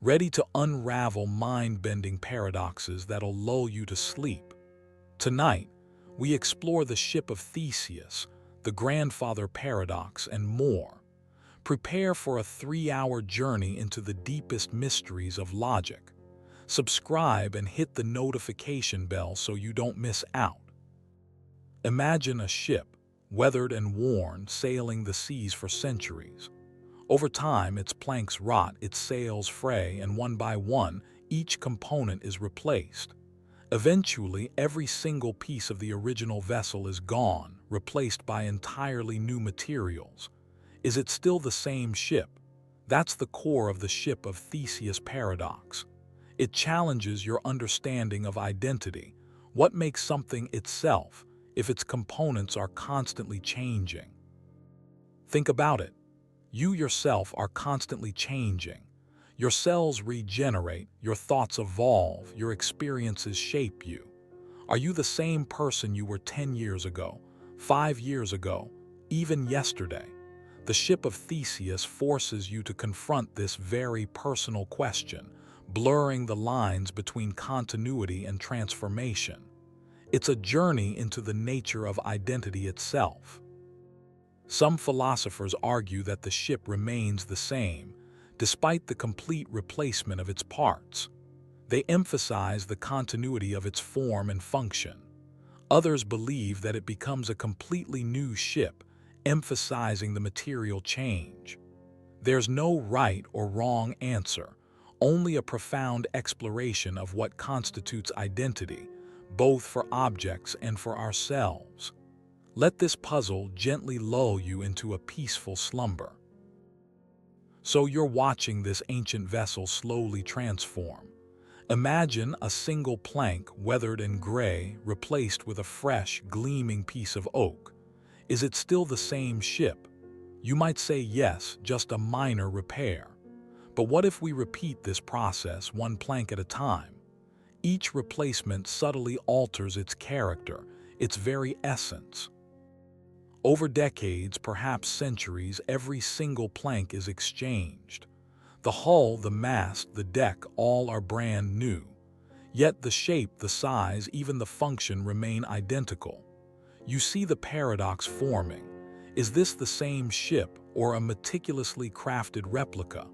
ready to unravel mind-bending paradoxes that'll lull you to sleep. Tonight, we explore the Ship of Theseus, the grandfather paradox, and more. Prepare for a 3-hour journey into the deepest mysteries of logic. Subscribe and hit the notification bell so you don't miss out. Imagine a ship, weathered and worn, sailing the seas for centuries. Over time, its planks rot, its sails fray, and one by one, each component is replaced. Eventually, every single piece of the original vessel is gone, replaced by entirely new materials. Is it still the same ship? That's the core of the Ship of Theseus paradox. It challenges your understanding of identity. What makes something itself if its components are constantly changing? Think about it. You yourself are constantly changing. Your cells regenerate, your thoughts evolve, your experiences shape you. Are you the same person you were 10 years ago, 5 years ago, even yesterday? The Ship of Theseus forces you to confront this very personal question, blurring the lines between continuity and transformation. It's a journey into the nature of identity itself. Some philosophers argue that the ship remains the same, despite the complete replacement of its parts. They emphasize the continuity of its form and function. Others believe that it becomes a completely new ship, emphasizing the material change. There's no right or wrong answer, only a profound exploration of what constitutes identity, both for objects and for ourselves. Let this puzzle gently lull you into a peaceful slumber. So you're watching this ancient vessel slowly transform. Imagine a single plank, weathered and gray, replaced with a fresh, gleaming piece of oak. Is it still the same ship? You might say yes, just a minor repair. But what if we repeat this process one plank at a time? Each replacement subtly alters its character, its very essence. Over decades, perhaps centuries, every single plank is exchanged. The hull, the mast, the deck, all are brand new. Yet the shape, the size, even the function remain identical. You see the paradox forming. Is this the same ship or a meticulously crafted replica?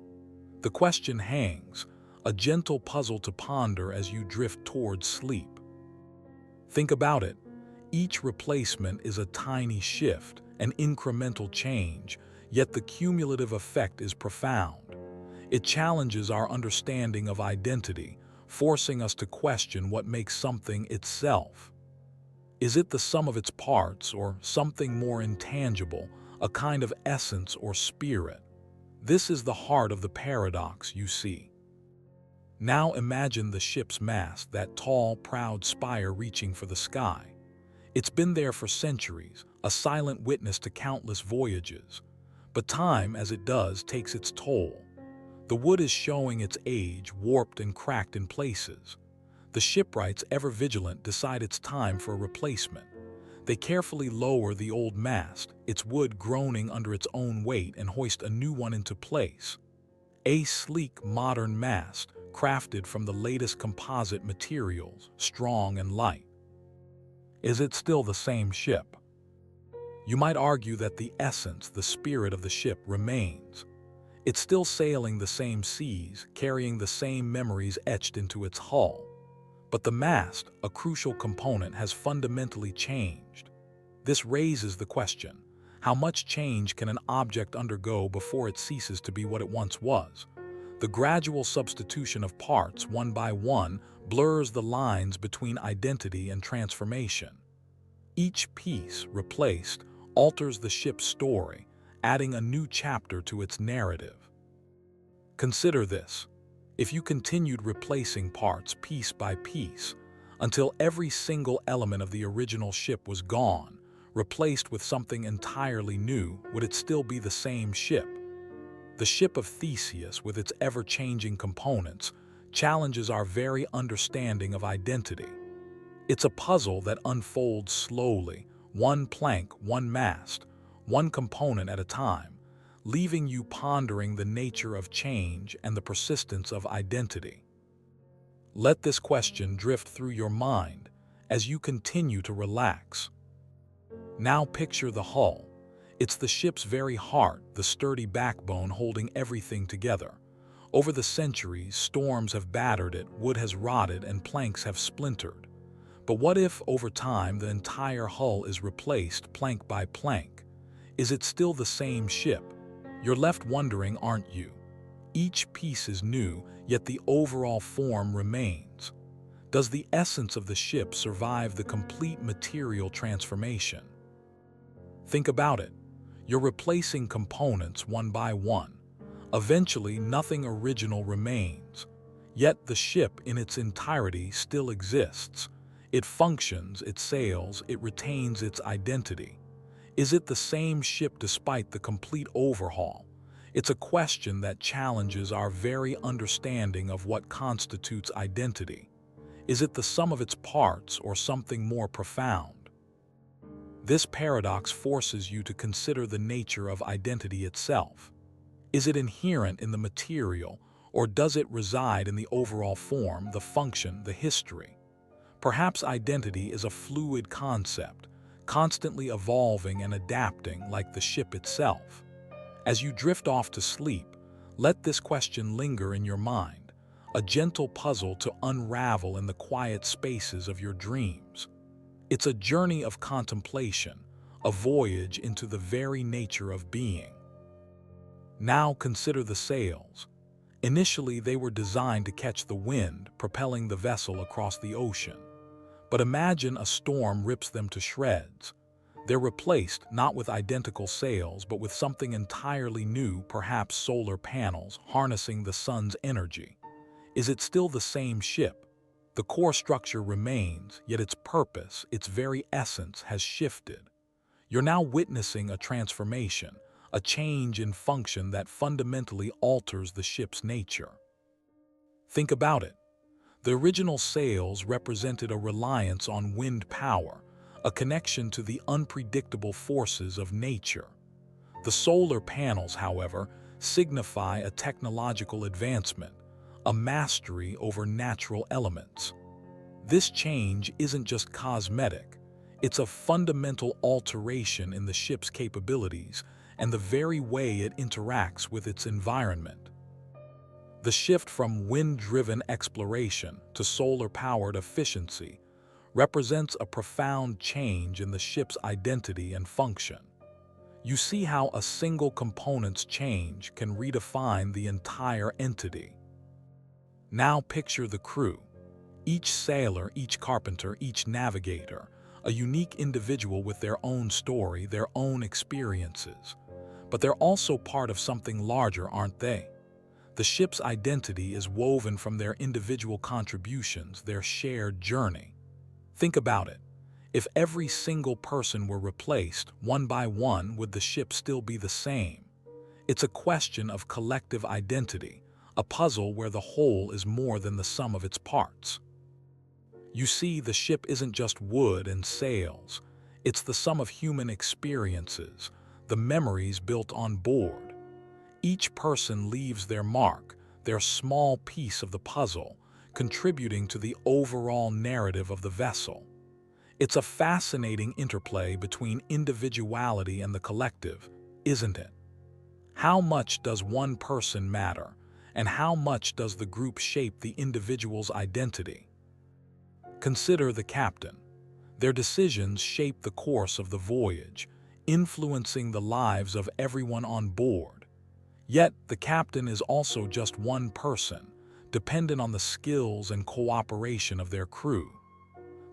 The question hangs, a gentle puzzle to ponder as you drift towards sleep. Think about it. Each replacement is a tiny shift, an incremental change, yet the cumulative effect is profound. It challenges our understanding of identity, forcing us to question what makes something itself. Is it the sum of its parts or something more intangible, a kind of essence or spirit? This is the heart of the paradox, you see. Now imagine the ship's mast, that tall, proud spire reaching for the sky. It's been there for centuries, a silent witness to countless voyages. But time, as it does, takes its toll. The wood is showing its age, warped and cracked in places. The shipwrights, ever vigilant, decide it's time for a replacement. They carefully lower the old mast, its wood groaning under its own weight, and hoist a new one into place. A sleek, modern mast, crafted from the latest composite materials, strong and light. Is it still the same ship? You might argue that the essence, the spirit of the ship remains. It's still sailing the same seas, carrying the same memories etched into its hull. But the mast, a crucial component, has fundamentally changed. This raises the question, how much change can an object undergo before it ceases to be what it once was? The gradual substitution of parts, one by one, blurs the lines between identity and transformation. Each piece, replaced, alters the ship's story, adding a new chapter to its narrative. Consider this. If you continued replacing parts piece by piece until every single element of the original ship was gone, replaced with something entirely new, would it still be the same ship? The Ship of Theseus, with its ever-changing components, challenges our very understanding of identity. It's a puzzle that unfolds slowly, one plank, one mast, one component at a time, leaving you pondering the nature of change and the persistence of identity. Let this question drift through your mind as you continue to relax. Now picture the hull. It's the ship's very heart, the sturdy backbone holding everything together. Over the centuries, storms have battered it, wood has rotted, and planks have splintered. But what if, over time, the entire hull is replaced plank by plank? Is it still the same ship? You're left wondering, aren't you? Each piece is new, yet the overall form remains. Does the essence of the ship survive the complete material transformation? Think about it. You're replacing components one by one. Eventually, nothing original remains. Yet the ship in its entirety still exists. It functions, it sails, it retains its identity. Is it the same ship despite the complete overhaul? It's a question that challenges our very understanding of what constitutes identity. Is it the sum of its parts or something more profound? This paradox forces you to consider the nature of identity itself. Is it inherent in the material, or does it reside in the overall form, the function, the history? Perhaps identity is a fluid concept, constantly evolving and adapting like the ship itself. As you drift off to sleep, let this question linger in your mind, a gentle puzzle to unravel in the quiet spaces of your dreams. It's a journey of contemplation, a voyage into the very nature of being. Now consider the sails. Initially, they were designed to catch the wind, propelling the vessel across the ocean. But imagine a storm rips them to shreds. They're replaced not with identical sails, but with something entirely new, perhaps solar panels, harnessing the sun's energy. Is it still the same ship? The core structure remains, yet its purpose, its very essence, has shifted. You're now witnessing a transformation, a change in function that fundamentally alters the ship's nature. Think about it. The original sails represented a reliance on wind power, a connection to the unpredictable forces of nature. The solar panels, however, signify a technological advancement, a mastery over natural elements. This change isn't just cosmetic, it's a fundamental alteration in the ship's capabilities and the very way it interacts with its environment. The shift from wind-driven exploration to solar-powered efficiency represents a profound change in the ship's identity and function. You see how a single component's change can redefine the entire entity. Now picture the crew. Each sailor, each carpenter, each navigator, a unique individual with their own story, their own experiences. But they're also part of something larger, aren't they? The ship's identity is woven from their individual contributions, their shared journey. Think about it. If every single person were replaced, one by one, would the ship still be the same? It's a question of collective identity, a puzzle where the whole is more than the sum of its parts. You see, the ship isn't just wood and sails. It's the sum of human experiences, the memories built on board. Each person leaves their mark, their small piece of the puzzle, contributing to the overall narrative of the vessel. It's a fascinating interplay between individuality and the collective, isn't it? How much does one person matter, and how much does the group shape the individual's identity? Consider the captain. Their decisions shape the course of the voyage, influencing the lives of everyone on board. Yet, the captain is also just one person, dependent on the skills and cooperation of their crew.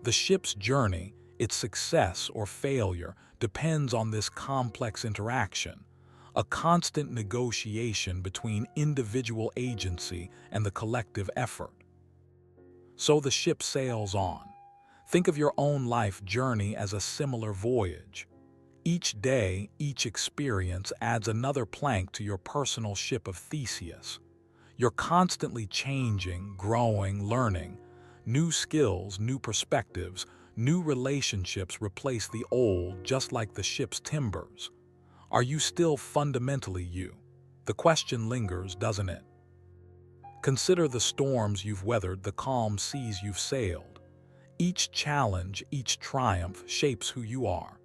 The ship's journey, its success or failure, depends on this complex interaction, a constant negotiation between individual agency and the collective effort. So the ship sails on. Think of your own life journey as a similar voyage. Each day, each experience adds another plank to your personal Ship of Theseus. You're constantly changing, growing, learning. New skills, new perspectives, new relationships replace the old, just like the ship's timbers. Are you still fundamentally you? The question lingers, doesn't it? Consider the storms you've weathered, the calm seas you've sailed. Each challenge, each triumph shapes who you are.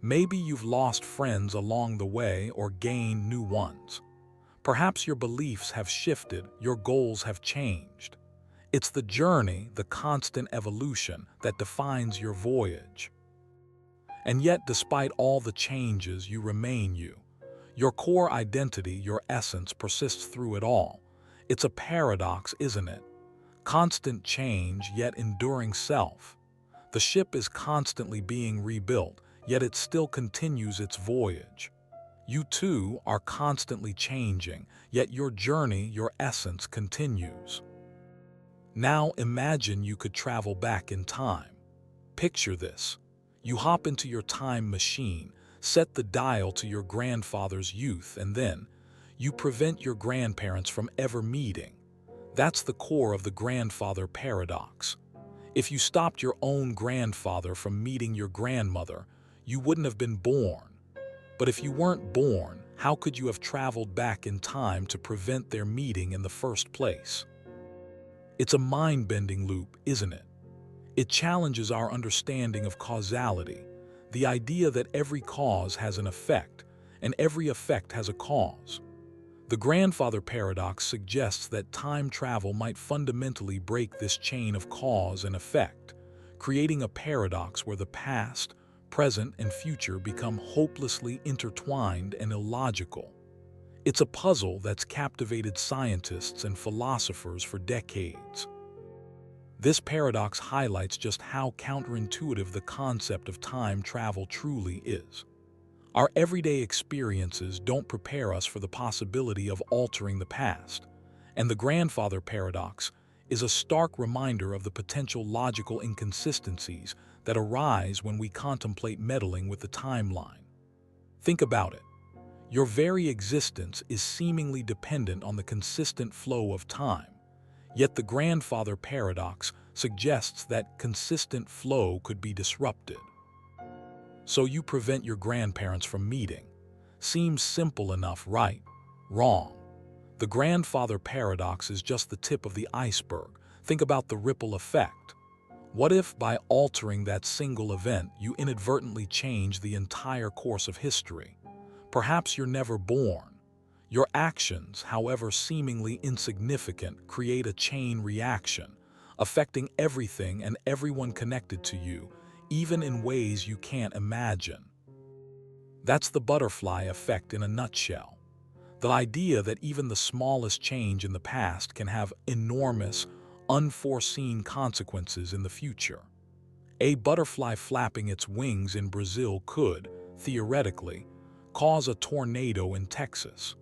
Maybe you've lost friends along the way or gained new ones. Perhaps your beliefs have shifted, your goals have changed. It's the journey, the constant evolution, that defines your voyage. And yet, despite all the changes, you remain you. Your core identity, your essence, persists through it all. It's a paradox, isn't it? Constant change, yet enduring self. The ship is constantly being rebuilt, yet it still continues its voyage. You too are constantly changing, yet your journey, your essence, continues. Now imagine you could travel back in time. Picture this. You hop into your time machine, set the dial to your grandfather's youth, and then you prevent your grandparents from ever meeting. That's the core of the grandfather paradox. If you stopped your own grandfather from meeting your grandmother, you wouldn't have been born. But if you weren't born, how could you have traveled back in time to prevent their meeting in the first place? It's a mind-bending loop, isn't it? It challenges our understanding of causality, the idea that every cause has an effect, and every effect has a cause. The grandfather paradox suggests that time travel might fundamentally break this chain of cause and effect, creating a paradox where the past, present, and future become hopelessly intertwined and illogical. It's a puzzle that's captivated scientists and philosophers for decades. This paradox highlights just how counterintuitive the concept of time travel truly is. Our everyday experiences don't prepare us for the possibility of altering the past, and the grandfather paradox is a stark reminder of the potential logical inconsistencies that arise when we contemplate meddling with the timeline. Think about it. Your very existence is seemingly dependent on the consistent flow of time. Yet the grandfather paradox suggests that consistent flow could be disrupted. So you prevent your grandparents from meeting. Seems simple enough, right? Wrong. The grandfather paradox is just the tip of the iceberg. Think about the ripple effect. What if, by altering that single event, you inadvertently change the entire course of history? Perhaps you're never born. Your actions, however seemingly insignificant, create a chain reaction, affecting everything and everyone connected to you, even in ways you can't imagine. That's the butterfly effect in a nutshell. The idea that even the smallest change in the past can have enormous, unforeseen consequences in the future. A butterfly flapping its wings in Brazil could, theoretically, cause a tornado in Texas.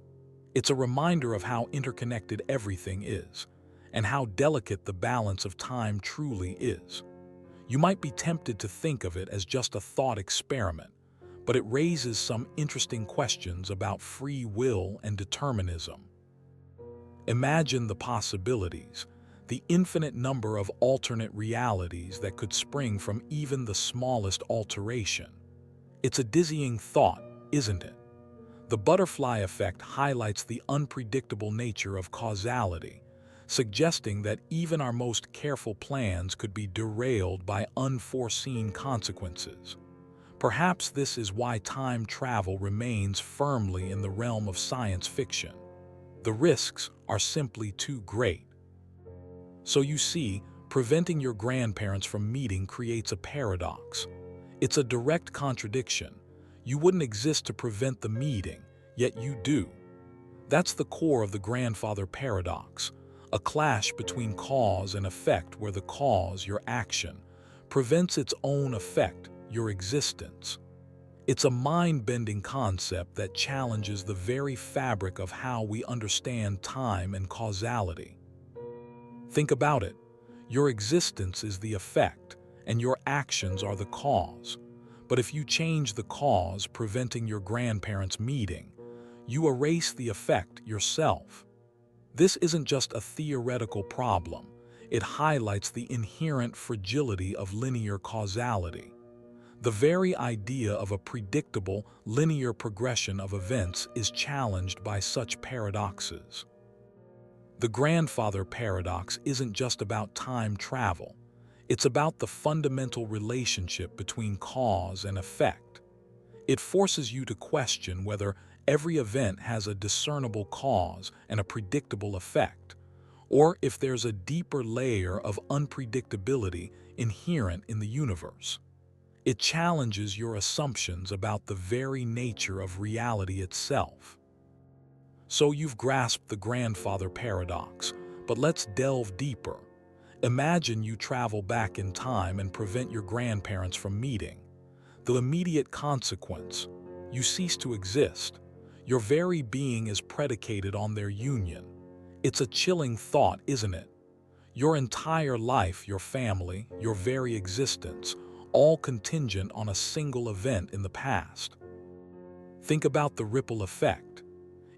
It's a reminder of how interconnected everything is, and how delicate the balance of time truly is. You might be tempted to think of it as just a thought experiment, but it raises some interesting questions about free will and determinism. Imagine the possibilities, the infinite number of alternate realities that could spring from even the smallest alteration. It's a dizzying thought, isn't it? The butterfly effect highlights the unpredictable nature of causality, suggesting that even our most careful plans could be derailed by unforeseen consequences. Perhaps this is why time travel remains firmly in the realm of science fiction. The risks are simply too great. So you see, preventing your grandparents from meeting creates a paradox. It's a direct contradiction. You wouldn't exist to prevent the meeting, yet you do. That's the core of the grandfather paradox, a clash between cause and effect where the cause, your action, prevents its own effect, your existence. It's a mind-bending concept that challenges the very fabric of how we understand time and causality. Think about it. Your existence is the effect, and your actions are the cause. But if you change the cause, preventing your grandparents' meeting, you erase the effect yourself. This isn't just a theoretical problem. It highlights the inherent fragility of linear causality. The very idea of a predictable, linear progression of events is challenged by such paradoxes. The grandfather paradox isn't just about time travel. It's about the fundamental relationship between cause and effect. It forces you to question whether every event has a discernible cause and a predictable effect, or if there's a deeper layer of unpredictability inherent in the universe. It challenges your assumptions about the very nature of reality itself. So you've grasped the grandfather paradox, but let's delve deeper. Imagine you travel back in time and prevent your grandparents from meeting. The immediate consequence: you cease to exist. Your very being is predicated on their union. It's a chilling thought, isn't it? Your entire life, your family, your very existence, all contingent on a single event in the past. Think about the ripple effect.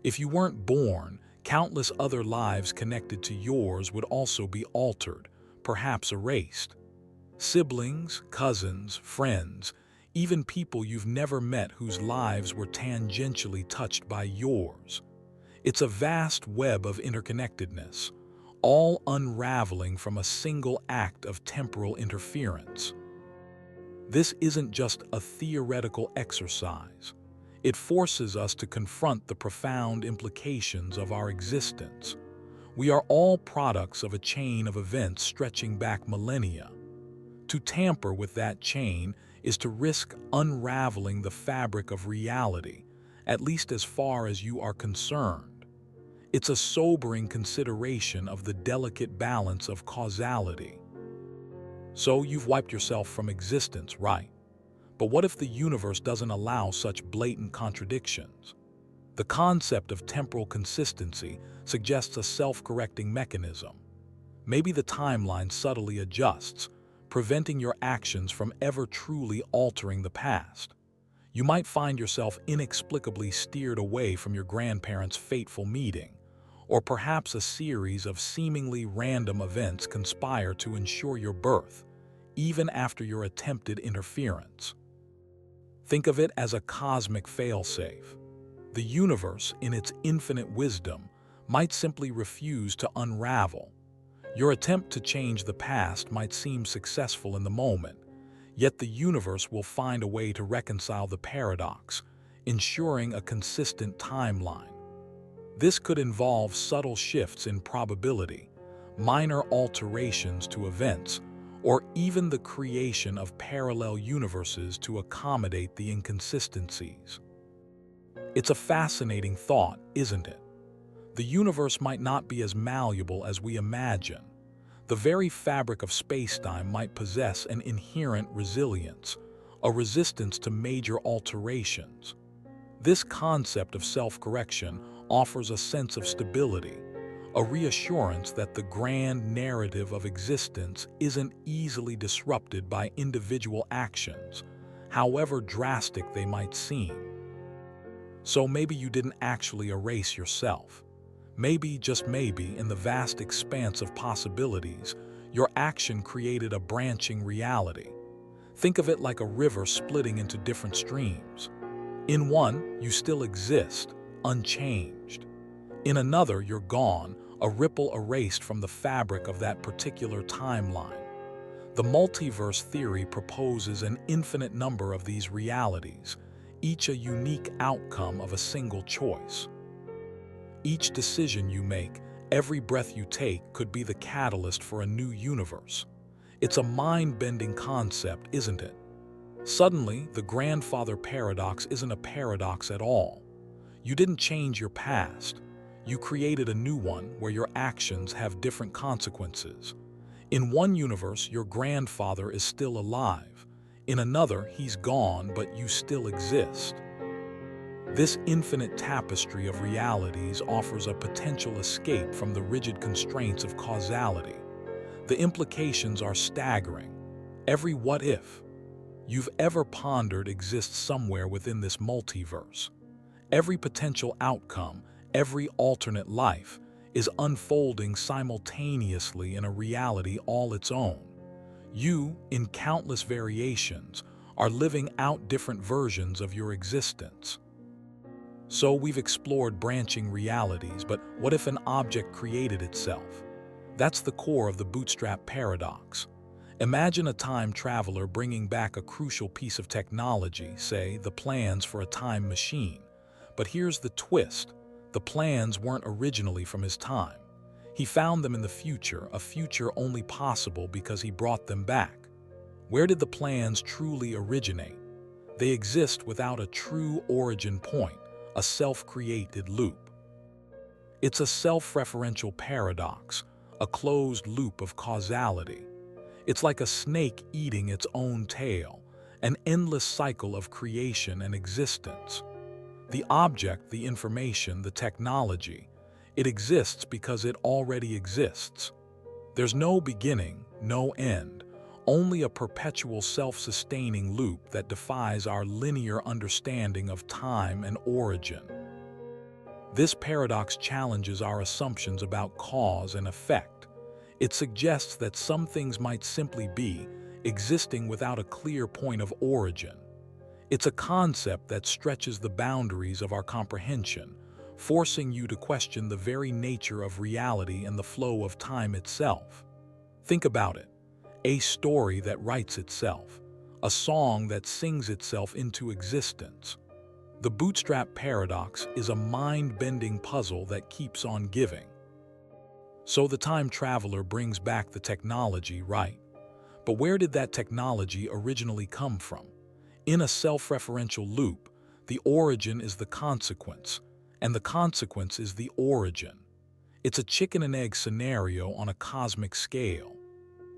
If you weren't born, countless other lives connected to yours would also be altered, perhaps erased. Siblings, cousins, friends, even people you've never met whose lives were tangentially touched by yours. It's a vast web of interconnectedness, all unraveling from a single act of temporal interference. This isn't just a theoretical exercise. It forces us to confront the profound implications of our existence. We are all products of a chain of events stretching back millennia. To tamper with that chain is to risk unraveling the fabric of reality, at least as far as you are concerned. It's a sobering consideration of the delicate balance of causality. So you've wiped yourself from existence, right? But what if the universe doesn't allow such blatant contradictions? The concept of temporal consistency suggests a self-correcting mechanism. Maybe the timeline subtly adjusts, preventing your actions from ever truly altering the past. You might find yourself inexplicably steered away from your grandparents' fateful meeting, or perhaps a series of seemingly random events conspire to ensure your birth, even after your attempted interference. Think of it as a cosmic failsafe. The universe, in its infinite wisdom, might simply refuse to unravel. Your attempt to change the past might seem successful in the moment, yet the universe will find a way to reconcile the paradox, ensuring a consistent timeline. This could involve subtle shifts in probability, minor alterations to events, or even the creation of parallel universes to accommodate the inconsistencies. It's a fascinating thought, isn't it? The universe might not be as malleable as we imagine. The very fabric of spacetime might possess an inherent resilience, a resistance to major alterations. This concept of self-correction offers a sense of stability, a reassurance that the grand narrative of existence isn't easily disrupted by individual actions, however drastic they might seem. So maybe you didn't actually erase yourself. Maybe, just maybe, in the vast expanse of possibilities, your action created a branching reality. Think of it like a river splitting into different streams. In one, you still exist, unchanged. In another, you're gone, a ripple erased from the fabric of that particular timeline. The multiverse theory proposes an infinite number of these realities, each a unique outcome of a single choice. Each decision you make, every breath you take, could be the catalyst for a new universe. It's a mind-bending concept, isn't it? Suddenly, the grandfather paradox isn't a paradox at all. You didn't change your past. You created a new one where your actions have different consequences. In one universe, your grandfather is still alive. In another, he's gone, but you still exist. This infinite tapestry of realities offers a potential escape from the rigid constraints of causality. The implications are staggering. Every what if you've ever pondered exists somewhere within this multiverse. Every potential outcome, every alternate life, is unfolding simultaneously in a reality all its own. You, in countless variations, are living out different versions of your existence. So we've explored branching realities, but what if an object created itself? That's the core of the bootstrap paradox. Imagine a time traveler bringing back a crucial piece of technology, say the plans for a time machine. But here's the twist. The plans weren't originally from his time. He found them in the future, a future only possible because he brought them back. Where did the plans truly originate? They exist without a true origin point, a self-created loop. It's a self-referential paradox, a closed loop of causality. It's like a snake eating its own tail, an endless cycle of creation and existence. The object, the information, the technology, it exists because it already exists. There's no beginning, no end, only a perpetual self-sustaining loop that defies our linear understanding of time and origin. This paradox challenges our assumptions about cause and effect. It suggests that some things might simply be existing without a clear point of origin. It's a concept that stretches the boundaries of our comprehension, forcing you to question the very nature of reality and the flow of time itself. Think about it. A story that writes itself, a song that sings itself into existence. The bootstrap paradox is a mind-bending puzzle that keeps on giving. So the time traveler brings back the technology, right? But where did that technology originally come from? In a self-referential loop, the origin is the consequence, and the consequence is the origin. It's a chicken and egg scenario on a cosmic scale.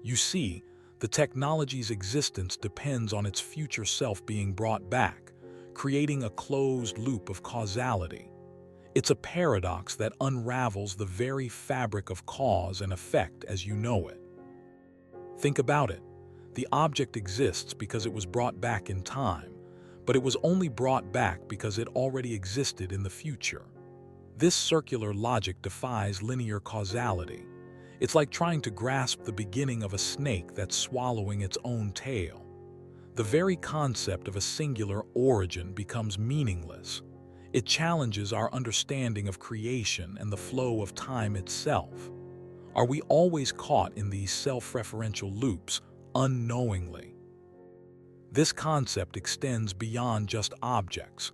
You see, the technology's existence depends on its future self being brought back, creating a closed loop of causality. It's a paradox that unravels the very fabric of cause and effect as you know it. Think about it. The object exists because it was brought back in time, but it was only brought back because it already existed in the future. This circular logic defies linear causality. It's like trying to grasp the beginning of a snake that's swallowing its own tail. The very concept of a singular origin becomes meaningless. It challenges our understanding of creation and the flow of time itself. Are we always caught in these self-referential loops, unknowingly? This concept extends beyond just objects.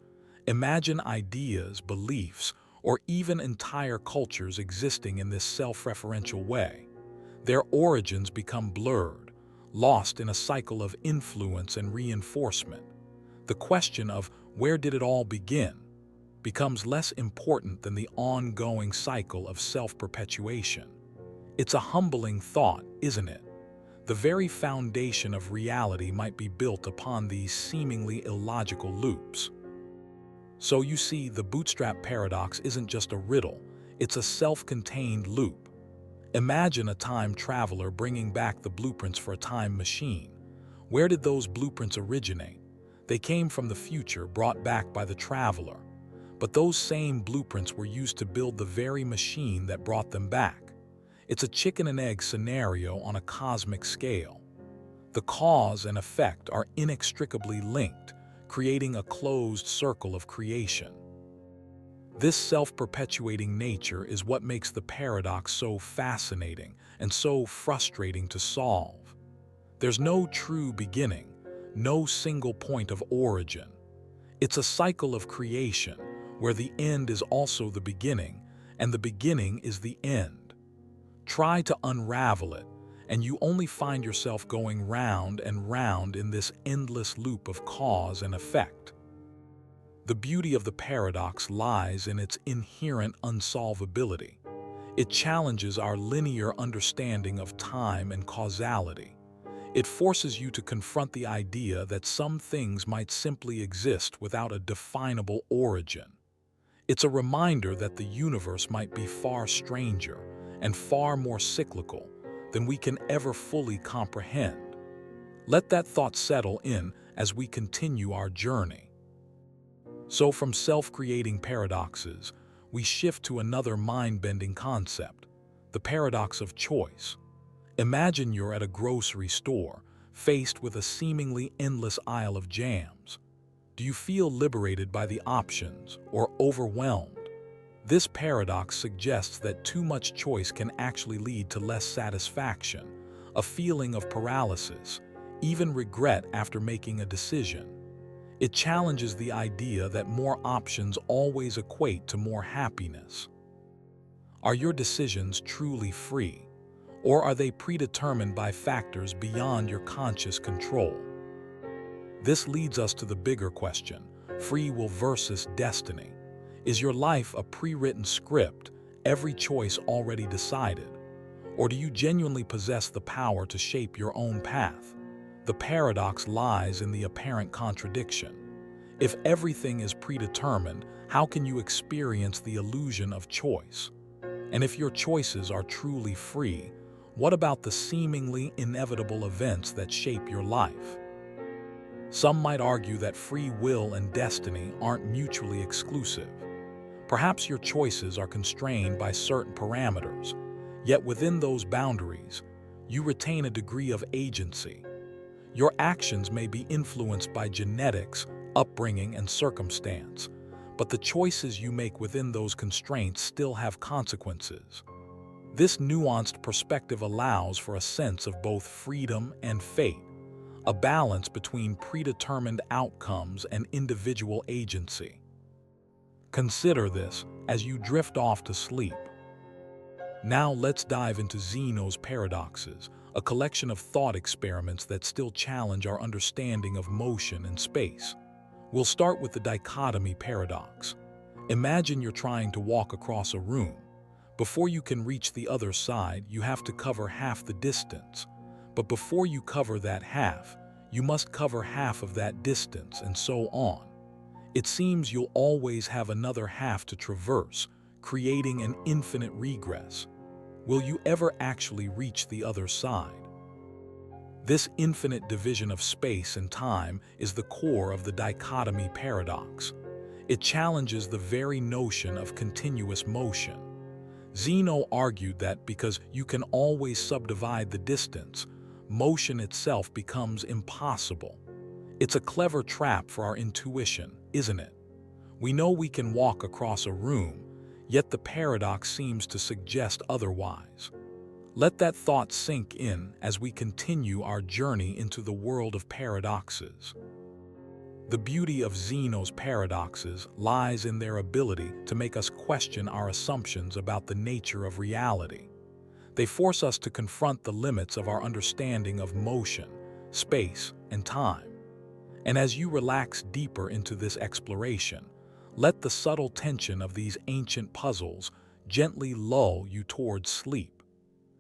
Imagine ideas, beliefs, or even entire cultures existing in this self-referential way. Their origins become blurred, lost in a cycle of influence and reinforcement. The question of where did it all begin becomes less important than the ongoing cycle of self-perpetuation. It's a humbling thought, isn't it? The very foundation of reality might be built upon these seemingly illogical loops. So you see, the bootstrap paradox isn't just a riddle, it's a self-contained loop. Imagine a time traveler bringing back the blueprints for a time machine. Where did those blueprints originate? They came from the future, brought back by the traveler. But those same blueprints were used to build the very machine that brought them back. It's a chicken and egg scenario on a cosmic scale. The cause and effect are inextricably linked, creating a closed circle of creation. This self-perpetuating nature is what makes the paradox so fascinating and so frustrating to solve. There's no true beginning, no single point of origin. It's a cycle of creation where the end is also the beginning and the beginning is the end. Try to unravel it, and you only find yourself going round and round in this endless loop of cause and effect. The beauty of the paradox lies in its inherent unsolvability. It challenges our linear understanding of time and causality. It forces you to confront the idea that some things might simply exist without a definable origin. It's a reminder that the universe might be far stranger and far more cyclical than we can ever fully comprehend. Let that thought settle in as we continue our journey. So from self-creating paradoxes, we shift to another mind-bending concept, the paradox of choice. Imagine you're at a grocery store, faced with a seemingly endless aisle of jams? Do you feel liberated by the options or overwhelmed? This paradox suggests that too much choice can actually lead to less satisfaction, a feeling of paralysis, even regret after making a decision. It challenges the idea that more options always equate to more happiness. Are your decisions truly free, or are they predetermined by factors beyond your conscious control? This leads us to the bigger question: free will versus destiny. Is your life a pre-written script, every choice already decided? Or do you genuinely possess the power to shape your own path? The paradox lies in the apparent contradiction. If everything is predetermined, how can you experience the illusion of choice? And if your choices are truly free, what about the seemingly inevitable events that shape your life? Some might argue that free will and destiny aren't mutually exclusive. Perhaps your choices are constrained by certain parameters, yet within those boundaries, you retain a degree of agency. Your actions may be influenced by genetics, upbringing, and circumstance, but the choices you make within those constraints still have consequences. This nuanced perspective allows for a sense of both freedom and fate, a balance between predetermined outcomes and individual agency. Consider this as you drift off to sleep. Now let's dive into Zeno's paradoxes, a collection of thought experiments that still challenge our understanding of motion and space. We'll start with the dichotomy paradox. Imagine you're trying to walk across a room. Before you can reach the other side, you have to cover half the distance. But before you cover that half, you must cover half of that distance, and so on. It seems you'll always have another half to traverse, creating an infinite regress. Will you ever actually reach the other side? This infinite division of space and time is the core of the dichotomy paradox. It challenges the very notion of continuous motion. Zeno argued that because you can always subdivide the distance, motion itself becomes impossible. It's a clever trap for our intuition, isn't it? We know we can walk across a room, yet the paradox seems to suggest otherwise. Let that thought sink in as we continue our journey into the world of paradoxes. The beauty of Zeno's paradoxes lies in their ability to make us question our assumptions about the nature of reality. They force us to confront the limits of our understanding of motion, space, and time. And as you relax deeper into this exploration, let the subtle tension of these ancient puzzles gently lull you towards sleep.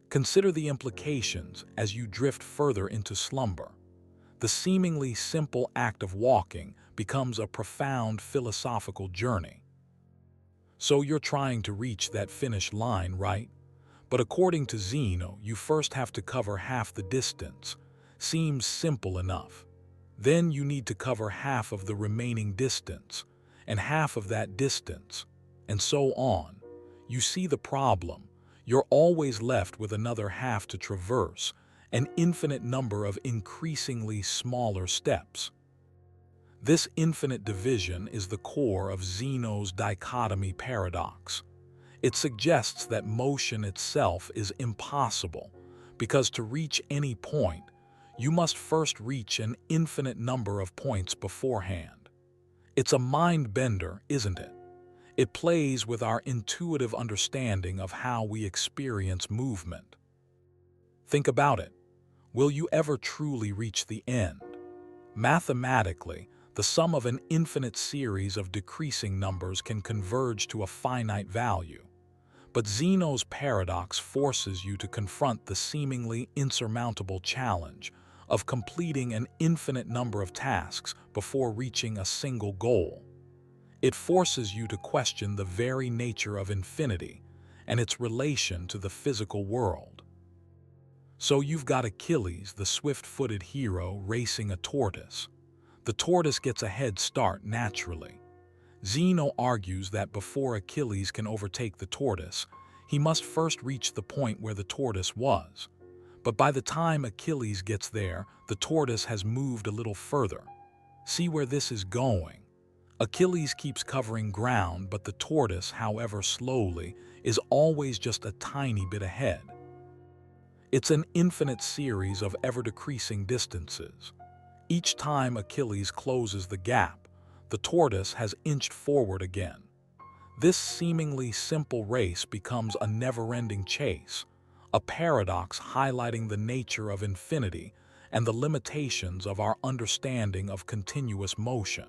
Consider the implications as you drift further into slumber. The seemingly simple act of walking becomes a profound philosophical journey. So you're trying to reach that finish line, right? But according to Zeno, you first have to cover half the distance. Seems simple enough. Then you need to cover half of the remaining distance, and half of that distance, and so on. You see the problem. You're always left with another half to traverse, an infinite number of increasingly smaller steps. This infinite division is the core of Zeno's dichotomy paradox. It suggests that motion itself is impossible, because to reach any point, you must first reach an infinite number of points beforehand. It's a mind bender, isn't it? It plays with our intuitive understanding of how we experience movement. Think about it. Will you ever truly reach the end? Mathematically, the sum of an infinite series of decreasing numbers can converge to a finite value. But Zeno's paradox forces you to confront the seemingly insurmountable challenge of completing an infinite number of tasks before reaching a single goal. It forces you to question the very nature of infinity and its relation to the physical world. So you've got Achilles, the swift-footed hero, racing a tortoise. The tortoise gets a head start naturally. Zeno argues that before Achilles can overtake the tortoise, he must first reach the point where the tortoise was. But by the time Achilles gets there, the tortoise has moved a little further. See where this is going? Achilles keeps covering ground, but the tortoise, however slowly, is always just a tiny bit ahead. It's an infinite series of ever-decreasing distances. Each time Achilles closes the gap, the tortoise has inched forward again. This seemingly simple race becomes a never-ending chase, a paradox highlighting the nature of infinity and the limitations of our understanding of continuous motion.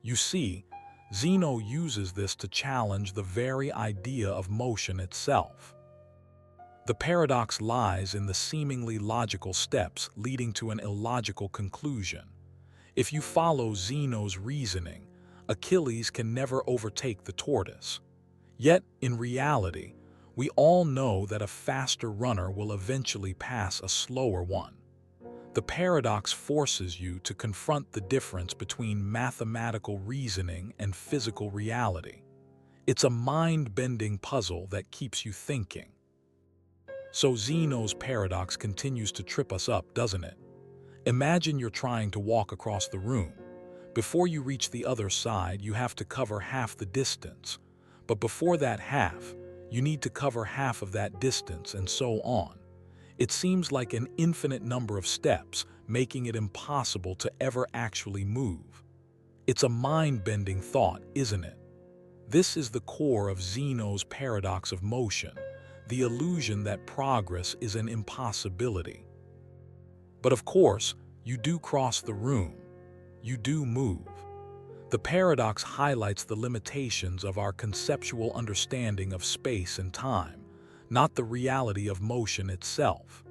You see, Zeno uses this to challenge the very idea of motion itself. The paradox lies in the seemingly logical steps leading to an illogical conclusion. If you follow Zeno's reasoning, Achilles can never overtake the tortoise. Yet, in reality, we all know that a faster runner will eventually pass a slower one. The paradox forces you to confront the difference between mathematical reasoning and physical reality. It's a mind-bending puzzle that keeps you thinking. So Zeno's paradox continues to trip us up, doesn't it? Imagine you're trying to walk across the room. Before you reach the other side, you have to cover half the distance. But before that half, you need to cover half of that distance, and so on. It seems like an infinite number of steps, making it impossible to ever actually move. It's a mind-bending thought, isn't it? This is the core of Zeno's paradox of motion, the illusion that progress is an impossibility. But of course, you do cross the room. You do move. The paradox highlights the limitations of our conceptual understanding of space and time, not the reality of motion itself.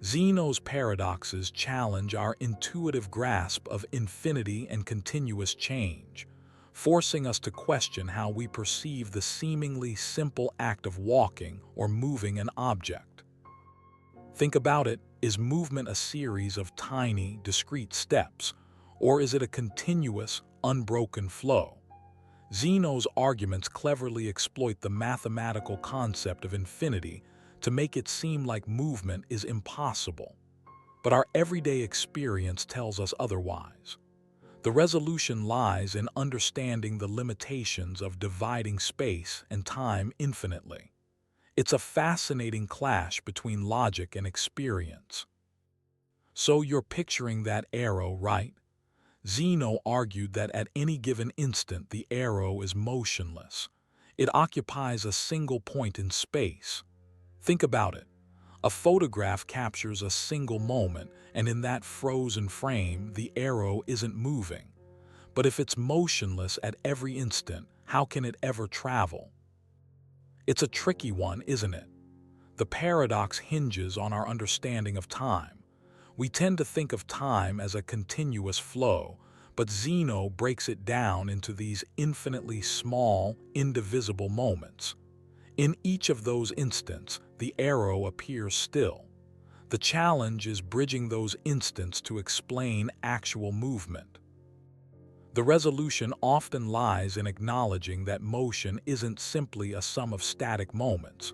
Zeno's paradoxes challenge our intuitive grasp of infinity and continuous change, forcing us to question how we perceive the seemingly simple act of walking or moving an object. Think about it. Is movement a series of tiny, discrete steps, or is it a continuous, unbroken flow? Zeno's arguments cleverly exploit the mathematical concept of infinity to make it seem like movement is impossible. But our everyday experience tells us otherwise. The resolution lies in understanding the limitations of dividing space and time infinitely. It's a fascinating clash between logic and experience. So you're picturing that arrow, right? Zeno argued that at any given instant the arrow is motionless. It occupies a single point in space. Think about it. A photograph captures a single moment, and in that frozen frame, the arrow isn't moving. But if it's motionless at every instant, how can it ever travel? It's a tricky one, isn't it? The paradox hinges on our understanding of time. We tend to think of time as a continuous flow, but Zeno breaks it down into these infinitely small, indivisible moments. In each of those instants, the arrow appears still. The challenge is bridging those instants to explain actual movement. The resolution often lies in acknowledging that motion isn't simply a sum of static moments.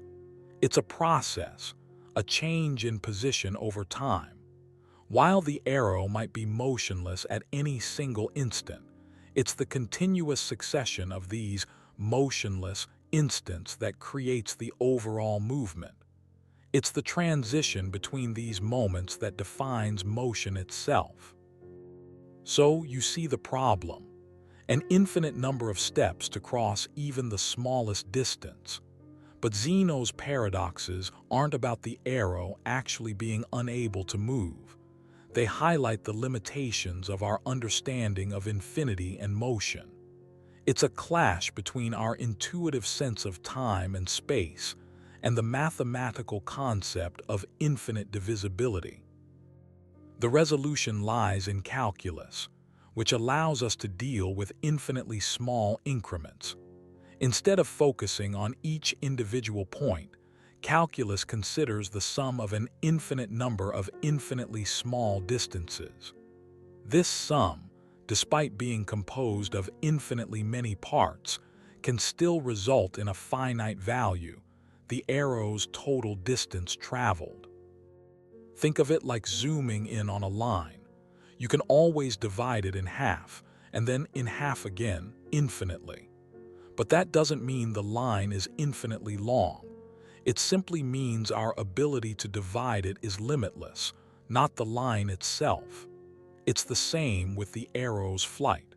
It's a process, a change in position over time. While the arrow might be motionless at any single instant, it's the continuous succession of these motionless instants that creates the overall movement. It's the transition between these moments that defines motion itself. So you see the problem. An infinite number of steps to cross even the smallest distance. But Zeno's paradoxes aren't about the arrow actually being unable to move. They highlight the limitations of our understanding of infinity and motion. It's a clash between our intuitive sense of time and space and the mathematical concept of infinite divisibility. The resolution lies in calculus, which allows us to deal with infinitely small increments. Instead of focusing on each individual point, calculus considers the sum of an infinite number of infinitely small distances. This sum, despite being composed of infinitely many parts, can still result in a finite value, the arrow's total distance traveled. Think of it like zooming in on a line. You can always divide it in half, and then in half again, infinitely. But that doesn't mean the line is infinitely long. It simply means our ability to divide it is limitless, not the line itself. It's the same with the arrow's flight.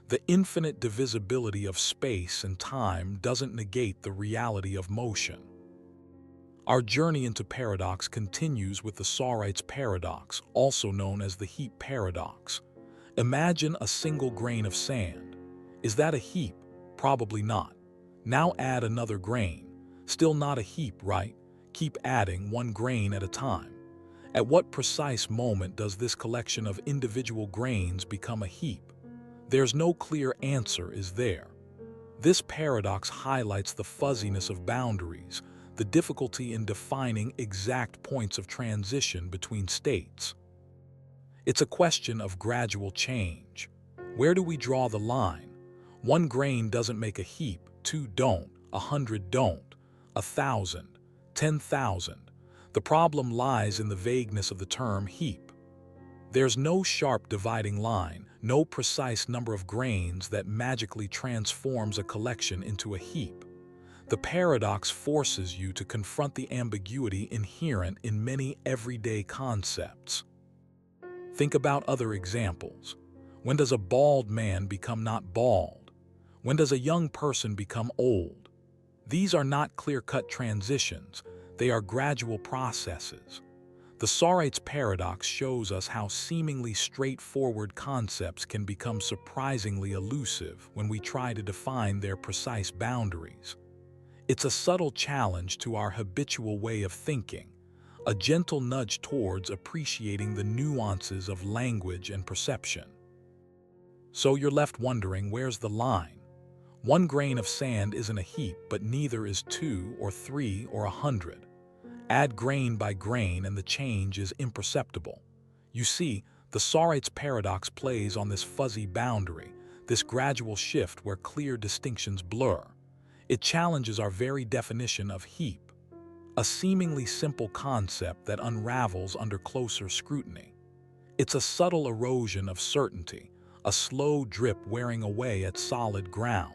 The infinite divisibility of space and time doesn't negate the reality of motion. Our journey into paradox continues with the Sawright's paradox, also known as the heap paradox. Imagine a single grain of sand. Is that a heap? Probably not. Now add another grain. Still not a heap, right? Keep adding one grain at a time. At what precise moment does this collection of individual grains become a heap? There's no clear answer, is there? This paradox highlights the fuzziness of boundaries, the difficulty in defining exact points of transition between states. It's a question of gradual change. Where do we draw the line? One grain doesn't make a heap, two don't, 100 don't, 1,000, 10,000. The problem lies in the vagueness of the term heap. There's no sharp dividing line, no precise number of grains that magically transforms a collection into a heap. The paradox forces you to confront the ambiguity inherent in many everyday concepts. Think about other examples. When does a bald man become not bald? When does a young person become old? These are not clear-cut transitions, they are gradual processes. The Sawright's paradox shows us how seemingly straightforward concepts can become surprisingly elusive when we try to define their precise boundaries. It's a subtle challenge to our habitual way of thinking, a gentle nudge towards appreciating the nuances of language and perception. So you're left wondering, where's the line? One grain of sand isn't a heap, but neither is 2 or 3 or 100. Add grain by grain and the change is imperceptible. You see, the Sawright's paradox plays on this fuzzy boundary, this gradual shift where clear distinctions blur. It challenges our very definition of heap, a seemingly simple concept that unravels under closer scrutiny. It's a subtle erosion of certainty, a slow drip wearing away at solid ground.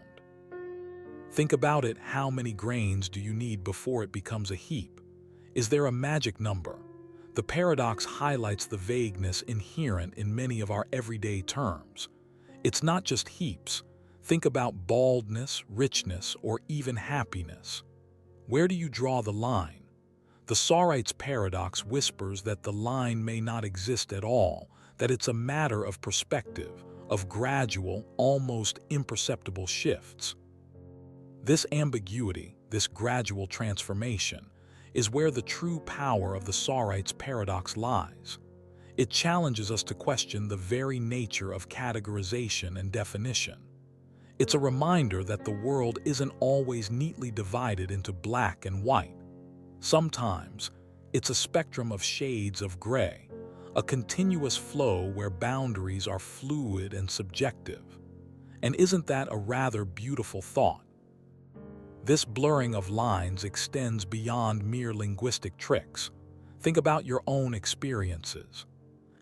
Think about it, how many grains do you need before it becomes a heap? Is there a magic number? The paradox highlights the vagueness inherent in many of our everyday terms. It's not just heaps. Think about baldness, richness, or even happiness. Where do you draw the line? The Sawright's paradox whispers that the line may not exist at all, that it's a matter of perspective, of gradual, almost imperceptible shifts. This ambiguity, this gradual transformation, is where the true power of the Sawright's paradox lies. It challenges us to question the very nature of categorization and definition. It's a reminder that the world isn't always neatly divided into black and white. Sometimes, it's a spectrum of shades of gray, a continuous flow where boundaries are fluid and subjective. And isn't that a rather beautiful thought? This blurring of lines extends beyond mere linguistic tricks. Think about your own experiences.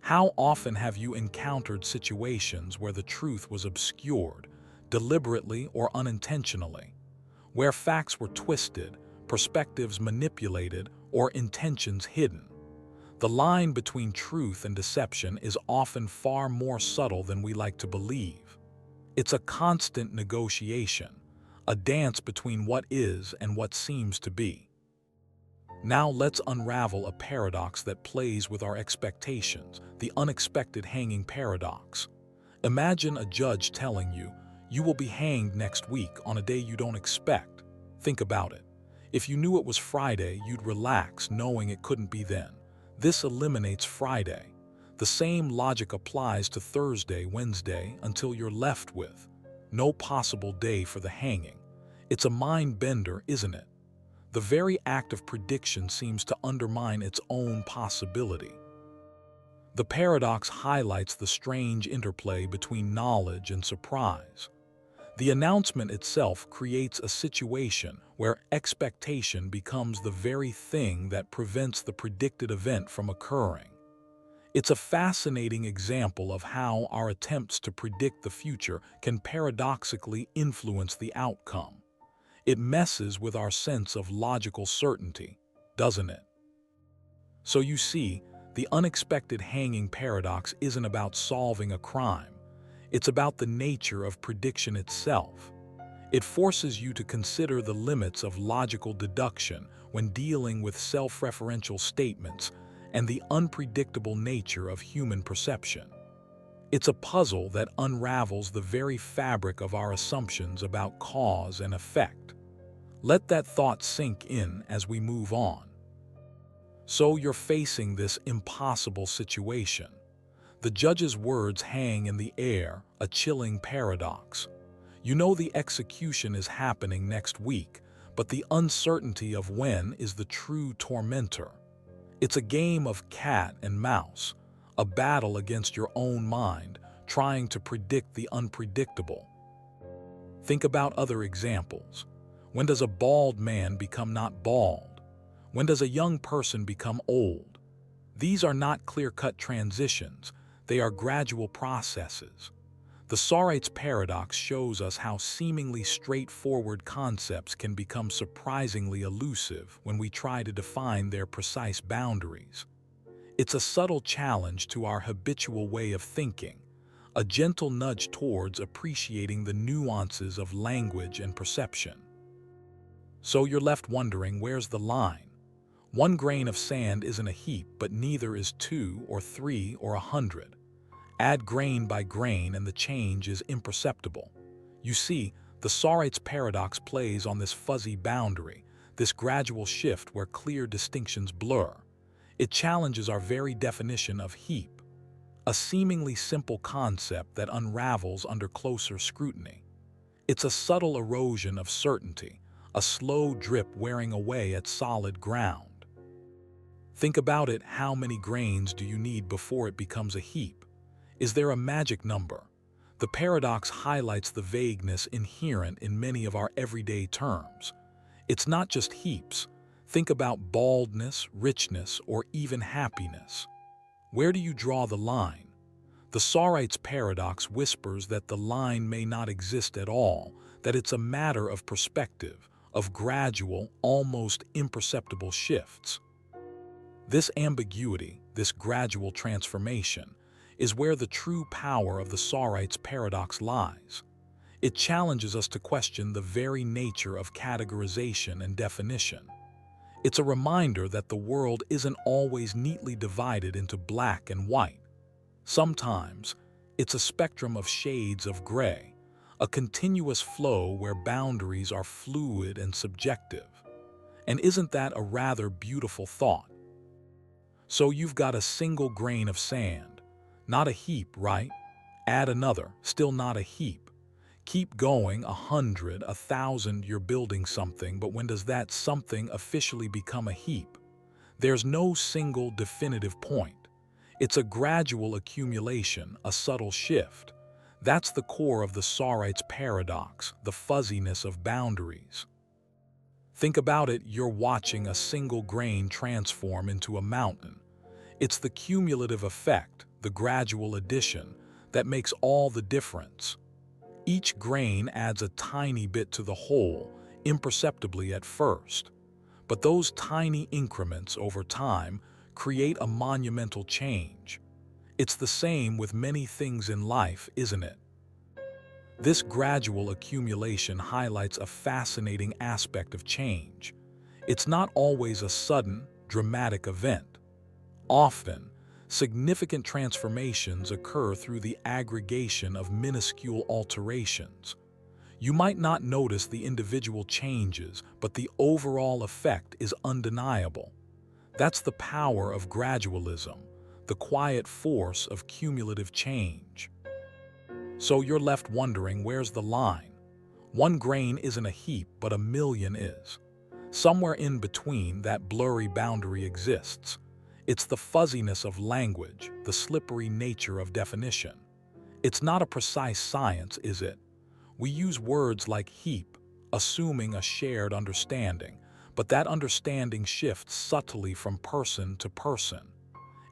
How often have you encountered situations where the truth was obscured, deliberately or unintentionally, where facts were twisted, perspectives manipulated, or intentions hidden? The line between truth and deception is often far more subtle than we like to believe. It's a constant negotiation, a dance between what is and what seems to be. Now let's unravel a paradox that plays with our expectations, the unexpected hanging paradox. Imagine a judge telling you, you will be hanged next week on a day you don't expect. Think about it. If you knew it was Friday, you'd relax knowing it couldn't be then. This eliminates Friday. The same logic applies to Thursday, Wednesday, until you're left with no possible day for the hanging. It's a mind bender, isn't it? The very act of prediction seems to undermine its own possibility. The paradox highlights the strange interplay between knowledge and surprise. The announcement itself creates a situation where expectation becomes the very thing that prevents the predicted event from occurring. It's a fascinating example of how our attempts to predict the future can paradoxically influence the outcome. It messes with our sense of logical certainty, doesn't it? So you see, the unexpected hanging paradox isn't about solving a crime. It's about the nature of prediction itself. It forces you to consider the limits of logical deduction when dealing with self-referential statements and the unpredictable nature of human perception. It's a puzzle that unravels the very fabric of our assumptions about cause and effect. Let that thought sink in as we move on. So you're facing this impossible situation. The judge's words hang in the air, a chilling paradox. You know the execution is happening next week, but the uncertainty of when is the true tormentor. It's a game of cat and mouse, a battle against your own mind, trying to predict the unpredictable. Think about other examples. When does a bald man become not bald? When does a young person become old? These are not clear-cut transitions, they are gradual processes. The Sorites paradox shows us how seemingly straightforward concepts can become surprisingly elusive when we try to define their precise boundaries. It's a subtle challenge to our habitual way of thinking, a gentle nudge towards appreciating the nuances of language and perception. So you're left wondering, where's the line? One grain of sand isn't a heap, but neither is 2 or 3 or 100. Add grain by grain and the change is imperceptible. You see, the Sorites paradox plays on this fuzzy boundary, this gradual shift where clear distinctions blur. It challenges our very definition of heap, a seemingly simple concept that unravels under closer scrutiny. It's a subtle erosion of certainty, a slow drip wearing away at solid ground. Think about it, how many grains do you need before it becomes a heap? Is there a magic number? The paradox highlights the vagueness inherent in many of our everyday terms. It's not just heaps. Think about baldness, richness, or even happiness. Where do you draw the line? The Sorites paradox whispers that the line may not exist at all, that it's a matter of perspective, of gradual, almost imperceptible shifts. This ambiguity, this gradual transformation, is where the true power of the Sorites paradox lies. It challenges us to question the very nature of categorization and definition. It's a reminder that the world isn't always neatly divided into black and white. Sometimes, it's a spectrum of shades of gray, a continuous flow where boundaries are fluid and subjective. And isn't that a rather beautiful thought? So you've got a single grain of sand, not a heap, right? Add another, still not a heap. Keep going, 100, 1,000, you're building something, but when does that something officially become a heap? There's no single definitive point. It's a gradual accumulation, a subtle shift. That's the core of the Sorites paradox, the fuzziness of boundaries. Think about it, you're watching a single grain transform into a mountain. It's the cumulative effect, the gradual addition, that makes all the difference. Each grain adds a tiny bit to the whole, imperceptibly at first. But those tiny increments over time create a monumental change. It's the same with many things in life, isn't it? This gradual accumulation highlights a fascinating aspect of change. It's not always a sudden, dramatic event. Often, significant transformations occur through the aggregation of minuscule alterations. You might not notice the individual changes, but the overall effect is undeniable. That's the power of gradualism, the quiet force of cumulative change. So you're left wondering, where's the line? One grain isn't a heap, but a million is. Somewhere in between, that blurry boundary exists. It's the fuzziness of language, the slippery nature of definition. It's not a precise science, is it? We use words like heap, assuming a shared understanding, but that understanding shifts subtly from person to person.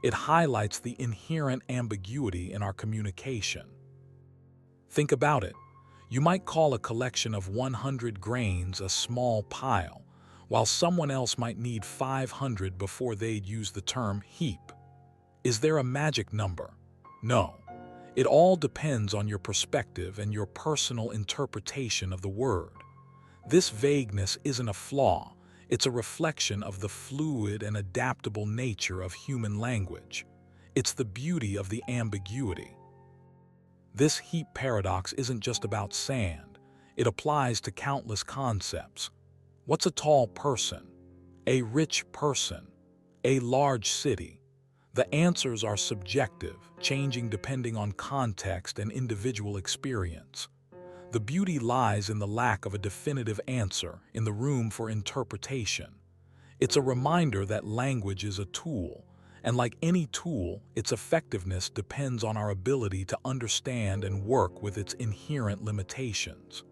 It highlights the inherent ambiguity in our communication. Think about it. You might call a collection of 100 grains a small pile, while someone else might need 500 before they'd use the term heap. Is there a magic number? No. It all depends on your perspective and your personal interpretation of the word. This vagueness isn't a flaw, it's a reflection of the fluid and adaptable nature of human language. It's the beauty of the ambiguity. This heap paradox isn't just about sand. It applies to countless concepts. What's a tall person? A rich person? A large city? The answers are subjective, changing depending on context and individual experience. The beauty lies in the lack of a definitive answer, in the room for interpretation. It's a reminder that language is a tool, and like any tool, its effectiveness depends on our ability to understand and work with its inherent limitations.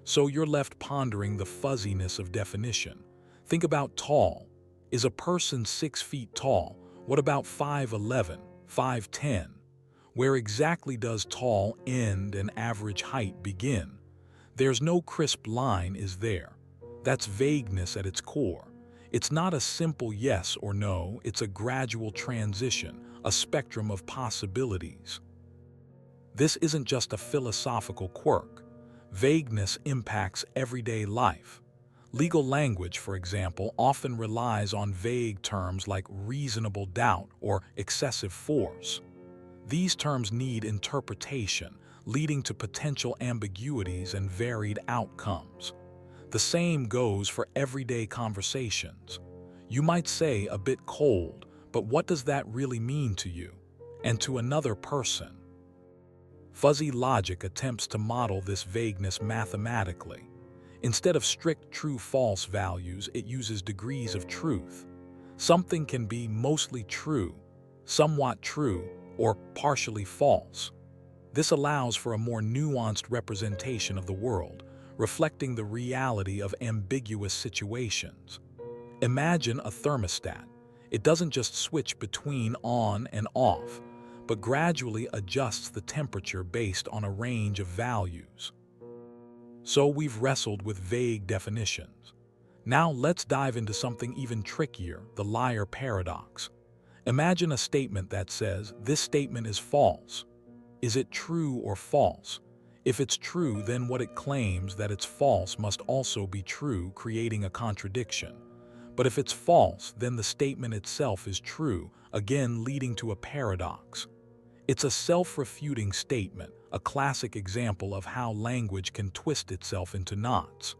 So you're left pondering the fuzziness of definition. Think about tall. Is a person 6 feet tall? What about 5'11", 5'10"? Where exactly does tall end and average height begin? There's no crisp line, is there? That's vagueness at its core. It's not a simple yes or no, it's a gradual transition, a spectrum of possibilities. This isn't just a philosophical quirk. Vagueness impacts everyday life. Legal language, for example, often relies on vague terms like reasonable doubt or excessive force. These terms need interpretation, leading to potential ambiguities and varied outcomes. The same goes for everyday conversations. You might say a bit cold, but what does that really mean to you and to another person? Fuzzy logic attempts to model this vagueness mathematically. Instead of strict true-false values, it uses degrees of truth. Something can be mostly true, somewhat true, or partially false. This allows for a more nuanced representation of the world, reflecting the reality of ambiguous situations. Imagine a thermostat. It doesn't just switch between on and off, but gradually adjusts the temperature based on a range of values. So we've wrestled with vague definitions. Now let's dive into something even trickier, the liar paradox. Imagine a statement that says, "This statement is false." Is it true or false? If it's true, then what it claims that it's false must also be true, creating a contradiction. But if it's false, then the statement itself is true, again leading to a paradox. It's a self-refuting statement, a classic example of how language can twist itself into knots.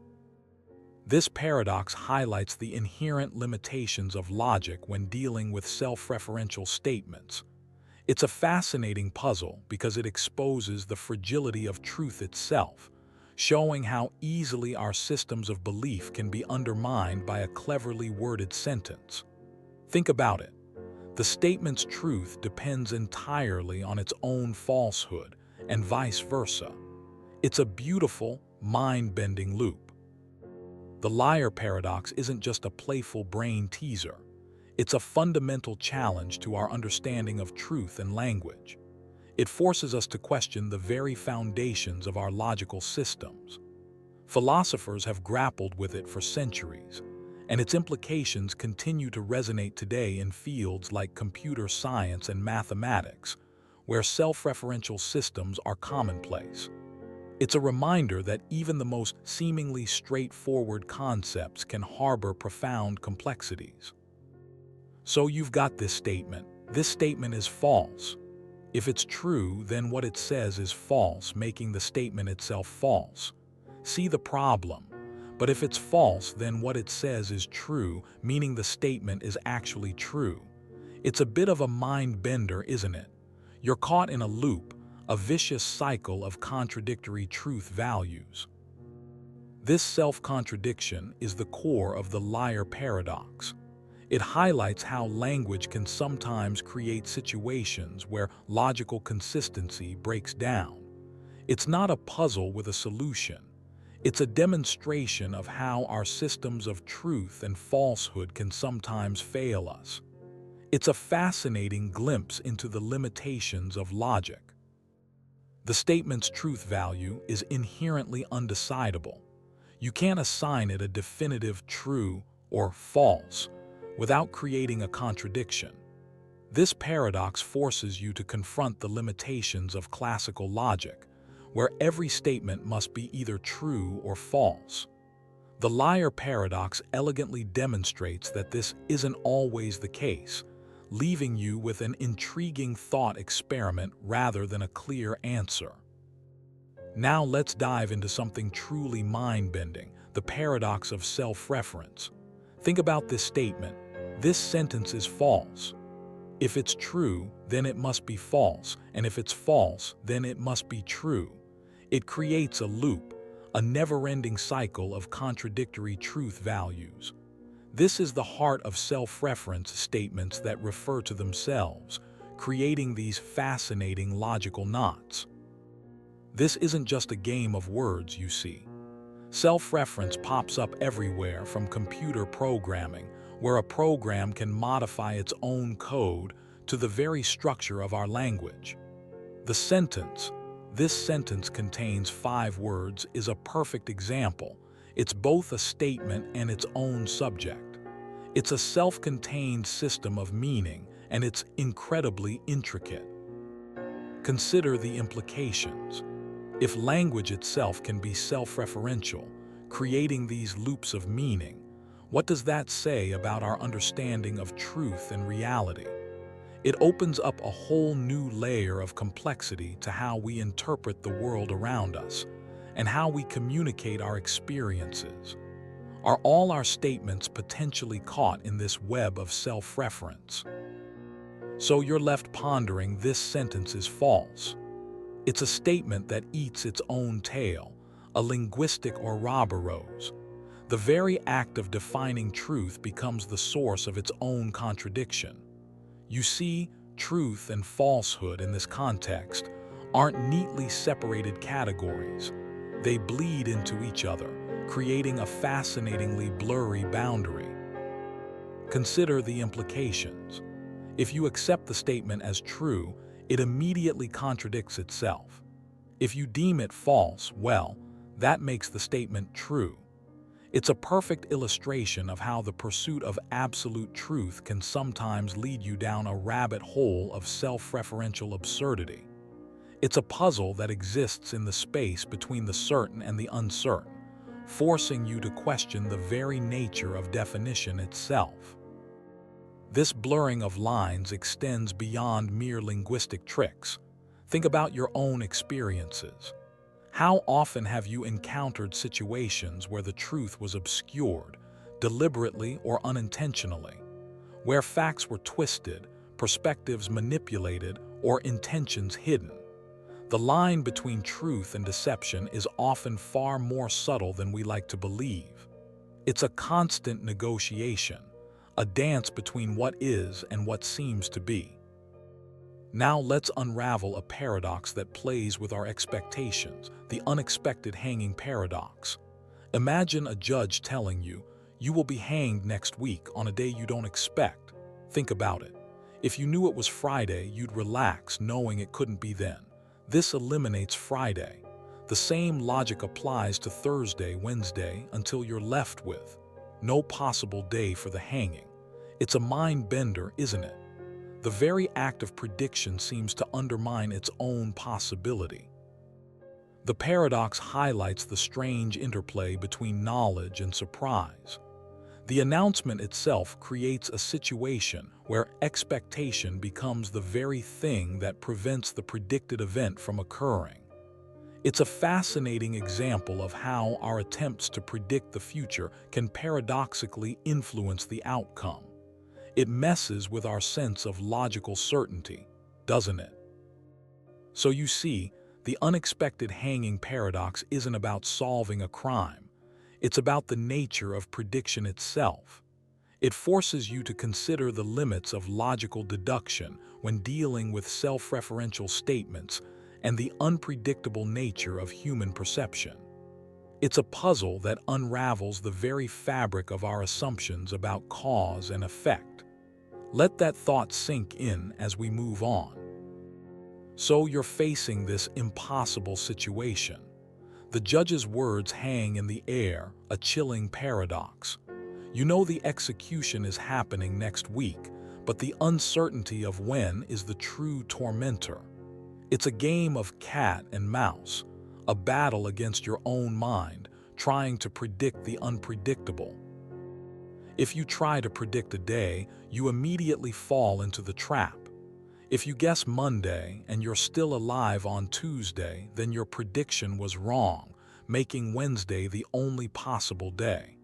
This paradox highlights the inherent limitations of logic when dealing with self-referential statements. It's a fascinating puzzle because it exposes the fragility of truth itself, showing how easily our systems of belief can be undermined by a cleverly worded sentence. Think about it. The statement's truth depends entirely on its own falsehood, and vice versa. It's a beautiful, mind-bending loop. The liar paradox isn't just a playful brain teaser. It's a fundamental challenge to our understanding of truth and language. It forces us to question the very foundations of our logical systems. Philosophers have grappled with it for centuries, and its implications continue to resonate today in fields like computer science and mathematics, where self-referential systems are commonplace. It's a reminder that even the most seemingly straightforward concepts can harbor profound complexities. So you've got this statement. This statement is false. If it's true, then what it says is false, making the statement itself false. See the problem. But if it's false, then what it says is true, meaning the statement is actually true. It's a bit of a mind bender, isn't it? You're caught in a loop, a vicious cycle of contradictory truth values. This self-contradiction is the core of the liar paradox. It highlights how language can sometimes create situations where logical consistency breaks down. It's not a puzzle with a solution. It's a demonstration of how our systems of truth and falsehood can sometimes fail us. It's a fascinating glimpse into the limitations of logic. The statement's truth value is inherently undecidable. You can't assign it a definitive true or false without creating a contradiction. This paradox forces you to confront the limitations of classical logic, where every statement must be either true or false. The liar paradox elegantly demonstrates that this isn't always the case, leaving you with an intriguing thought experiment rather than a clear answer. Now let's dive into something truly mind-bending, the paradox of self-reference. Think about this statement: this sentence is false. If it's true, then it must be false, and if it's false, then it must be true. It creates a loop, a never-ending cycle of contradictory truth values. This is the heart of self-reference statements that refer to themselves, creating these fascinating logical knots. This isn't just a game of words, you see. Self-reference pops up everywhere, from computer programming, where a program can modify its own code, to the very structure of our language. The sentence, "This sentence contains 5 words," is a perfect example. It's both a statement and its own subject. It's a self-contained system of meaning, and it's incredibly intricate. Consider the implications. If language itself can be self-referential, creating these loops of meaning, what does that say about our understanding of truth and reality? It opens up a whole new layer of complexity to how we interpret the world around us and how we communicate our experiences. Are all our statements potentially caught in this web of self-reference? So you're left pondering, this sentence is false. It's a statement that eats its own tail, a linguistic Ouroboros. The very act of defining truth becomes the source of its own contradiction. You see, truth and falsehood in this context aren't neatly separated categories. They bleed into each other, creating a fascinatingly blurry boundary. Consider the implications. If you accept the statement as true, it immediately contradicts itself. If you deem it false, well, that makes the statement true. It's a perfect illustration of how the pursuit of absolute truth can sometimes lead you down a rabbit hole of self-referential absurdity. It's a puzzle that exists in the space between the certain and the uncertain, forcing you to question the very nature of definition itself. This blurring of lines extends beyond mere linguistic tricks. Think about your own experiences. How often have you encountered situations where the truth was obscured, deliberately or unintentionally, where facts were twisted, perspectives manipulated, or intentions hidden? The line between truth and deception is often far more subtle than we like to believe. It's a constant negotiation, a dance between what is and what seems to be. Now let's unravel a paradox that plays with our expectations, the unexpected hanging paradox. Imagine a judge telling you, you will be hanged next week on a day you don't expect. Think about it. If you knew it was Friday, you'd relax knowing it couldn't be then. This eliminates Friday. The same logic applies to Thursday, Wednesday, until you're left with no possible day for the hanging. It's a mind bender, isn't it? The very act of prediction seems to undermine its own possibility. The paradox highlights the strange interplay between knowledge and surprise. The announcement itself creates a situation where expectation becomes the very thing that prevents the predicted event from occurring. It's a fascinating example of how our attempts to predict the future can paradoxically influence the outcome. It messes with our sense of logical certainty, doesn't it? So you see, the unexpected hanging paradox isn't about solving a crime. It's about the nature of prediction itself. It forces you to consider the limits of logical deduction when dealing with self-referential statements and the unpredictable nature of human perception. It's a puzzle that unravels the very fabric of our assumptions about cause and effect. Let that thought sink in as we move on. So you're facing this impossible situation. The judge's words hang in the air, a chilling paradox. You know the execution is happening next week, but the uncertainty of when is the true tormentor. It's a game of cat and mouse, a battle against your own mind, trying to predict the unpredictable. If you try to predict a day, you immediately fall into the trap. If you guess Monday and you're still alive on Tuesday, then your prediction was wrong, making Wednesday the only possible day.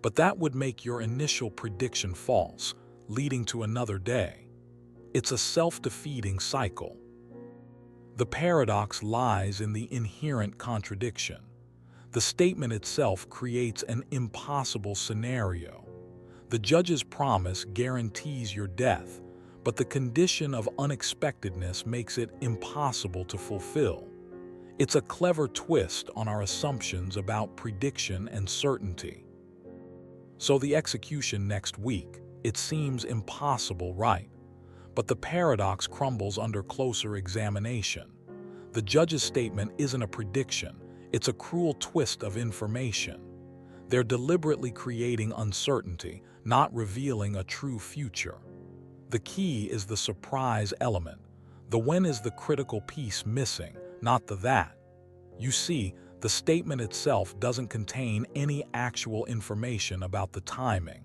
But that would make your initial prediction false, leading to another day. It's a self-defeating cycle. The paradox lies in the inherent contradiction. The statement itself creates an impossible scenario. The judge's promise guarantees your death, but the condition of unexpectedness makes it impossible to fulfill. It's a clever twist on our assumptions about prediction and certainty. So the execution next week, it seems impossible, right? But the paradox crumbles under closer examination. The judge's statement isn't a prediction, it's a cruel twist of information. They're deliberately creating uncertainty, not revealing a true future. The key is the surprise element. The when is the critical piece missing, not the that. You see, the statement itself doesn't contain any actual information about the timing.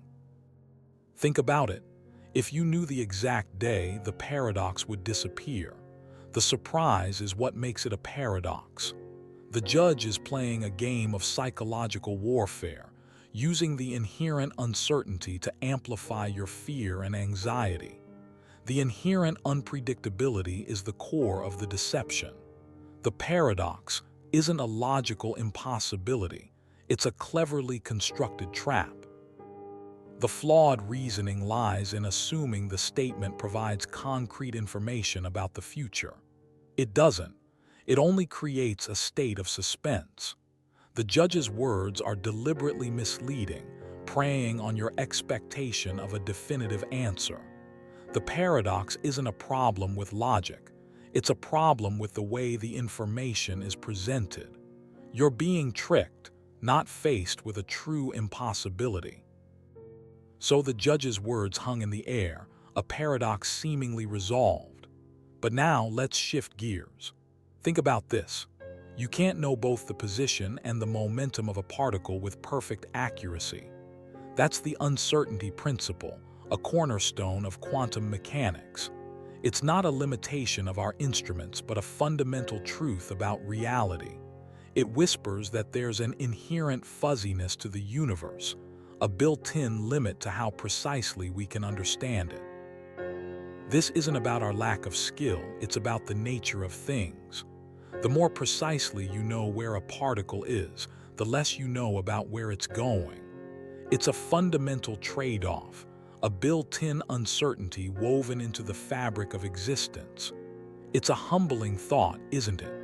Think about it. If you knew the exact day, the paradox would disappear. The surprise is what makes it a paradox. The judge is playing a game of psychological warfare, using the inherent uncertainty to amplify your fear and anxiety. The inherent unpredictability is the core of the deception. The paradox isn't a logical impossibility, it's a cleverly constructed trap. The flawed reasoning lies in assuming the statement provides concrete information about the future. It doesn't. It only creates a state of suspense. The judge's words are deliberately misleading, preying on your expectation of a definitive answer. The paradox isn't a problem with logic. It's a problem with the way the information is presented. You're being tricked, not faced with a true impossibility. So the judge's words hung in the air, a paradox seemingly resolved. But now let's shift gears. Think about this. You can't know both the position and the momentum of a particle with perfect accuracy. That's the uncertainty principle, a cornerstone of quantum mechanics. It's not a limitation of our instruments, but a fundamental truth about reality. It whispers that there's an inherent fuzziness to the universe, a built-in limit to how precisely we can understand it. This isn't about our lack of skill, it's about the nature of things. The more precisely you know where a particle is, the less you know about where it's going. It's a fundamental trade-off, a built-in uncertainty woven into the fabric of existence. It's a humbling thought, isn't it?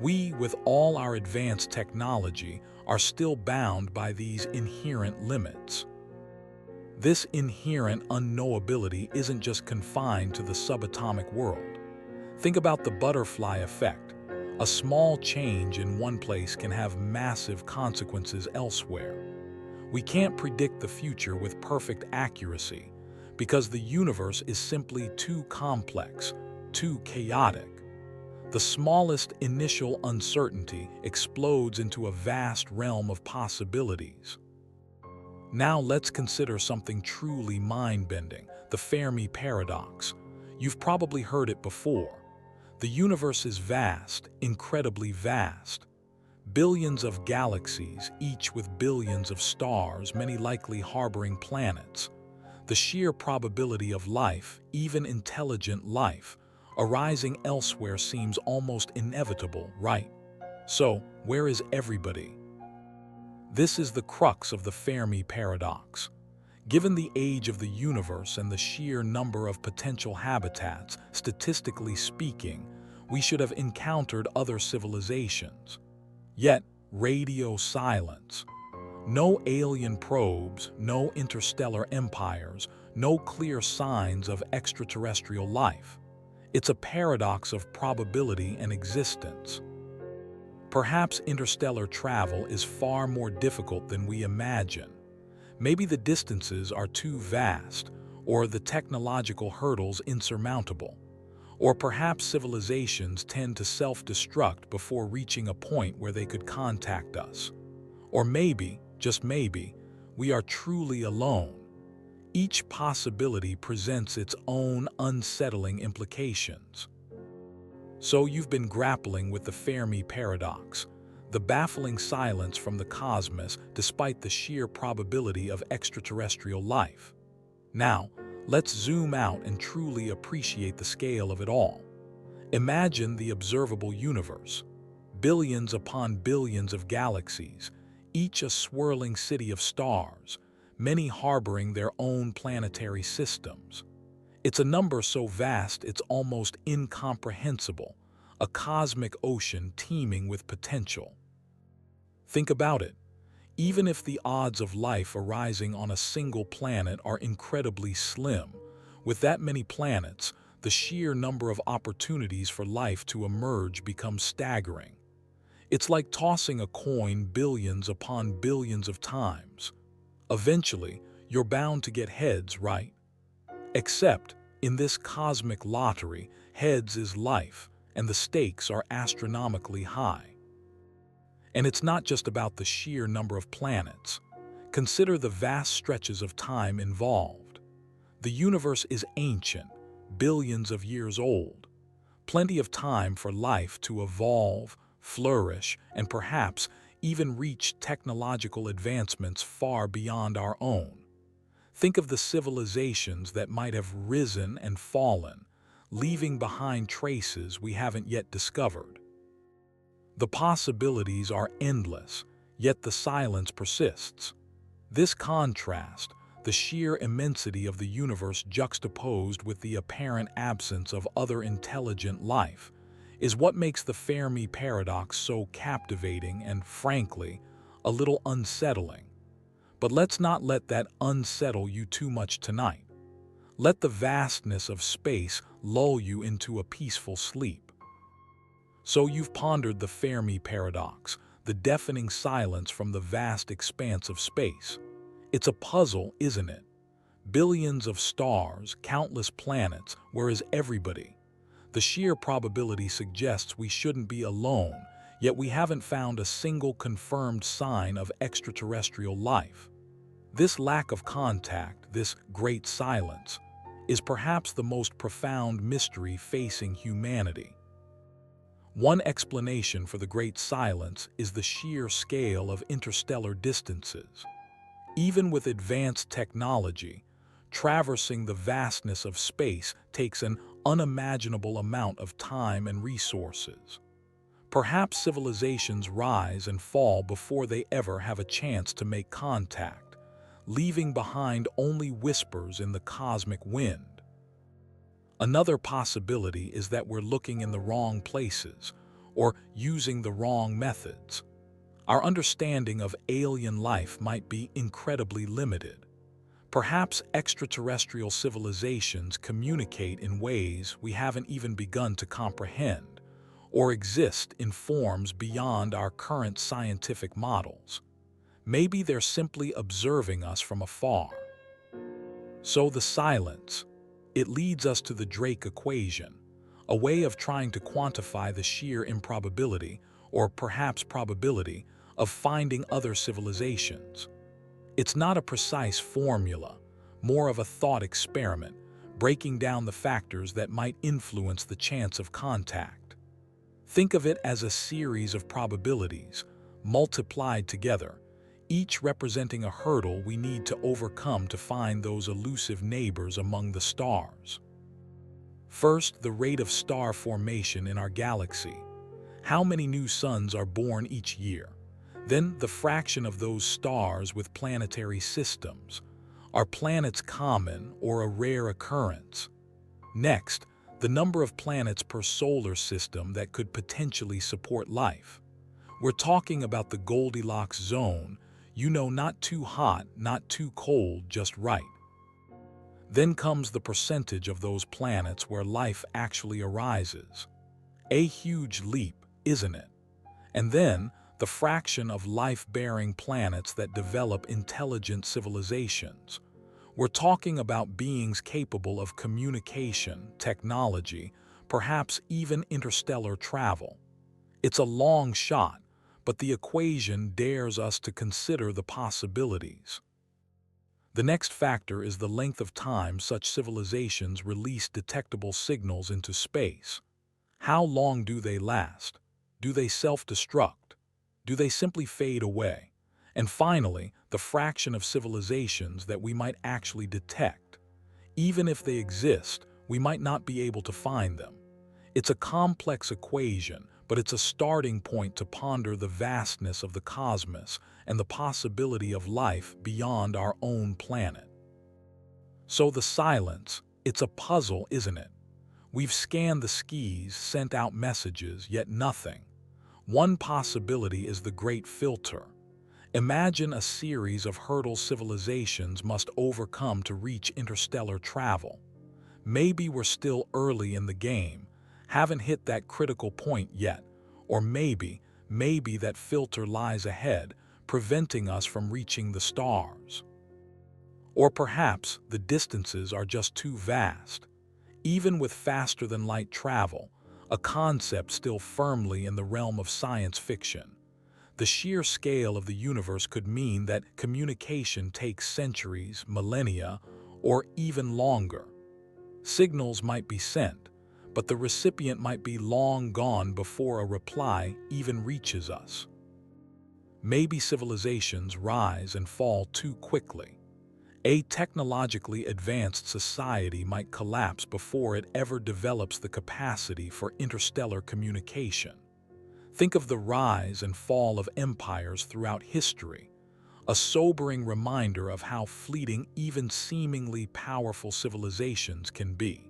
We, with all our advanced technology, are still bound by these inherent limits. This inherent unknowability isn't just confined to the subatomic world. Think about the butterfly effect. A small change in one place can have massive consequences elsewhere. We can't predict the future with perfect accuracy because the universe is simply too complex, too chaotic. The smallest initial uncertainty explodes into a vast realm of possibilities. Now let's consider something truly mind-bending, the Fermi paradox. You've probably heard it before. The universe is vast, incredibly vast. Billions of galaxies, each with billions of stars, many likely harboring planets. The sheer probability of life, even intelligent life, arising elsewhere seems almost inevitable, right? So, where is everybody? This is the crux of the Fermi paradox. Given the age of the universe and the sheer number of potential habitats, statistically speaking, we should have encountered other civilizations. Yet, radio silence. No alien probes, no interstellar empires, no clear signs of extraterrestrial life. It's a paradox of probability and existence. Perhaps interstellar travel is far more difficult than we imagine. Maybe the distances are too vast, or the technological hurdles insurmountable. Or perhaps civilizations tend to self-destruct before reaching a point where they could contact us. Or maybe, just maybe, we are truly alone. Each possibility presents its own unsettling implications. So you've been grappling with the Fermi paradox, the baffling silence from the cosmos despite the sheer probability of extraterrestrial life. Now, let's zoom out and truly appreciate the scale of it all. Imagine the observable universe. Billions upon billions of galaxies, each a swirling city of stars, many harboring their own planetary systems. It's a number so vast it's almost incomprehensible, a cosmic ocean teeming with potential. Think about it. Even if the odds of life arising on a single planet are incredibly slim, with that many planets, the sheer number of opportunities for life to emerge becomes staggering. It's like tossing a coin billions upon billions of times. Eventually, you're bound to get heads, right? Except, in this cosmic lottery, heads is life, and the stakes are astronomically high. And it's not just about the sheer number of planets. Consider the vast stretches of time involved. The universe is ancient, billions of years old. Plenty of time for life to evolve, flourish, and perhaps even reach technological advancements far beyond our own. Think of the civilizations that might have risen and fallen, leaving behind traces we haven't yet discovered. The possibilities are endless, yet the silence persists. This contrast, the sheer immensity of the universe juxtaposed with the apparent absence of other intelligent life, is what makes the Fermi paradox so captivating and, frankly, a little unsettling. But let's not let that unsettle you too much tonight. Let the vastness of space lull you into a peaceful sleep. So you've pondered the Fermi paradox, the deafening silence from the vast expanse of space. It's a puzzle, isn't it? Billions of stars, countless planets, where is everybody? The sheer probability suggests we shouldn't be alone, yet we haven't found a single confirmed sign of extraterrestrial life. This lack of contact, this great silence, is perhaps the most profound mystery facing humanity. One explanation for the great silence is the sheer scale of interstellar distances. Even with advanced technology, traversing the vastness of space takes an unimaginable amount of time and resources. Perhaps civilizations rise and fall before they ever have a chance to make contact, leaving behind only whispers in the cosmic wind. Another possibility is that we're looking in the wrong places or using the wrong methods. Our understanding of alien life might be incredibly limited. Perhaps extraterrestrial civilizations communicate in ways we haven't even begun to comprehend, or exist in forms beyond our current scientific models. Maybe they're simply observing us from afar. So the silence, it leads us to the Drake equation, a way of trying to quantify the sheer improbability, or perhaps probability, of finding other civilizations. It's not a precise formula, more of a thought experiment, breaking down the factors that might influence the chance of contact. Think of it as a series of probabilities, multiplied together, each representing a hurdle we need to overcome to find those elusive neighbors among the stars. First, the rate of star formation in our galaxy. How many new suns are born each year? Then, the fraction of those stars with planetary systems. Are planets common or a rare occurrence? Next, the number of planets per solar system that could potentially support life. We're talking about the Goldilocks zone, not too hot, not too cold, just right. Then comes the percentage of those planets where life actually arises. A huge leap, isn't it? And then the fraction of life-bearing planets that develop intelligent civilizations. We're talking about beings capable of communication, technology, perhaps even interstellar travel. It's a long shot, but the equation dares us to consider the possibilities. The next factor is the length of time such civilizations release detectable signals into space. How long do they last? Do they self-destruct? Do they simply fade away? And finally, the fraction of civilizations that we might actually detect. Even if they exist, we might not be able to find them. It's a complex equation, but it's a starting point to ponder the vastness of the cosmos and the possibility of life beyond our own planet. So the silence, it's a puzzle, isn't it? We've scanned the skies, sent out messages, yet nothing. One possibility is the Great Filter. Imagine a series of hurdles civilizations must overcome to reach interstellar travel. Maybe we're still early in the game, haven't hit that critical point yet, or maybe that filter lies ahead, preventing us from reaching the stars. Or perhaps the distances are just too vast. Even with faster-than-light travel, a concept still firmly in the realm of science fiction. The sheer scale of the universe could mean that communication takes centuries, millennia, or even longer. Signals might be sent, but the recipient might be long gone before a reply even reaches us. Maybe civilizations rise and fall too quickly. A technologically advanced society might collapse before it ever develops the capacity for interstellar communication. Think of the rise and fall of empires throughout history, a sobering reminder of how fleeting even seemingly powerful civilizations can be.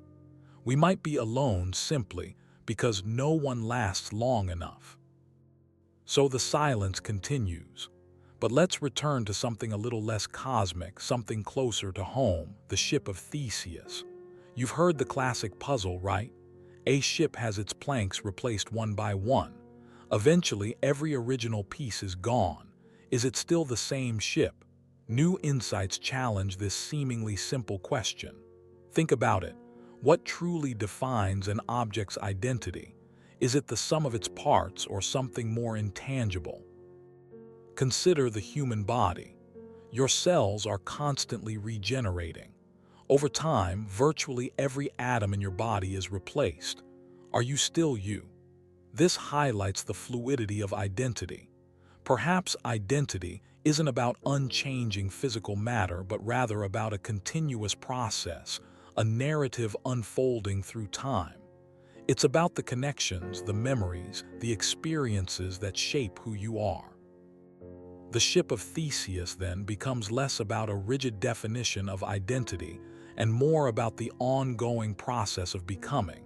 We might be alone simply because no one lasts long enough. So the silence continues. But let's return to something a little less cosmic, something closer to home, the Ship of Theseus. You've heard the classic puzzle, right? A ship has its planks replaced one by one. Eventually, every original piece is gone. Is it still the same ship? New insights challenge this seemingly simple question. Think about it. What truly defines an object's identity? Is it the sum of its parts or something more intangible? Consider the human body. Your cells are constantly regenerating. Over time, virtually every atom in your body is replaced. Are you still you? This highlights the fluidity of identity. Perhaps identity isn't about unchanging physical matter, but rather about a continuous process, a narrative unfolding through time. It's about the connections, the memories, the experiences that shape who you are. The Ship of Theseus, then, becomes less about a rigid definition of identity and more about the ongoing process of becoming.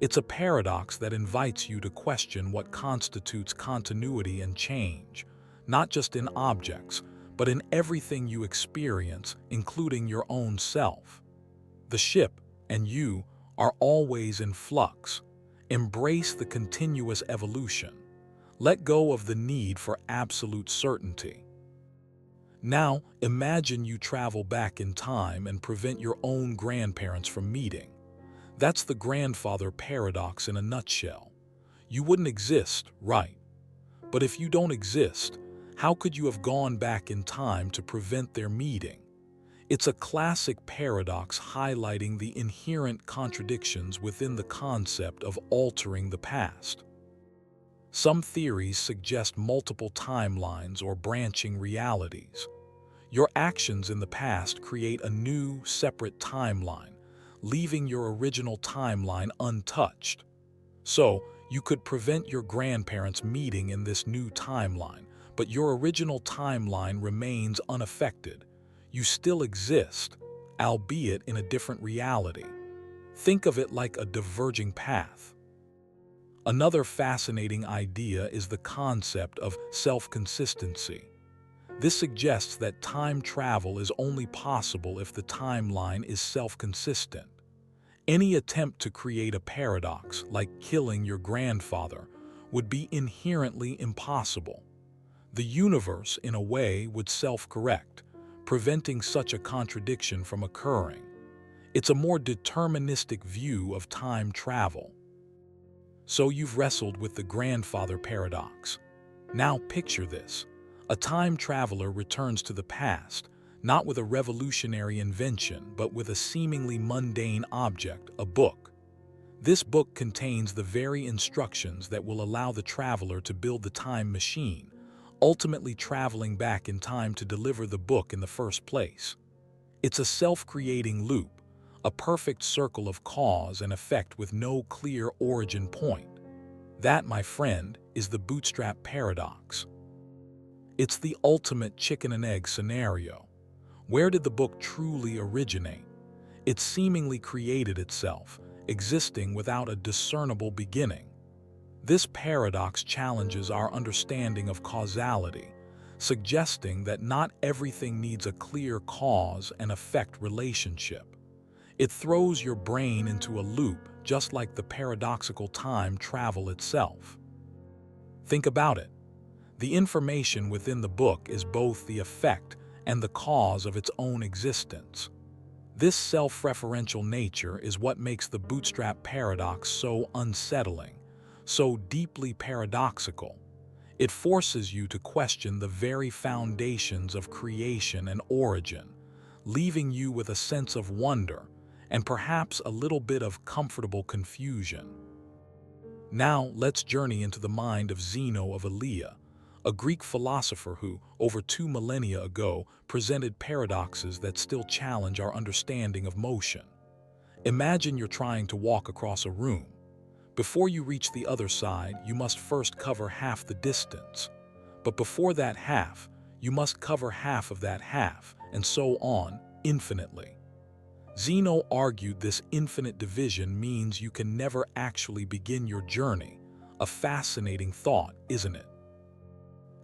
It's a paradox that invites you to question what constitutes continuity and change, not just in objects, but in everything you experience, including your own self. The ship and you are always in flux. Embrace the continuous evolution. Let go of the need for absolute certainty. Now, imagine you travel back in time and prevent your own grandparents from meeting. That's the grandfather paradox in a nutshell. You wouldn't exist, right? But if you don't exist, how could you have gone back in time to prevent their meeting? It's a classic paradox highlighting the inherent contradictions within the concept of altering the past. Some theories suggest multiple timelines or branching realities. Your actions in the past create a new, separate timeline, leaving your original timeline untouched. So, you could prevent your grandparents meeting in this new timeline, but your original timeline remains unaffected. You still exist, albeit in a different reality. Think of it like a diverging path. Another fascinating idea is the concept of self-consistency. This suggests that time travel is only possible if the timeline is self-consistent. Any attempt to create a paradox, like killing your grandfather, would be inherently impossible. The universe, in a way, would self-correct, preventing such a contradiction from occurring. It's a more deterministic view of time travel. So you've wrestled with the grandfather paradox. Now picture this. A time traveler returns to the past, not with a revolutionary invention, but with a seemingly mundane object, a book. This book contains the very instructions that will allow the traveler to build the time machine, ultimately traveling back in time to deliver the book in the first place. It's a self-creating loop, a perfect circle of cause and effect with no clear origin point. That, my friend, is the bootstrap paradox. It's the ultimate chicken and egg scenario. Where did the book truly originate? It seemingly created itself, existing without a discernible beginning. This paradox challenges our understanding of causality, suggesting that not everything needs a clear cause and effect relationship. It throws your brain into a loop, just like the paradoxical time travel itself. Think about it. The information within the book is both the effect and the cause of its own existence. This self-referential nature is what makes the bootstrap paradox so unsettling, so deeply paradoxical. It forces you to question the very foundations of creation and origin, leaving you with a sense of wonder and perhaps a little bit of comfortable confusion. Now let's journey into the mind of Zeno of Elea, a Greek philosopher who, over 2 millennia ago, presented paradoxes that still challenge our understanding of motion. Imagine you're trying to walk across a room. Before you reach the other side, you must first cover half the distance. But before that half, you must cover half of that half, and so on, infinitely. Zeno argued this infinite division means you can never actually begin your journey. A fascinating thought, isn't it?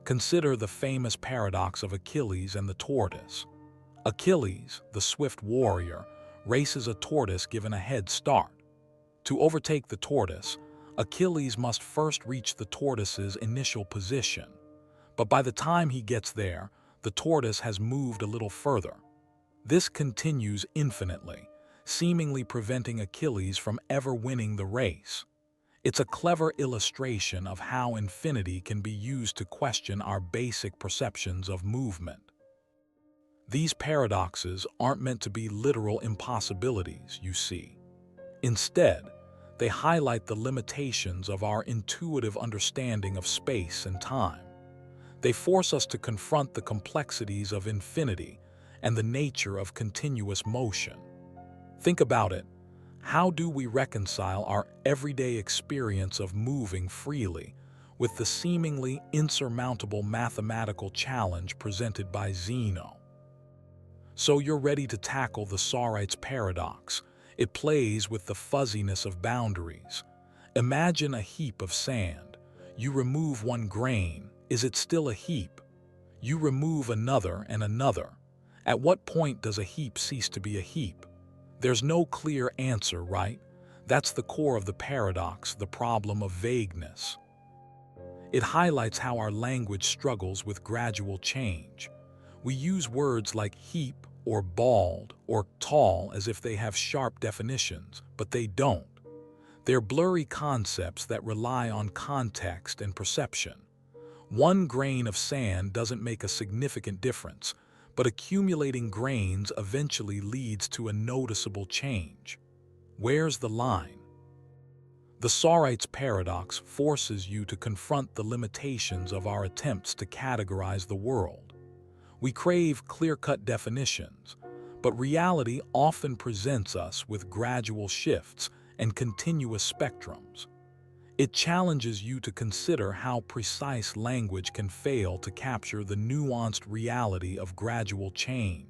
Consider the famous paradox of Achilles and the tortoise. Achilles, the swift warrior, races a tortoise given a head start. To overtake the tortoise, Achilles must first reach the tortoise's initial position. But by the time he gets there, the tortoise has moved a little further. This continues infinitely, seemingly preventing Achilles from ever winning the race. It's a clever illustration of how infinity can be used to question our basic perceptions of movement. These paradoxes aren't meant to be literal impossibilities, you see. Instead, they highlight the limitations of our intuitive understanding of space and time. They force us to confront the complexities of infinity and the nature of continuous motion. Think about it. How do we reconcile our everyday experience of moving freely with the seemingly insurmountable mathematical challenge presented by Zeno? So you're ready to tackle the Sorites paradox. It plays with the fuzziness of boundaries. Imagine a heap of sand. You remove one grain. Is it still a heap? You remove another and another. At what point does a heap cease to be a heap? There's no clear answer, right? That's the core of the paradox, the problem of vagueness. It highlights how our language struggles with gradual change. We use words like heap or bald or tall as if they have sharp definitions, but they don't. They're blurry concepts that rely on context and perception. One grain of sand doesn't make a significant difference, but accumulating grains eventually leads to a noticeable change. Where's the line? The Sorites paradox forces you to confront the limitations of our attempts to categorize the world. We crave clear-cut definitions, but reality often presents us with gradual shifts and continuous spectrums. It challenges you to consider how precise language can fail to capture the nuanced reality of gradual change.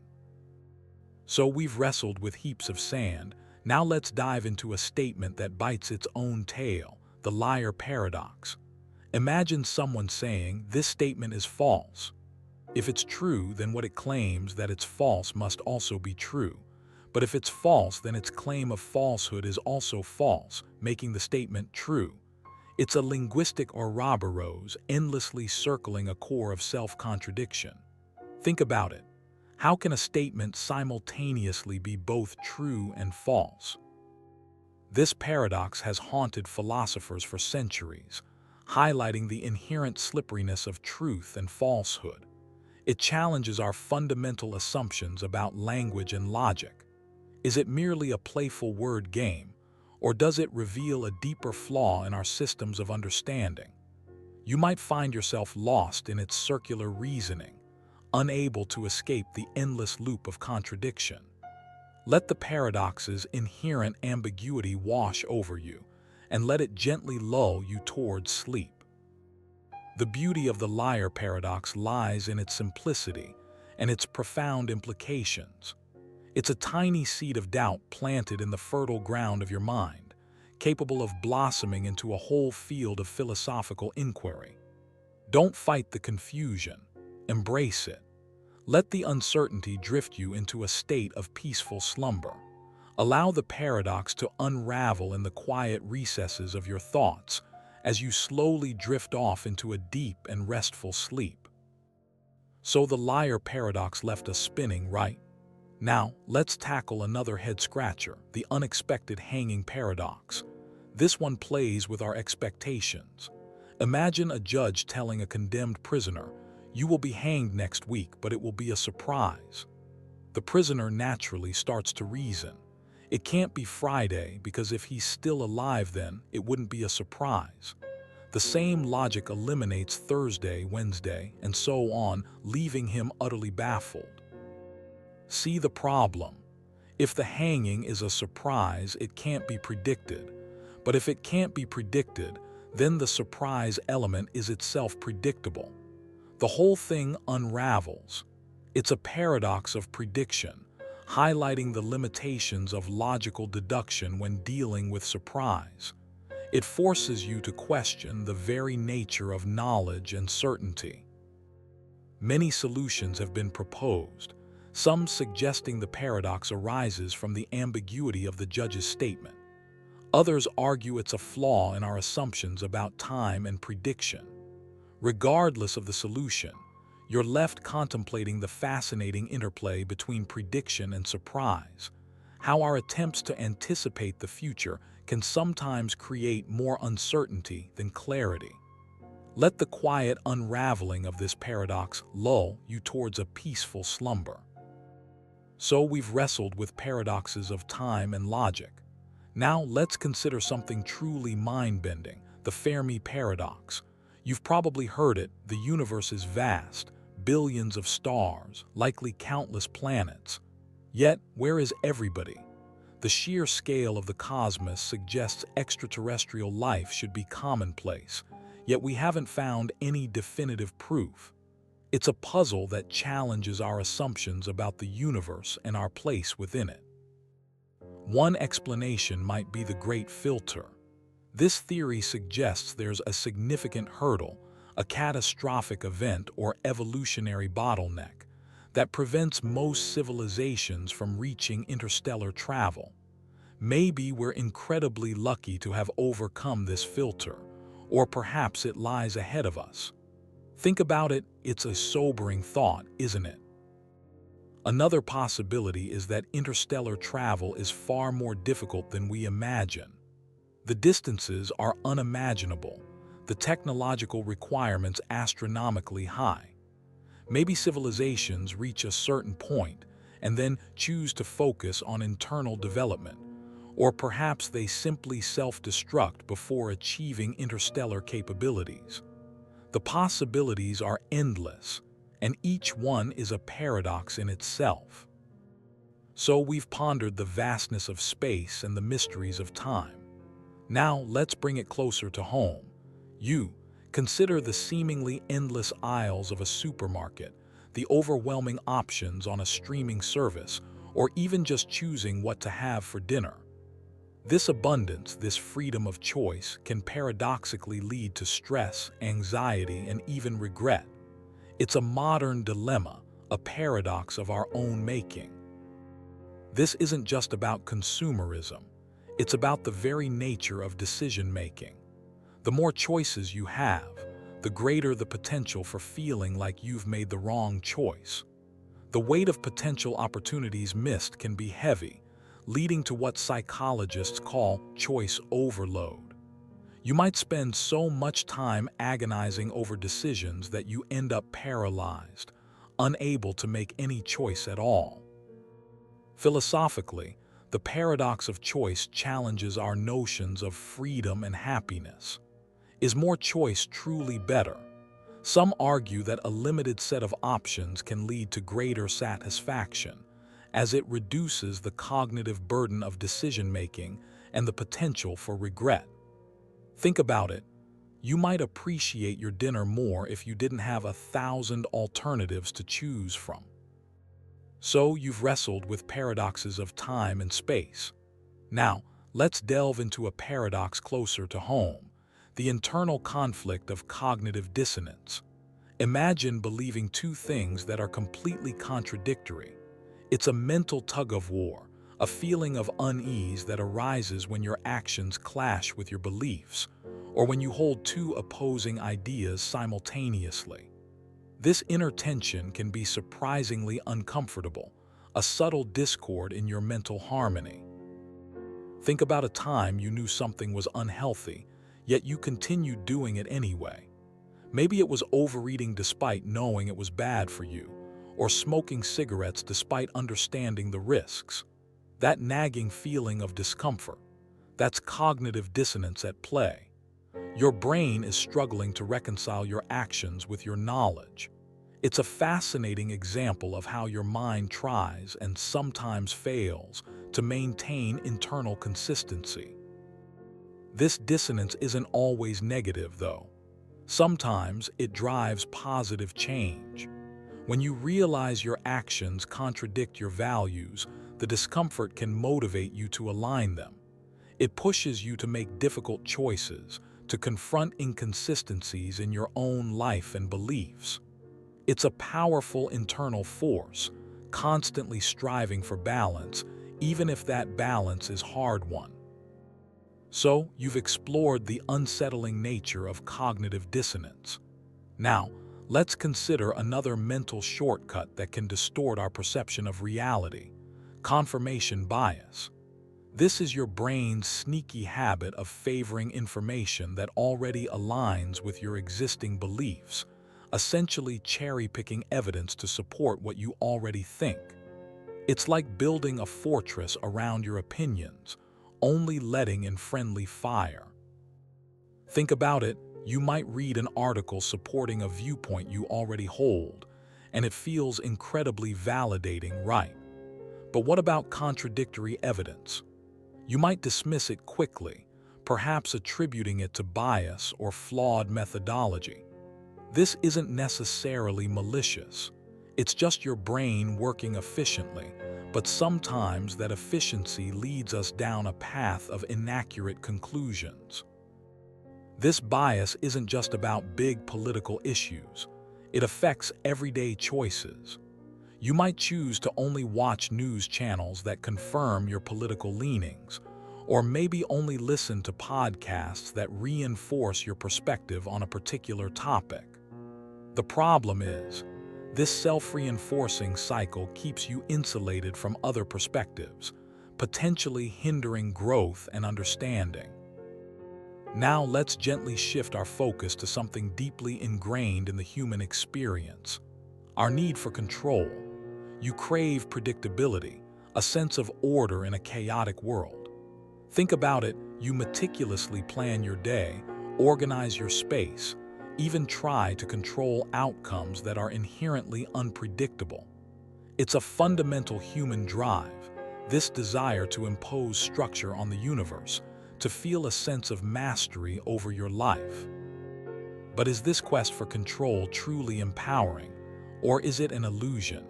So we've wrestled with heaps of sand. Now let's dive into a statement that bites its own tail, the liar paradox. Imagine someone saying, "This statement is false." If it's true, then what it claims that it's false must also be true. But if it's false, then its claim of falsehood is also false, making the statement true. It's a linguistic Ouroboros, endlessly circling a core of self-contradiction. Think about it. How can a statement simultaneously be both true and false? This paradox has haunted philosophers for centuries, highlighting the inherent slipperiness of truth and falsehood. It challenges our fundamental assumptions about language and logic. Is it merely a playful word game, or does it reveal a deeper flaw in our systems of understanding? You might find yourself lost in its circular reasoning, unable to escape the endless loop of contradiction. Let the paradox's inherent ambiguity wash over you, and let it gently lull you towards sleep. The beauty of the liar paradox lies in its simplicity and its profound implications. It's a tiny seed of doubt planted in the fertile ground of your mind, capable of blossoming into a whole field of philosophical inquiry. Don't fight the confusion, embrace it. Let the uncertainty drift you into a state of peaceful slumber. Allow the paradox to unravel in the quiet recesses of your thoughts as you slowly drift off into a deep and restful sleep. So the liar paradox left us spinning, right? Now, let's tackle another head-scratcher, the unexpected hanging paradox. This one plays with our expectations. Imagine a judge telling a condemned prisoner, "You will be hanged next week, but it will be a surprise." The prisoner naturally starts to reason. It can't be Friday because if he's still alive then, it wouldn't be a surprise. The same logic eliminates Thursday, Wednesday, and so on, leaving him utterly baffled. See the problem. If the hanging is a surprise, it can't be predicted. But if it can't be predicted, then the surprise element is itself predictable. The whole thing unravels. It's a paradox of prediction, highlighting the limitations of logical deduction when dealing with surprise. It forces you to question the very nature of knowledge and certainty. Many solutions have been proposed, some suggesting the paradox arises from the ambiguity of the judge's statement. Others argue it's a flaw in our assumptions about time and prediction. Regardless of the solution, you're left contemplating the fascinating interplay between prediction and surprise, how our attempts to anticipate the future can sometimes create more uncertainty than clarity. Let the quiet unraveling of this paradox lull you towards a peaceful slumber. So we've wrestled with paradoxes of time and logic. Now let's consider something truly mind-bending, the Fermi paradox. You've probably heard it, the universe is vast, billions of stars, likely countless planets. Yet, where is everybody? The sheer scale of the cosmos suggests extraterrestrial life should be commonplace, yet we haven't found any definitive proof. It's a puzzle that challenges our assumptions about the universe and our place within it. One explanation might be the Great Filter. This theory suggests there's a significant hurdle, a catastrophic event or evolutionary bottleneck, that prevents most civilizations from reaching interstellar travel. Maybe we're incredibly lucky to have overcome this filter, or perhaps it lies ahead of us. Think about it, it's a sobering thought, isn't it? Another possibility is that interstellar travel is far more difficult than we imagine. The distances are unimaginable, the technological requirements astronomically high. Maybe civilizations reach a certain point and then choose to focus on internal development, or perhaps they simply self-destruct before achieving interstellar capabilities. The possibilities are endless, and each one is a paradox in itself. So we've pondered the vastness of space and the mysteries of time. Now let's bring it closer to home. Consider the seemingly endless aisles of a supermarket, the overwhelming options on a streaming service, or even just choosing what to have for dinner. This abundance, this freedom of choice, can paradoxically lead to stress, anxiety, and even regret. It's a modern dilemma, a paradox of our own making. This isn't just about consumerism. It's about the very nature of decision-making. The more choices you have, the greater the potential for feeling like you've made the wrong choice. The weight of potential opportunities missed can be heavy, leading to what psychologists call choice overload. You might spend so much time agonizing over decisions that you end up paralyzed, unable to make any choice at all. Philosophically, the paradox of choice challenges our notions of freedom and happiness. Is more choice truly better? Some argue that a limited set of options can lead to greater satisfaction, as it reduces the cognitive burden of decision-making and the potential for regret. Think about it. You might appreciate your dinner more if you didn't have 1,000 alternatives to choose from. So you've wrestled with paradoxes of time and space. Now, let's delve into a paradox closer to home, the internal conflict of cognitive dissonance. Imagine believing two things that are completely contradictory. It's a mental tug-of-war, a feeling of unease that arises when your actions clash with your beliefs, or when you hold two opposing ideas simultaneously. This inner tension can be surprisingly uncomfortable, a subtle discord in your mental harmony. Think about a time you knew something was unhealthy, yet you continued doing it anyway. Maybe it was overeating despite knowing it was bad for you, or smoking cigarettes despite understanding the risks. That nagging feeling of discomfort, that's cognitive dissonance at play. Your brain is struggling to reconcile your actions with your knowledge. It's a fascinating example of how your mind tries and sometimes fails to maintain internal consistency. This dissonance isn't always negative, though. Sometimes it drives positive change. When you realize your actions contradict your values, the discomfort can motivate you to align them. It pushes you to make difficult choices, to confront inconsistencies in your own life and beliefs. It's a powerful internal force, constantly striving for balance, even if that balance is hard-won. So, you've explored the unsettling nature of cognitive dissonance. Now, let's consider another mental shortcut that can distort our perception of reality: confirmation bias. This is your brain's sneaky habit of favoring information that already aligns with your existing beliefs, essentially cherry-picking evidence to support what you already think. It's like building a fortress around your opinions, only letting in friendly fire. Think about it. You might read an article supporting a viewpoint you already hold, and it feels incredibly validating, right? But what about contradictory evidence? You might dismiss it quickly, perhaps attributing it to bias or flawed methodology. This isn't necessarily malicious. It's just your brain working efficiently, but sometimes that efficiency leads us down a path of inaccurate conclusions. This bias isn't just about big political issues. It affects everyday choices. You might choose to only watch news channels that confirm your political leanings, or maybe only listen to podcasts that reinforce your perspective on a particular topic. The problem is, this self-reinforcing cycle keeps you insulated from other perspectives, potentially hindering growth and understanding. Now let's gently shift our focus to something deeply ingrained in the human experience: our need for control. You crave predictability, a sense of order in a chaotic world. Think about it. You meticulously plan your day, organize your space, even try to control outcomes that are inherently unpredictable. It's a fundamental human drive, this desire to impose structure on the universe, to feel a sense of mastery over your life. But is this quest for control truly empowering, or is it an illusion?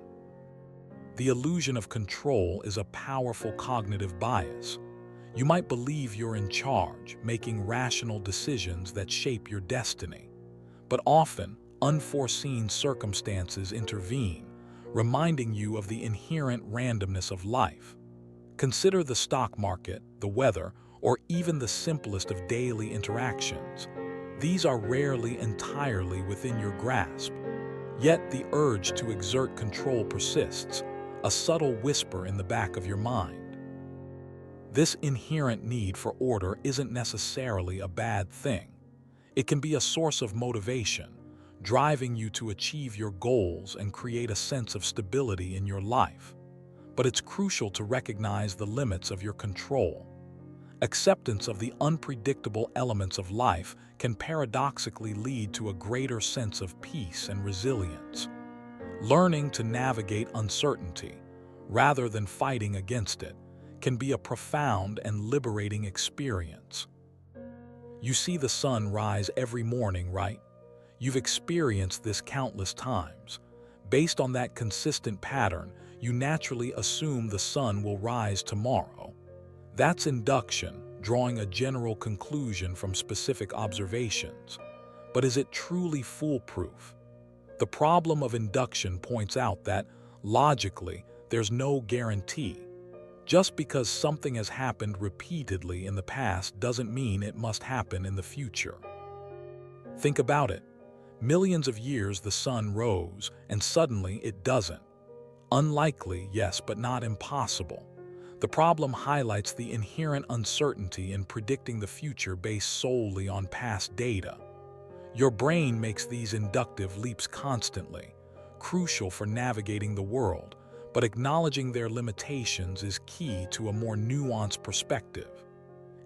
The illusion of control is a powerful cognitive bias. You might believe you're in charge, making rational decisions that shape your destiny. But often, unforeseen circumstances intervene, reminding you of the inherent randomness of life. Consider the stock market, the weather, or even the simplest of daily interactions. These are rarely entirely within your grasp. Yet the urge to exert control persists, a subtle whisper in the back of your mind. This inherent need for order isn't necessarily a bad thing. It can be a source of motivation, driving you to achieve your goals and create a sense of stability in your life. But it's crucial to recognize the limits of your control. Acceptance of the unpredictable elements of life can paradoxically lead to a greater sense of peace and resilience. Learning to navigate uncertainty, rather than fighting against it, can be a profound and liberating experience. You see the sun rise every morning, right? You've experienced this countless times. Based on that consistent pattern, you naturally assume the sun will rise tomorrow. That's induction, drawing a general conclusion from specific observations. But is it truly foolproof? The problem of induction points out that, logically, there's no guarantee. Just because something has happened repeatedly in the past doesn't mean it must happen in the future. Think about it. Millions of years the sun rose, and suddenly it doesn't. Unlikely, yes, but not impossible. The problem highlights the inherent uncertainty in predicting the future based solely on past data. Your brain makes these inductive leaps constantly, crucial for navigating the world, but acknowledging their limitations is key to a more nuanced perspective.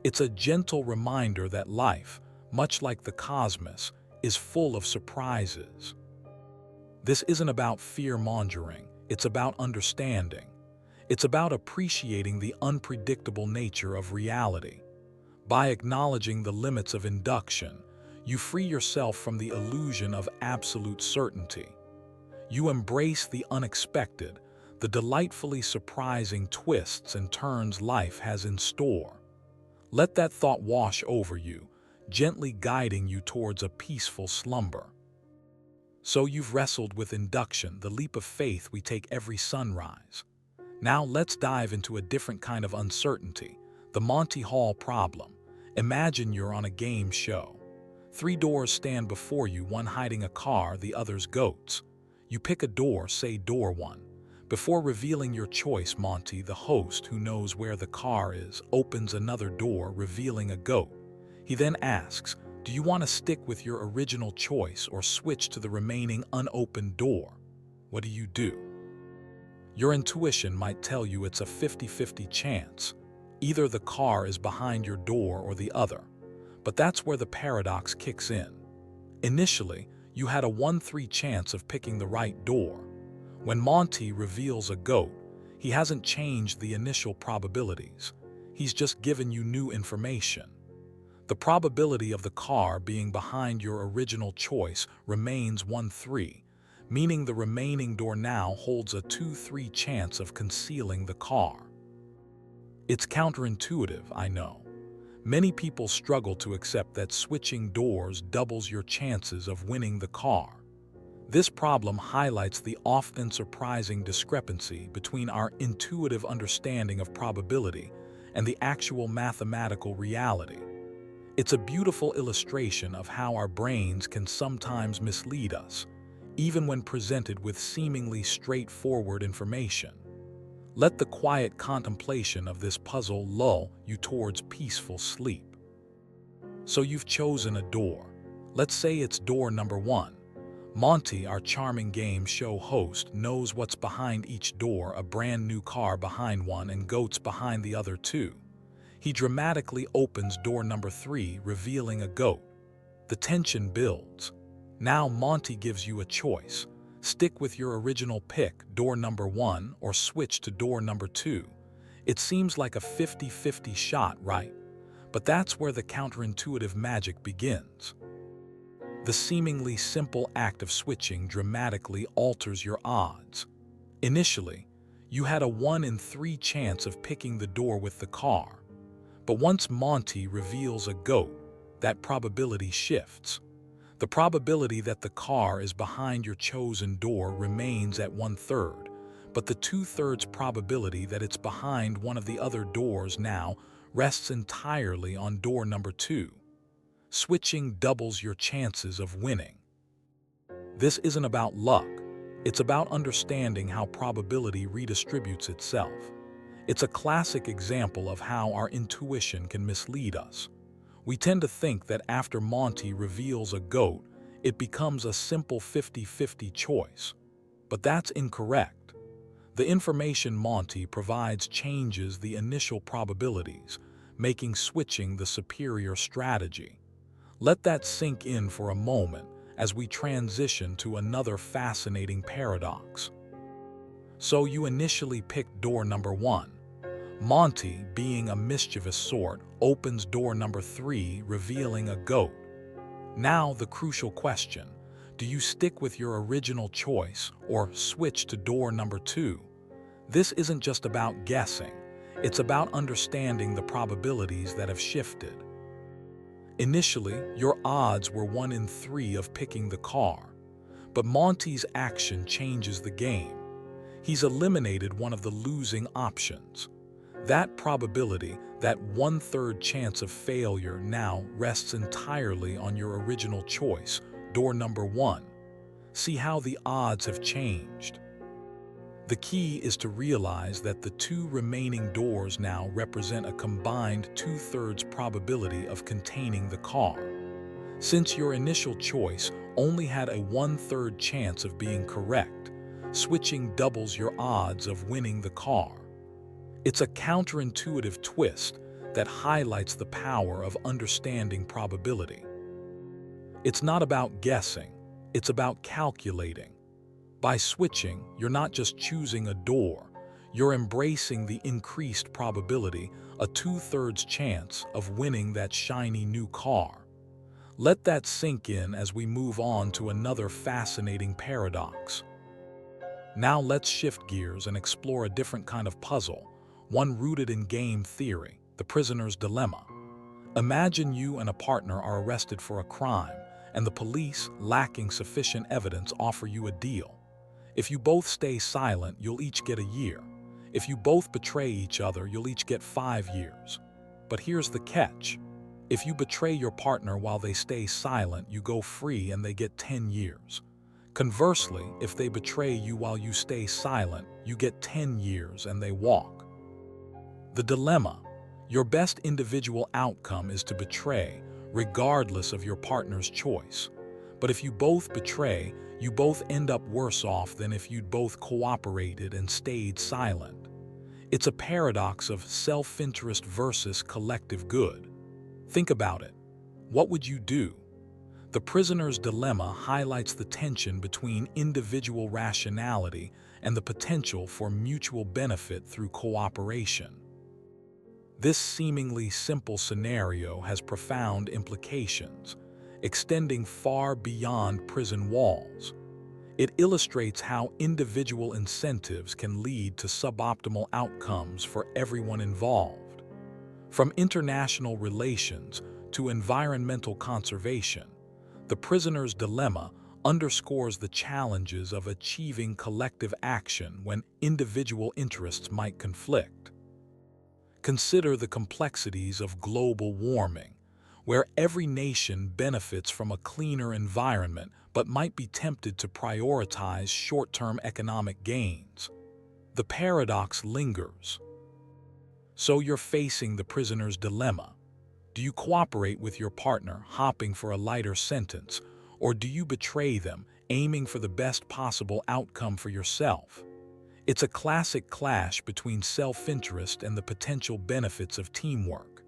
It's a gentle reminder that life, much like the cosmos, is full of surprises. This isn't about fear-mongering, it's about understanding. It's about appreciating the unpredictable nature of reality. By acknowledging the limits of induction, you free yourself from the illusion of absolute certainty. You embrace the unexpected, the delightfully surprising twists and turns life has in store. Let that thought wash over you, gently guiding you towards a peaceful slumber. So you've wrestled with induction, the leap of faith we take every sunrise. Now let's dive into a different kind of uncertainty, the Monty Hall problem. Imagine you're on a game show. 3 doors stand before you, one hiding a car, the others goats. You pick a door, say door 1. Before revealing your choice, Monty, the host who knows where the car is, opens another door, revealing a goat. He then asks, do you want to stick with your original choice or switch to the remaining unopened door? What do? Your intuition might tell you it's a 50-50 chance. Either the car is behind your door or the other. But that's where the paradox kicks in. Initially, you had a 1-3 chance of picking the right door. When Monty reveals a goat, he hasn't changed the initial probabilities. He's just given you new information. The probability of the car being behind your original choice remains 1-3, meaning the remaining door now holds a 2-3 chance of concealing the car. It's counterintuitive, I know. Many people struggle to accept that switching doors doubles your chances of winning the car. This problem highlights the often surprising discrepancy between our intuitive understanding of probability and the actual mathematical reality. It's a beautiful illustration of how our brains can sometimes mislead us, even when presented with seemingly straightforward information. Let the quiet contemplation of this puzzle lull you towards peaceful sleep. So you've chosen a door. Let's say it's door number 1. Monty, our charming game show host, knows what's behind each door, a brand new car behind one and goats behind the other 2. He dramatically opens door number 3, revealing a goat. The tension builds. Now Monty gives you a choice. Stick with your original pick, door number 1, or switch to door number 2. It seems like a 50-50 shot, right? But that's where the counterintuitive magic begins. The seemingly simple act of switching dramatically alters your odds. Initially, you had a 1 in 3 chance of picking the door with the car. But once Monty reveals a goat, that probability shifts. The probability that the car is behind your chosen door remains at 1/3, but the 2/3 probability that it's behind one of the other doors now rests entirely on door number 2. Switching doubles your chances of winning. This isn't about luck, it's about understanding how probability redistributes itself. It's a classic example of how our intuition can mislead us. We tend to think that after Monty reveals a goat, it becomes a simple 50-50 choice. But that's incorrect. The information Monty provides changes the initial probabilities, making switching the superior strategy. Let that sink in for a moment as we transition to another fascinating paradox. So you initially picked door number 1. Monty, being a mischievous sort, opens door number 3, revealing a goat. Now the crucial question: do you stick with your original choice or switch to door number 2? This isn't just about guessing, it's about understanding the probabilities that have shifted. Initially, your odds were 1 in 3 of picking the car, but Monty's action changes the game. He's eliminated one of the losing options. That probability, that 1/3 chance of failure, now rests entirely on your original choice, door number 1. See how the odds have changed. The key is to realize that the 2 remaining doors now represent a combined 2/3 probability of containing the car. Since your initial choice only had a 1/3 chance of being correct, switching doubles your odds of winning the car. It's a counterintuitive twist that highlights the power of understanding probability. It's not about guessing, it's about calculating. By switching, you're not just choosing a door, you're embracing the increased probability, a 2/3 chance of winning that shiny new car. Let that sink in as we move on to another fascinating paradox. Now let's shift gears and explore a different kind of puzzle, one rooted in game theory, the prisoner's dilemma. Imagine you and a partner are arrested for a crime, and the police, lacking sufficient evidence, offer you a deal. If you both stay silent, you'll each get a year. If you both betray each other, you'll each get 5 years. But here's the catch. If you betray your partner while they stay silent, you go free and they get 10 years. Conversely, if they betray you while you stay silent, you get 10 years and they walk. The dilemma: your best individual outcome is to betray, regardless of your partner's choice. But if you both betray, you both end up worse off than if you'd both cooperated and stayed silent. It's a paradox of self-interest versus collective good. Think about it. What would you do? The prisoner's dilemma highlights the tension between individual rationality and the potential for mutual benefit through cooperation. This seemingly simple scenario has profound implications, extending far beyond prison walls. It illustrates how individual incentives can lead to suboptimal outcomes for everyone involved. From international relations to environmental conservation, the prisoner's dilemma underscores the challenges of achieving collective action when individual interests might conflict. Consider the complexities of global warming, where every nation benefits from a cleaner environment but might be tempted to prioritize short-term economic gains. The paradox lingers. So you're facing the prisoner's dilemma. Do you cooperate with your partner, hopping for a lighter sentence, or do you betray them, aiming for the best possible outcome for yourself? It's a classic clash between self-interest and the potential benefits of teamwork.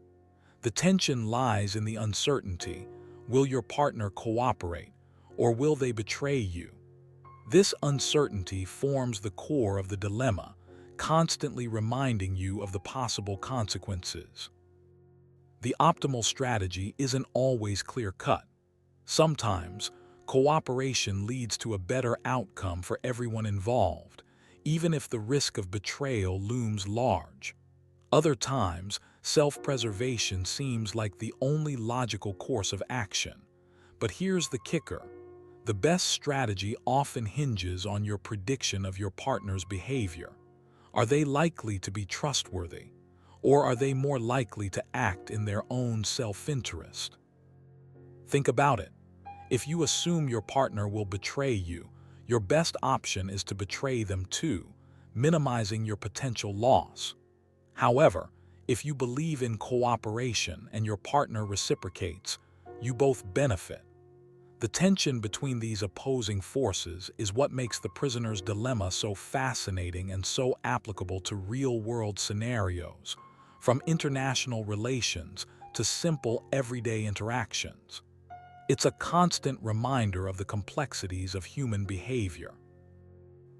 The tension lies in the uncertainty. Will your partner cooperate, or will they betray you? This uncertainty forms the core of the dilemma, constantly reminding you of the possible consequences. The optimal strategy isn't always clear-cut. Sometimes, cooperation leads to a better outcome for everyone involved, even if the risk of betrayal looms large. Other times, self-preservation seems like the only logical course of action. But here's the kicker. The best strategy often hinges on your prediction of your partner's behavior. Are they likely to be trustworthy? Or are they more likely to act in their own self-interest? Think about it. If you assume your partner will betray you, your best option is to betray them too, minimizing your potential loss. However, if you believe in cooperation and your partner reciprocates, you both benefit. The tension between these opposing forces is what makes the prisoner's dilemma so fascinating and so applicable to real-world scenarios, from international relations to simple everyday interactions. It's a constant reminder of the complexities of human behavior.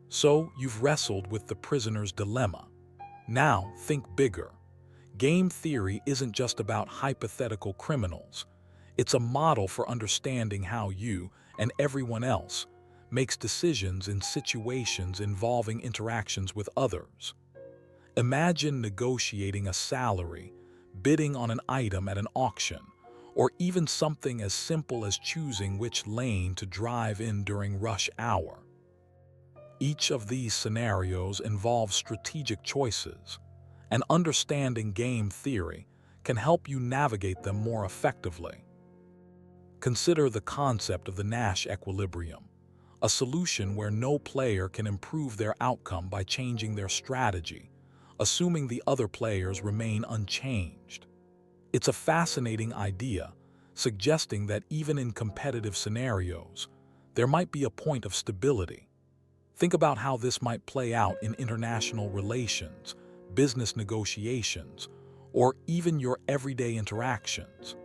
So, you've wrestled with the prisoner's dilemma. Now, think bigger. Game theory isn't just about hypothetical criminals. It's a model for understanding how you, and everyone else, makes decisions in situations involving interactions with others. Imagine negotiating a salary, bidding on an item at an auction, or even something as simple as choosing which lane to drive in during rush hour. Each of these scenarios involves strategic choices, and understanding game theory can help you navigate them more effectively. Consider the concept of the Nash equilibrium, a solution where no player can improve their outcome by changing their strategy, assuming the other players remain unchanged. It's a fascinating idea, suggesting that even in competitive scenarios, there might be a point of stability. Think about how this might play out in international relations, business negotiations, or even your everyday interactions.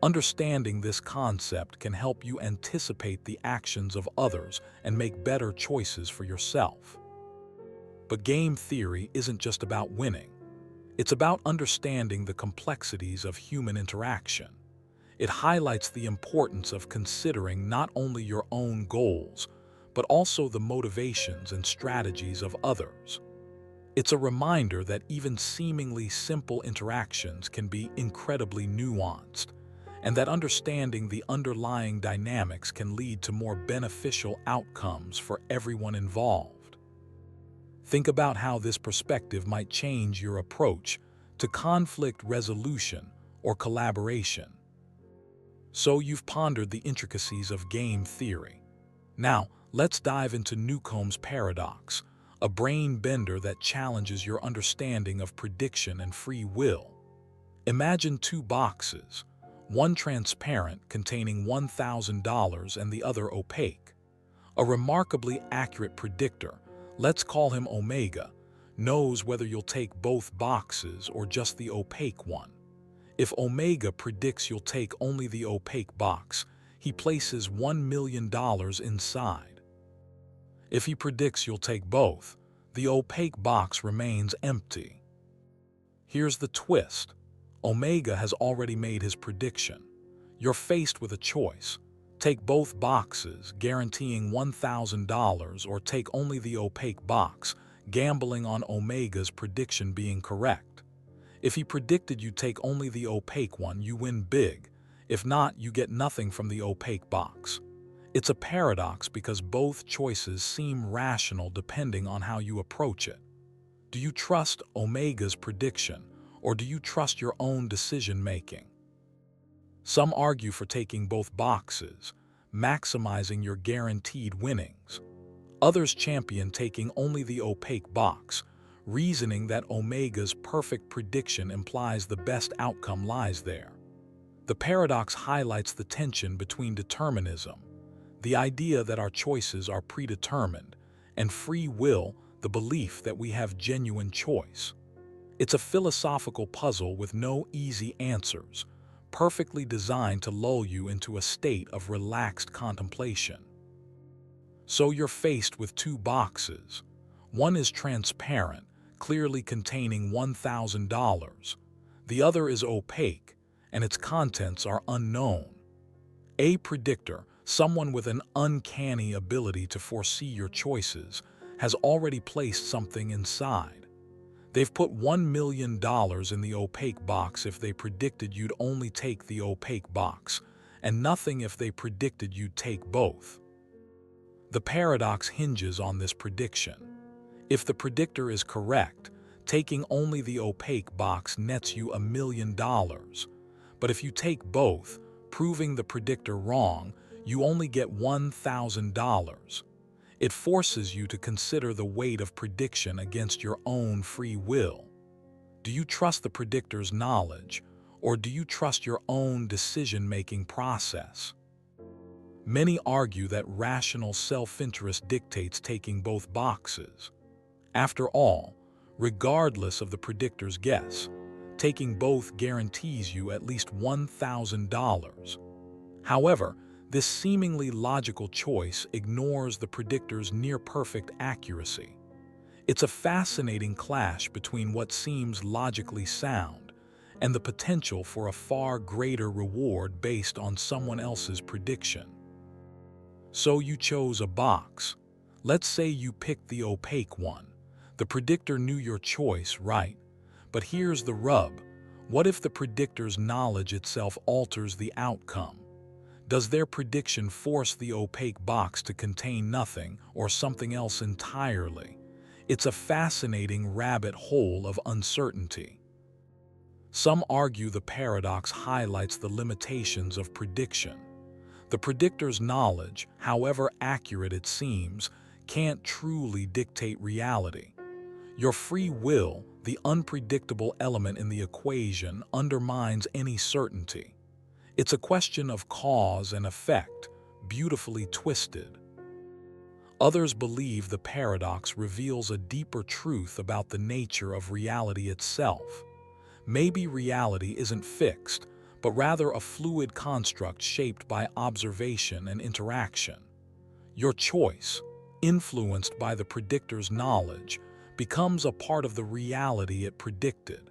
Understanding this concept can help you anticipate the actions of others and make better choices for yourself. But game theory isn't just about winning. It's about understanding the complexities of human interaction. It highlights the importance of considering not only your own goals, but also the motivations and strategies of others. It's a reminder that even seemingly simple interactions can be incredibly nuanced, and that understanding the underlying dynamics can lead to more beneficial outcomes for everyone involved. Think about how this perspective might change your approach to conflict resolution or collaboration. So you've pondered the intricacies of game theory. Now, let's dive into Newcomb's paradox, a brain bender that challenges your understanding of prediction and free will. Imagine two boxes, one transparent containing $1,000 and the other opaque. A remarkably accurate predictor, let's call him Omega, knows whether you'll take both boxes or just the opaque one. If Omega predicts you'll take only the opaque box, he places $1 million inside. If he predicts you'll take both, the opaque box remains empty. Here's the twist. Omega has already made his prediction. You're faced with a choice. Take both boxes, guaranteeing $1,000, or take only the opaque box, gambling on Omega's prediction being correct. If he predicted you'd take only the opaque one, you win big. If not, you get nothing from the opaque box. It's a paradox because both choices seem rational depending on how you approach it. Do you trust Omega's prediction, or do you trust your own decision-making? Some argue for taking both boxes, maximizing your guaranteed winnings. Others champion taking only the opaque box, reasoning that Omega's perfect prediction implies the best outcome lies there. The paradox highlights the tension between determinism, the idea that our choices are predetermined, and free will, the belief that we have genuine choice. It's a philosophical puzzle with no easy answers, perfectly designed to lull you into a state of relaxed contemplation. So you're faced with two boxes. One is transparent, clearly containing $1,000. The other is opaque, and its contents are unknown. A predictor, someone with an uncanny ability to foresee your choices, has already placed something inside. They've put $1 million in the opaque box if they predicted you'd only take the opaque box, and nothing if they predicted you'd take both. The paradox hinges on this prediction. If the predictor is correct, taking only the opaque box nets you $1 million. But if you take both, proving the predictor wrong, you only get $1,000. It forces you to consider the weight of prediction against your own free will. Do you trust the predictor's knowledge, or do you trust your own decision-making process? Many argue that rational self-interest dictates taking both boxes. After all, regardless of the predictor's guess, taking both guarantees you at least $1,000. However, this seemingly logical choice ignores the predictor's near-perfect accuracy. It's a fascinating clash between what seems logically sound and the potential for a far greater reward based on someone else's prediction. So you chose a box. Let's say you picked the opaque one. The predictor knew your choice, right? But here's the rub. What if the predictor's knowledge itself alters the outcome? Does their prediction force the opaque box to contain nothing or something else entirely? It's a fascinating rabbit hole of uncertainty. Some argue the paradox highlights the limitations of prediction. The predictor's knowledge, however accurate it seems, can't truly dictate reality. Your free will, the unpredictable element in the equation, undermines any certainty. It's a question of cause and effect, beautifully twisted. Others believe the paradox reveals a deeper truth about the nature of reality itself. Maybe reality isn't fixed, but rather a fluid construct shaped by observation and interaction. Your choice, influenced by the predictor's knowledge, becomes a part of the reality it predicted.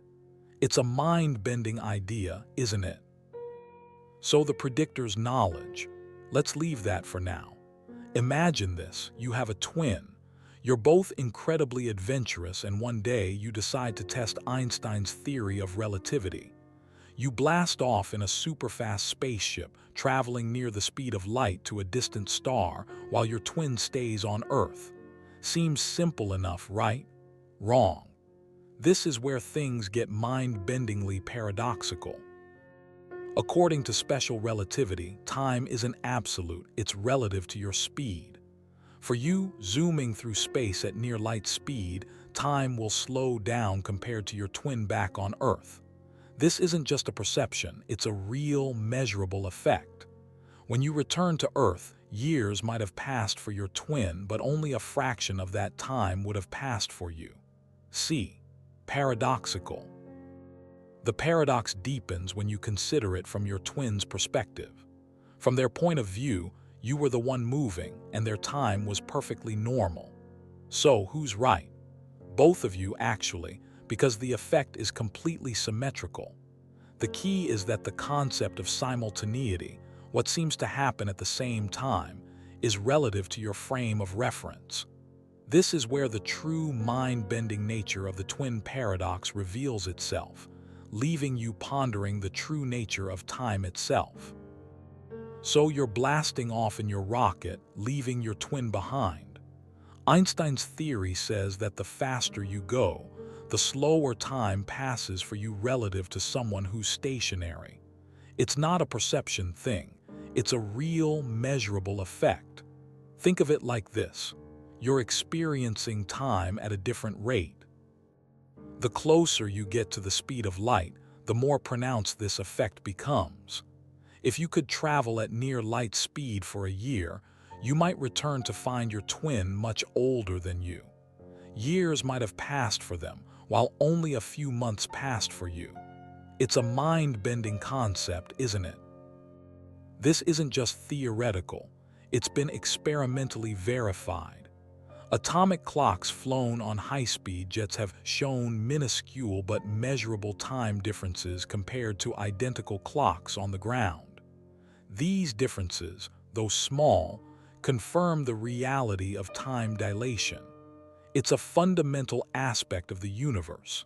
It's a mind-bending idea, isn't it? So the predictor's knowledge. Let's leave that for now. Imagine this, you have a twin. You're both incredibly adventurous, and one day you decide to test Einstein's theory of relativity. You blast off in a super-fast spaceship, traveling near the speed of light to a distant star while your twin stays on Earth. Seems simple enough, right? Wrong. This is where things get mind-bendingly paradoxical. According to special relativity, time isn't absolute, it's relative to your speed. For you, zooming through space at near light speed, time will slow down compared to your twin back on Earth. This isn't just a perception, it's a real, measurable effect. When you return to Earth, years might have passed for your twin, but only a fraction of that time would have passed for you. See, paradoxical. The paradox deepens when you consider it from your twin's perspective. From their point of view, you were the one moving, and their time was perfectly normal. So, who's right? Both of you, actually, because the effect is completely symmetrical. The key is that the concept of simultaneity, what seems to happen at the same time, is relative to your frame of reference. This is where the true mind-bending nature of the twin paradox reveals itself, leaving you pondering the true nature of time itself. So you're blasting off in your rocket, leaving your twin behind. Einstein's theory says that the faster you go, the slower time passes for you relative to someone who's stationary. It's not a perception thing, it's a real, measurable effect. Think of it like this: you're experiencing time at a different rate. The closer you get to the speed of light, the more pronounced this effect becomes. If you could travel at near light speed for a year, you might return to find your twin much older than you. Years might have passed for them, while only a few months passed for you. It's a mind-bending concept, isn't it? This isn't just theoretical, it's been experimentally verified. Atomic clocks flown on high-speed jets have shown minuscule but measurable time differences compared to identical clocks on the ground. These differences, though small, confirm the reality of time dilation. It's a fundamental aspect of the universe.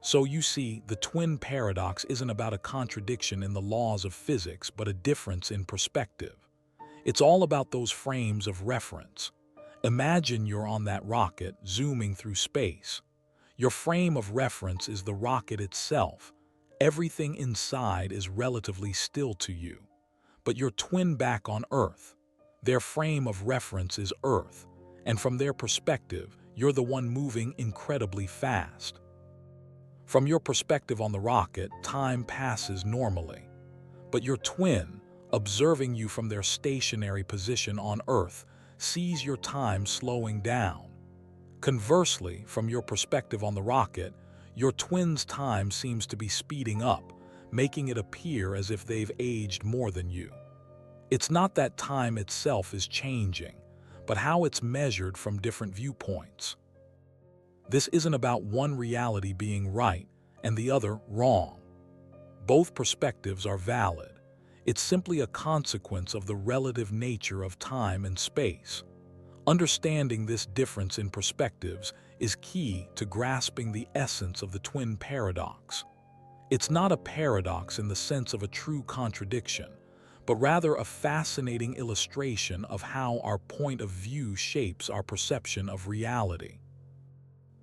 So you see, the twin paradox isn't about a contradiction in the laws of physics, but a difference in perspective. It's all about those frames of reference. Imagine you're on that rocket, zooming through space. Your frame of reference is the rocket itself. Everything inside is relatively still to you. But your twin back on Earth, their frame of reference is Earth, and from their perspective, you're the one moving incredibly fast. From your perspective on the rocket, time passes normally. But your twin, observing you from their stationary position on Earth, sees your time slowing down. Conversely, from your perspective on the rocket, your twin's time seems to be speeding up, making it appear as if they've aged more than you. It's not that time itself is changing, but how it's measured from different viewpoints. This isn't about one reality being right and the other wrong. Both perspectives are valid. It's simply a consequence of the relative nature of time and space. Understanding this difference in perspectives is key to grasping the essence of the twin paradox. It's not a paradox in the sense of a true contradiction, but rather a fascinating illustration of how our point of view shapes our perception of reality.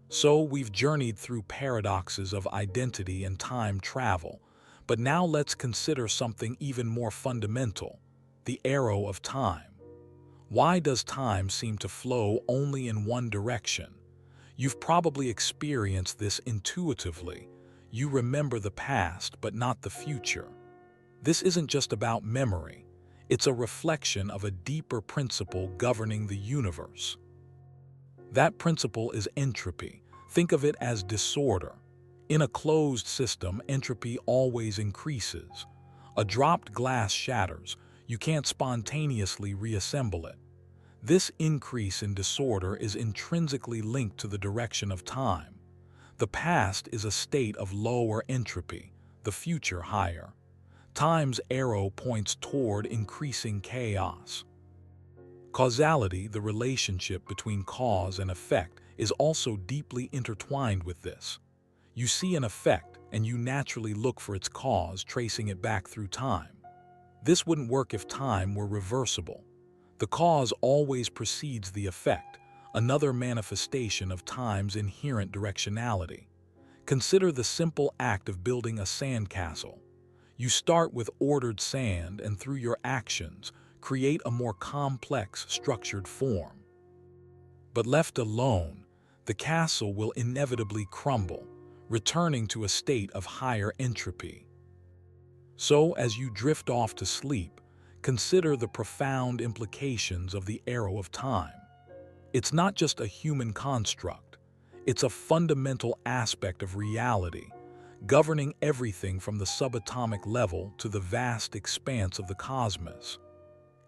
So we've journeyed through paradoxes of identity and time travel, but now let's consider something even more fundamental, the arrow of time. Why does time seem to flow only in one direction? You've probably experienced this intuitively. You remember the past, but not the future. This isn't just about memory. It's a reflection of a deeper principle governing the universe. That principle is entropy. Think of it as disorder. In a closed system, entropy always increases. A dropped glass shatters. You can't spontaneously reassemble it. This increase in disorder is intrinsically linked to the direction of time. The past is a state of lower entropy, the future higher. Time's arrow points toward increasing chaos. Causality, the relationship between cause and effect, is also deeply intertwined with this. You see an effect, and you naturally look for its cause, tracing it back through time. This wouldn't work if time were reversible. The cause always precedes the effect, another manifestation of time's inherent directionality. Consider the simple act of building a sandcastle. You start with ordered sand and through your actions, create a more complex, structured form. But left alone, the castle will inevitably crumble, returning to a state of higher entropy. So, as you drift off to sleep, consider the profound implications of the arrow of time. It's not just a human construct, it's a fundamental aspect of reality, governing everything from the subatomic level to the vast expanse of the cosmos.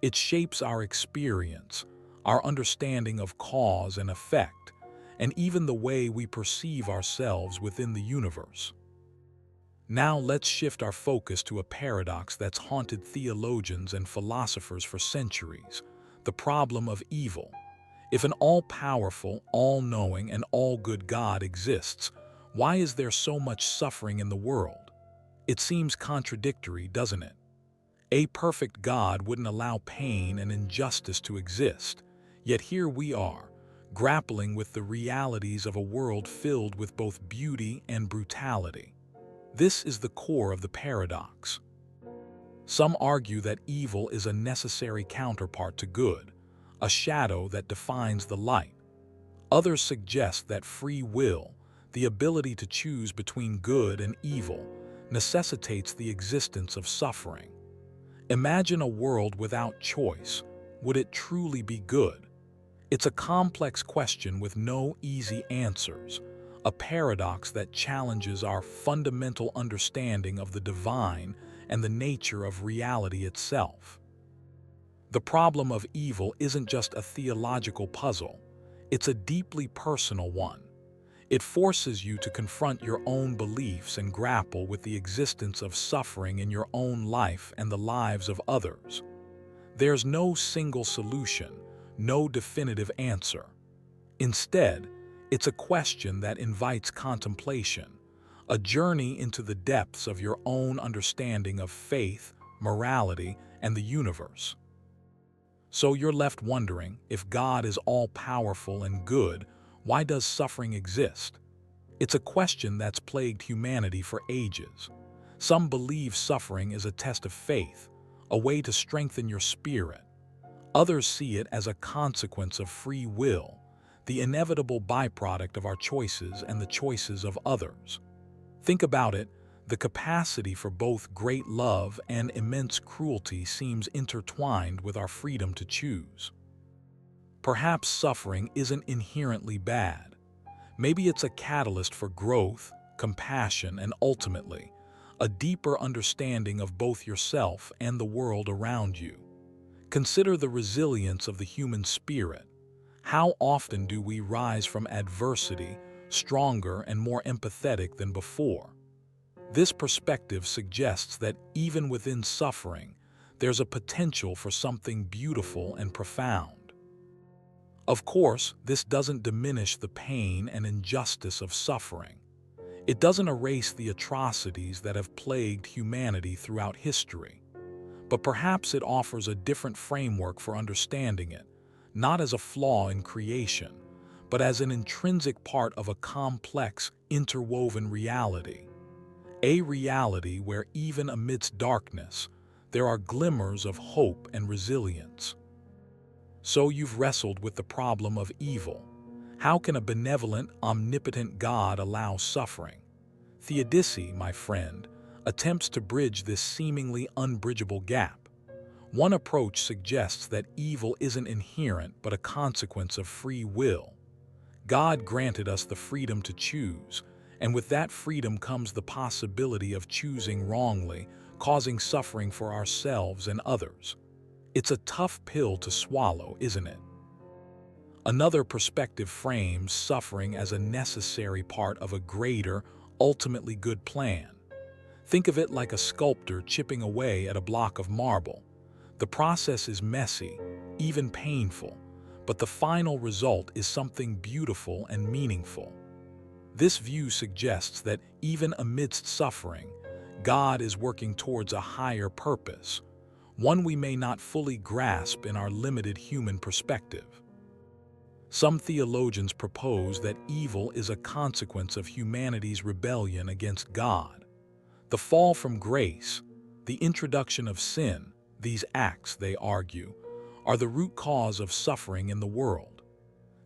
It shapes our experience, our understanding of cause and effect, and even the way we perceive ourselves within the universe. Now let's shift our focus to a paradox that's haunted theologians and philosophers for centuries, the problem of evil. If an all-powerful, all-knowing, and all-good God exists, why is there so much suffering in the world? It seems contradictory, doesn't it? A perfect God wouldn't allow pain and injustice to exist, yet here we are, grappling with the realities of a world filled with both beauty and brutality. This is the core of the paradox. Some argue that evil is a necessary counterpart to good, a shadow that defines the light. Others suggest that free will, the ability to choose between good and evil, necessitates the existence of suffering. Imagine a world without choice. Would it truly be good? It's a complex question with no easy answers, a paradox that challenges our fundamental understanding of the divine and the nature of reality itself. The problem of evil isn't just a theological puzzle, it's a deeply personal one. It forces you to confront your own beliefs and grapple with the existence of suffering in your own life and the lives of others. There's no single solution, no definitive answer. Instead, it's a question that invites contemplation, a journey into the depths of your own understanding of faith, morality, and the universe. So you're left wondering, if God is all-powerful and good, why does suffering exist? It's a question that's plagued humanity for ages. Some believe suffering is a test of faith, a way to strengthen your spirit. Others see it as a consequence of free will, the inevitable byproduct of our choices and the choices of others. Think about it, the capacity for both great love and immense cruelty seems intertwined with our freedom to choose. Perhaps suffering isn't inherently bad. Maybe it's a catalyst for growth, compassion, and ultimately, a deeper understanding of both yourself and the world around you. Consider the resilience of the human spirit. How often do we rise from adversity stronger and more empathetic than before? This perspective suggests that even within suffering, there's a potential for something beautiful and profound. Of course, this doesn't diminish the pain and injustice of suffering. It doesn't erase the atrocities that have plagued humanity throughout history. But perhaps it offers a different framework for understanding it, not as a flaw in creation, but as an intrinsic part of a complex, interwoven reality. A reality where even amidst darkness, there are glimmers of hope and resilience. So you've wrestled with the problem of evil. How can a benevolent, omnipotent God allow suffering? Theodicy, my friend, attempts to bridge this seemingly unbridgeable gap. One approach suggests that evil isn't inherent but a consequence of free will. God granted us the freedom to choose, and with that freedom comes the possibility of choosing wrongly, causing suffering for ourselves and others. It's a tough pill to swallow, isn't it? Another perspective frames suffering as a necessary part of a greater, ultimately good plan. Think of it like a sculptor chipping away at a block of marble. The process is messy, even painful, but the final result is something beautiful and meaningful. This view suggests that even amidst suffering, God is working towards a higher purpose, one we may not fully grasp in our limited human perspective. Some theologians propose that evil is a consequence of humanity's rebellion against God. The fall from grace, the introduction of sin, these acts, they argue, are the root cause of suffering in the world.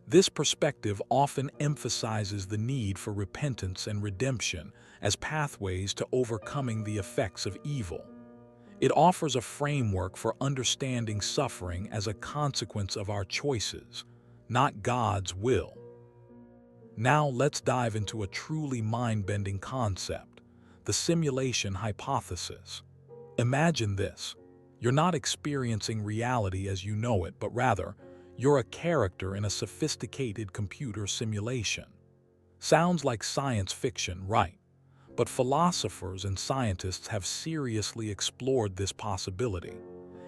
This perspective often emphasizes the need for repentance and redemption as pathways to overcoming the effects of evil. It offers a framework for understanding suffering as a consequence of our choices, not God's will. Now let's dive into a truly mind-bending concept, the simulation hypothesis. Imagine this. You're not experiencing reality as you know it, but rather, you're a character in a sophisticated computer simulation. Sounds like science fiction, right? But philosophers and scientists have seriously explored this possibility.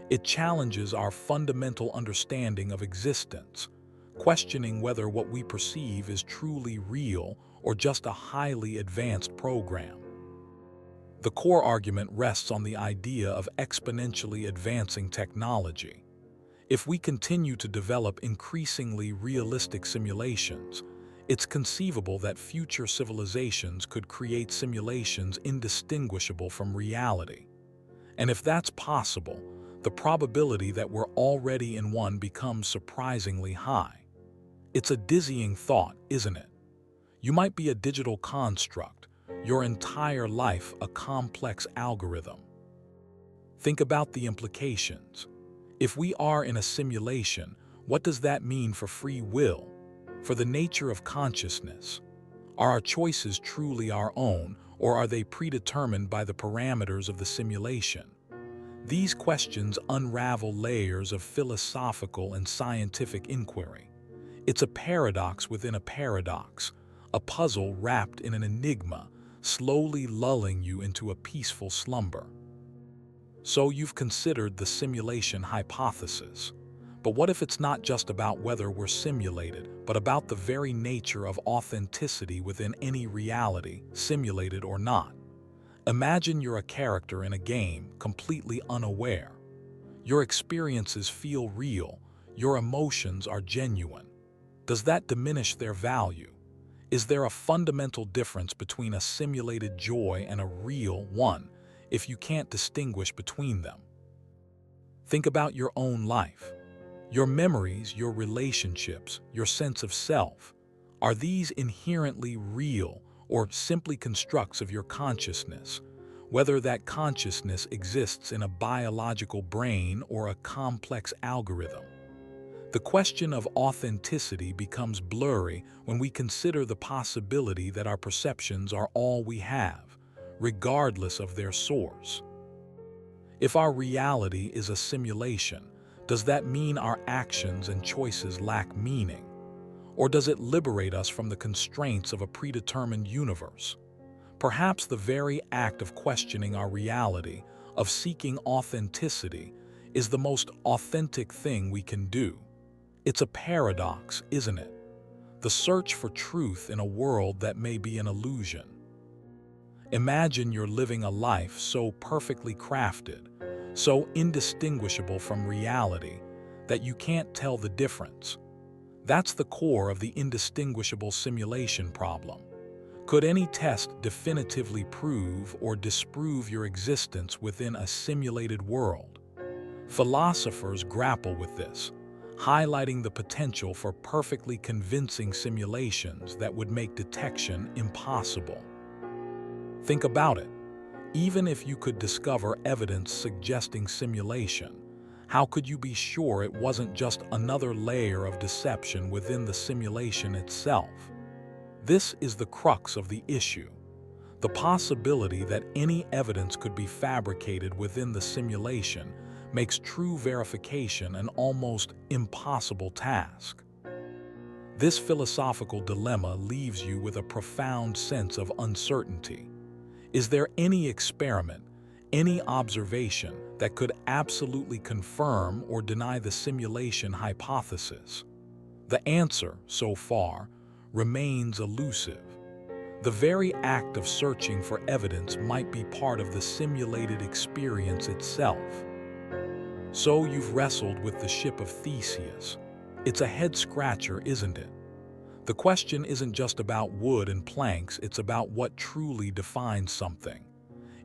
It challenges our fundamental understanding of existence, questioning whether what we perceive is truly real or just a highly advanced program. The core argument rests on the idea of exponentially advancing technology. If we continue to develop increasingly realistic simulations, it's conceivable that future civilizations could create simulations indistinguishable from reality. And if that's possible, the probability that we're already in one becomes surprisingly high. It's a dizzying thought, isn't it? You might be a digital construct, your entire life a complex algorithm. Think about the implications. If we are in a simulation, what does that mean for free will, for the nature of consciousness? Are our choices truly our own, or are they predetermined by the parameters of the simulation? These questions unravel layers of philosophical and scientific inquiry. It's a paradox within a paradox, a puzzle wrapped in an enigma, slowly lulling you into a peaceful slumber. So you've considered the simulation hypothesis. But what if it's not just about whether we're simulated, but about the very nature of authenticity within any reality, simulated or not? Imagine you're a character in a game, completely unaware. Your experiences feel real, your emotions are genuine. Does that diminish their value? Is there a fundamental difference between a simulated joy and a real one, if you can't distinguish between them? Think about your own life. Your memories, your relationships, your sense of self, are these inherently real or simply constructs of your consciousness, whether that consciousness exists in a biological brain or a complex algorithm? The question of authenticity becomes blurry when we consider the possibility that our perceptions are all we have, regardless of their source. If our reality is a simulation, does that mean our actions and choices lack meaning? Or does it liberate us from the constraints of a predetermined universe? Perhaps the very act of questioning our reality, of seeking authenticity, is the most authentic thing we can do. It's a paradox, isn't it? The search for truth in a world that may be an illusion. Imagine you're living a life so perfectly crafted, so indistinguishable from reality, that you can't tell the difference. That's the core of the indistinguishable simulation problem. Could any test definitively prove or disprove your existence within a simulated world? Philosophers grapple with this, highlighting the potential for perfectly convincing simulations that would make detection impossible. Think about it. Even if you could discover evidence suggesting simulation, how could you be sure it wasn't just another layer of deception within the simulation itself? This is the crux of the issue. The possibility that any evidence could be fabricated within the simulation makes true verification an almost impossible task. This philosophical dilemma leaves you with a profound sense of uncertainty. Is there any experiment, any observation that could absolutely confirm or deny the simulation hypothesis? The answer, so far, remains elusive. The very act of searching for evidence might be part of the simulated experience itself. So you've wrestled with the Ship of Theseus. It's a head-scratcher, isn't it? The question isn't just about wood and planks, it's about what truly defines something.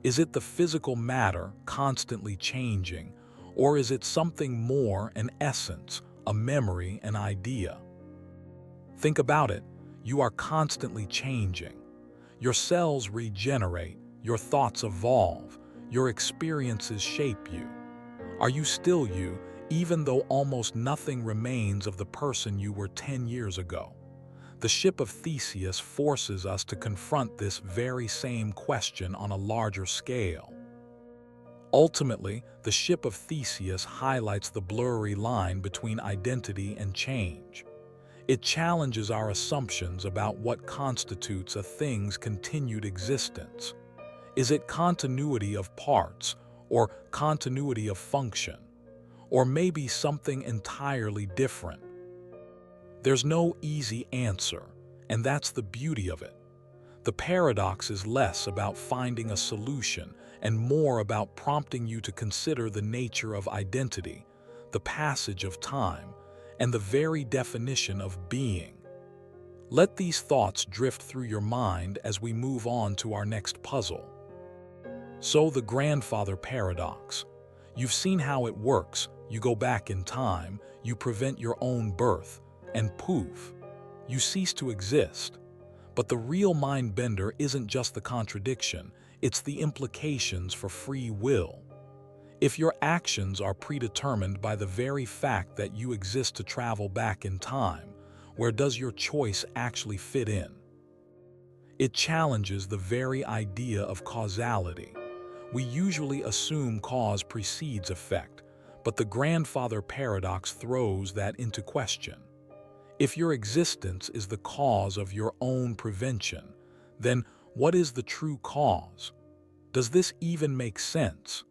Is it the physical matter constantly changing, or is it something more, an essence, a memory, an idea? Think about it. You are constantly changing. Your cells regenerate, your thoughts evolve, your experiences shape you. Are you still you, even though almost nothing remains of the person you were 10 years ago? The Ship of Theseus forces us to confront this very same question on a larger scale. Ultimately, the Ship of Theseus highlights the blurry line between identity and change. It challenges our assumptions about what constitutes a thing's continued existence. Is it continuity of parts, or continuity of function, or maybe something entirely different? There's no easy answer, and that's the beauty of it. The paradox is less about finding a solution and more about prompting you to consider the nature of identity, the passage of time, and the very definition of being. Let these thoughts drift through your mind as we move on to our next puzzle. So, the grandfather paradox. You've seen how it works. You go back in time, you prevent your own birth, and poof, you cease to exist. But the real mind bender isn't just the contradiction, it's the implications for free will. If your actions are predetermined by the very fact that you exist to travel back in time, where does your choice actually fit in? It challenges the very idea of causality. We usually assume cause precedes effect, but the grandfather paradox throws that into question. If your existence is the cause of your own prevention, then what is the true cause? Does this even make sense?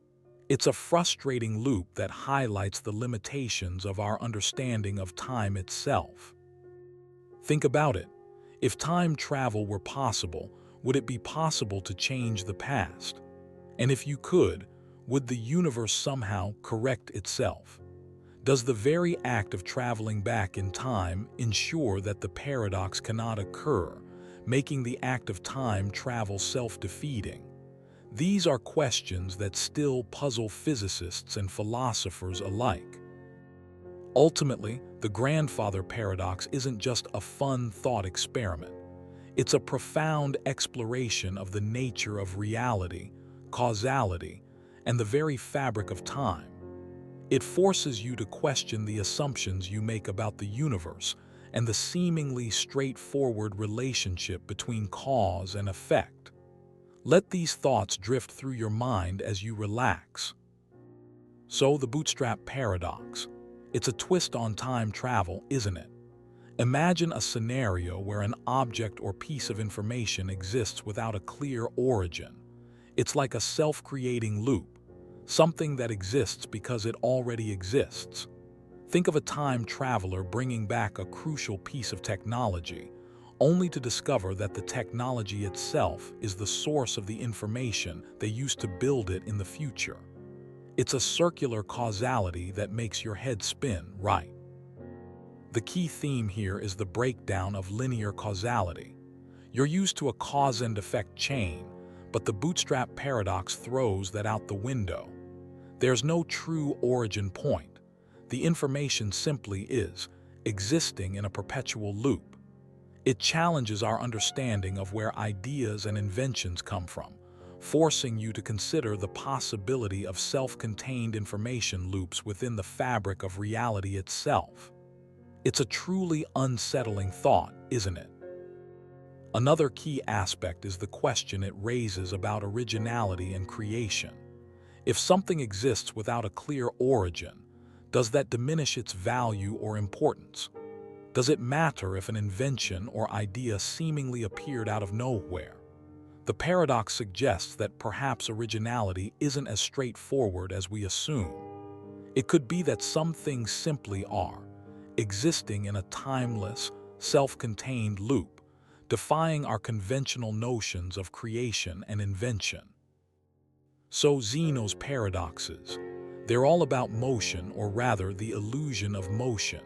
It's a frustrating loop that highlights the limitations of our understanding of time itself. Think about it. If time travel were possible, would it be possible to change the past? And if you could, would the universe somehow correct itself? Does the very act of traveling back in time ensure that the paradox cannot occur, making the act of time travel self-defeating? These are questions that still puzzle physicists and philosophers alike. Ultimately, the grandfather paradox isn't just a fun thought experiment. It's a profound exploration of the nature of reality, causality, and the very fabric of time. It forces you to question the assumptions you make about the universe and the seemingly straightforward relationship between cause and effect. Let these thoughts drift through your mind as you relax. So, the bootstrap paradox. It's a twist on time travel, isn't it? Imagine a scenario where an object or piece of information exists without a clear origin. It's like a self-creating loop, something that exists because it already exists. Think of a time traveler bringing back a crucial piece of technology, only to discover that the technology itself is the source of the information they used to build it in the future. It's a circular causality that makes your head spin, right? The key theme here is the breakdown of linear causality. You're used to a cause and effect chain, but the bootstrap paradox throws that out the window. There's no true origin point. The information simply is, existing in a perpetual loop. It challenges our understanding of where ideas and inventions come from, forcing you to consider the possibility of self-contained information loops within the fabric of reality itself. It's a truly unsettling thought, isn't it? Another key aspect is the question it raises about originality and creation. If something exists without a clear origin, does that diminish its value or importance? Does it matter if an invention or idea seemingly appeared out of nowhere? The paradox suggests that perhaps originality isn't as straightforward as we assume. It could be that some things simply are, existing in a timeless, self-contained loop, defying our conventional notions of creation and invention. So Zeno's paradoxes, they're all about motion, or rather the illusion of motion.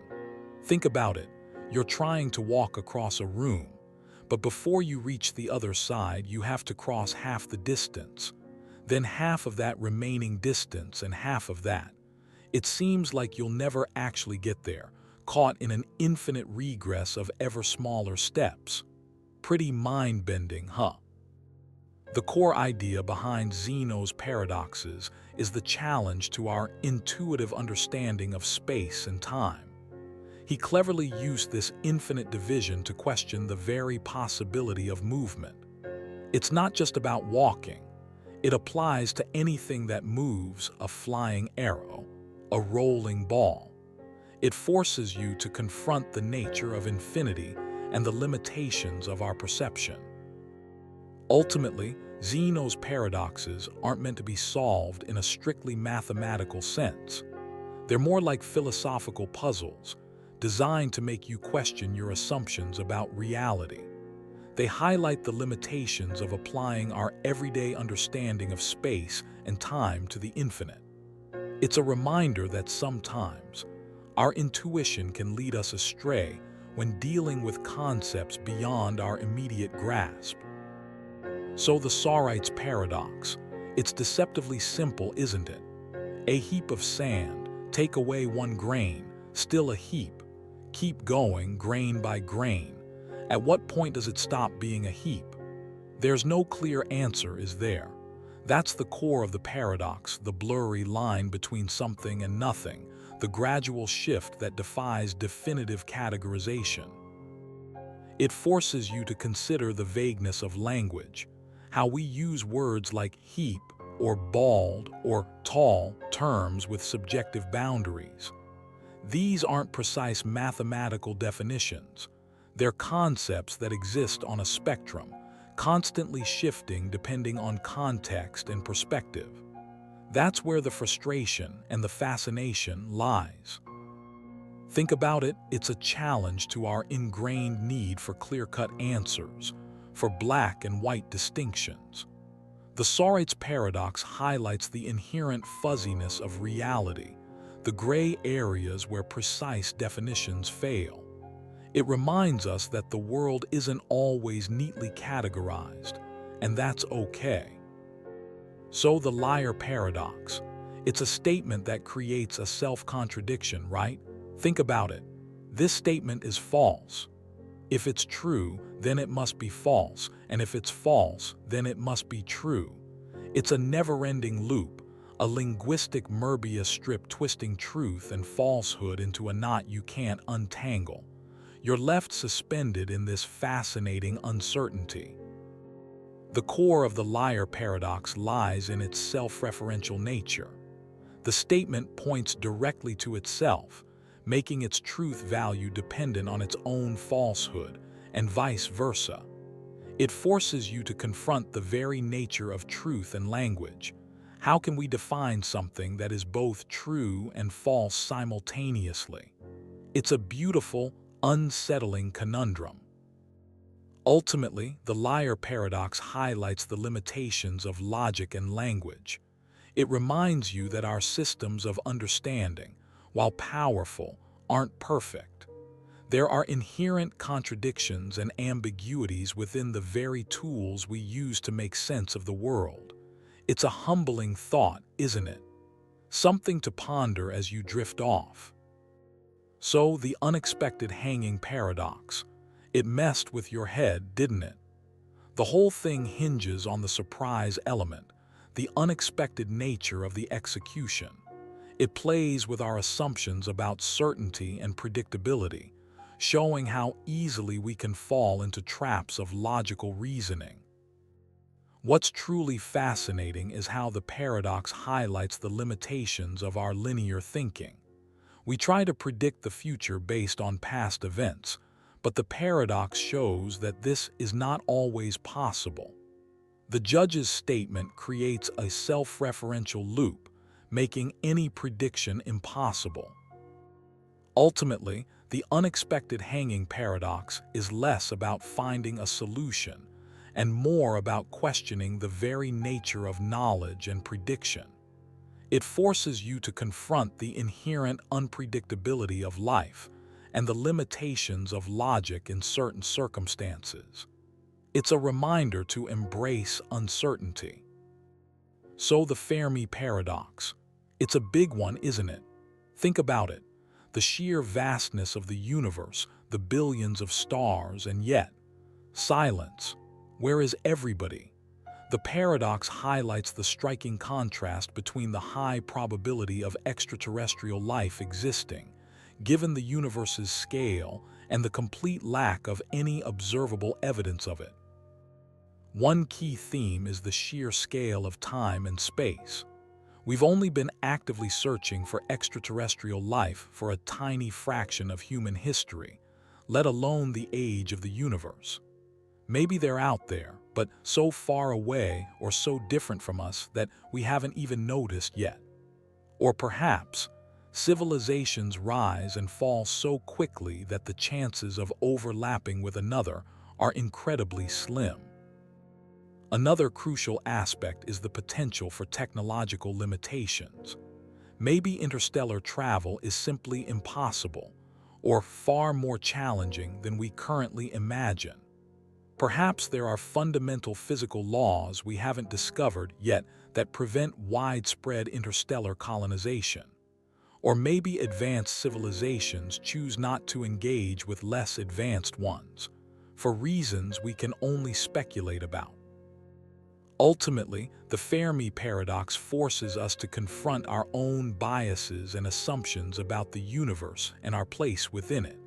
Think about it. You're trying to walk across a room, but before you reach the other side, you have to cross half the distance, then half of that remaining distance and half of that. It seems like you'll never actually get there, caught in an infinite regress of ever smaller steps. Pretty mind-bending, huh? The core idea behind Zeno's paradoxes is the challenge to our intuitive understanding of space and time. He cleverly used this infinite division to question the very possibility of movement. It's not just about walking. It applies to anything that moves: a flying arrow, a rolling ball. It forces you to confront the nature of infinity and the limitations of our perception. Ultimately, Zeno's paradoxes aren't meant to be solved in a strictly mathematical sense. They're more like philosophical puzzles, designed to make you question your assumptions about reality. They highlight the limitations of applying our everyday understanding of space and time to the infinite. It's a reminder that sometimes our intuition can lead us astray when dealing with concepts beyond our immediate grasp. So the Sawrite's paradox, it's deceptively simple, isn't it? A heap of sand, take away one grain, still a heap. Keep going, grain by grain. At what point does it stop being a heap? There's no clear answer, is there? That's the core of the paradox, the blurry line between something and nothing, the gradual shift that defies definitive categorization. It forces you to consider the vagueness of language, how we use words like heap or bald or tall terms with subjective boundaries. These aren't precise mathematical definitions. They're concepts that exist on a spectrum, constantly shifting depending on context and perspective. That's where the frustration and the fascination lies. Think about it, it's a challenge to our ingrained need for clear-cut answers, for black and white distinctions. The Sorites paradox highlights the inherent fuzziness of reality, the gray areas where precise definitions fail. It reminds us that the world isn't always neatly categorized, and that's okay. So the liar paradox. It's a statement that creates a self-contradiction, right? Think about it. This statement is false. If it's true, then it must be false, and if it's false, then it must be true. It's a never-ending loop, a linguistic Möbius strip twisting truth and falsehood into a knot you can't untangle. You're left suspended in this fascinating uncertainty. The core of the liar paradox lies in its self-referential nature. The statement points directly to itself, making its truth value dependent on its own falsehood, and vice versa. It forces you to confront the very nature of truth and language. How can we define something that is both true and false simultaneously? It's a beautiful, unsettling conundrum. Ultimately, the liar paradox highlights the limitations of logic and language. It reminds you that our systems of understanding, while powerful, aren't perfect. There are inherent contradictions and ambiguities within the very tools we use to make sense of the world. It's a humbling thought, isn't it? Something to ponder as you drift off. So, the unexpected hanging paradox. It messed with your head, didn't it? The whole thing hinges on the surprise element, the unexpected nature of the execution. It plays with our assumptions about certainty and predictability, showing how easily we can fall into traps of logical reasoning. What's truly fascinating is how the paradox highlights the limitations of our linear thinking. We try to predict the future based on past events, but the paradox shows that this is not always possible. The judge's statement creates a self-referential loop, making any prediction impossible. Ultimately, the unexpected hanging paradox is less about finding a solution and more about questioning the very nature of knowledge and prediction. It forces you to confront the inherent unpredictability of life and the limitations of logic in certain circumstances. It's a reminder to embrace uncertainty. So the Fermi paradox. It's a big one, isn't it? Think about it. The sheer vastness of the universe, the billions of stars, and yet, silence. Where is everybody? The paradox highlights the striking contrast between the high probability of extraterrestrial life existing, given the universe's scale, and the complete lack of any observable evidence of it. One key theme is the sheer scale of time and space. We've only been actively searching for extraterrestrial life for a tiny fraction of human history, let alone the age of the universe. Maybe they're out there, but so far away or so different from us that we haven't even noticed yet. Or perhaps, civilizations rise and fall so quickly that the chances of overlapping with another are incredibly slim. Another crucial aspect is the potential for technological limitations. Maybe interstellar travel is simply impossible, or far more challenging than we currently imagine. Perhaps there are fundamental physical laws we haven't discovered yet that prevent widespread interstellar colonization. Or maybe advanced civilizations choose not to engage with less advanced ones, for reasons we can only speculate about. Ultimately, the Fermi paradox forces us to confront our own biases and assumptions about the universe and our place within it.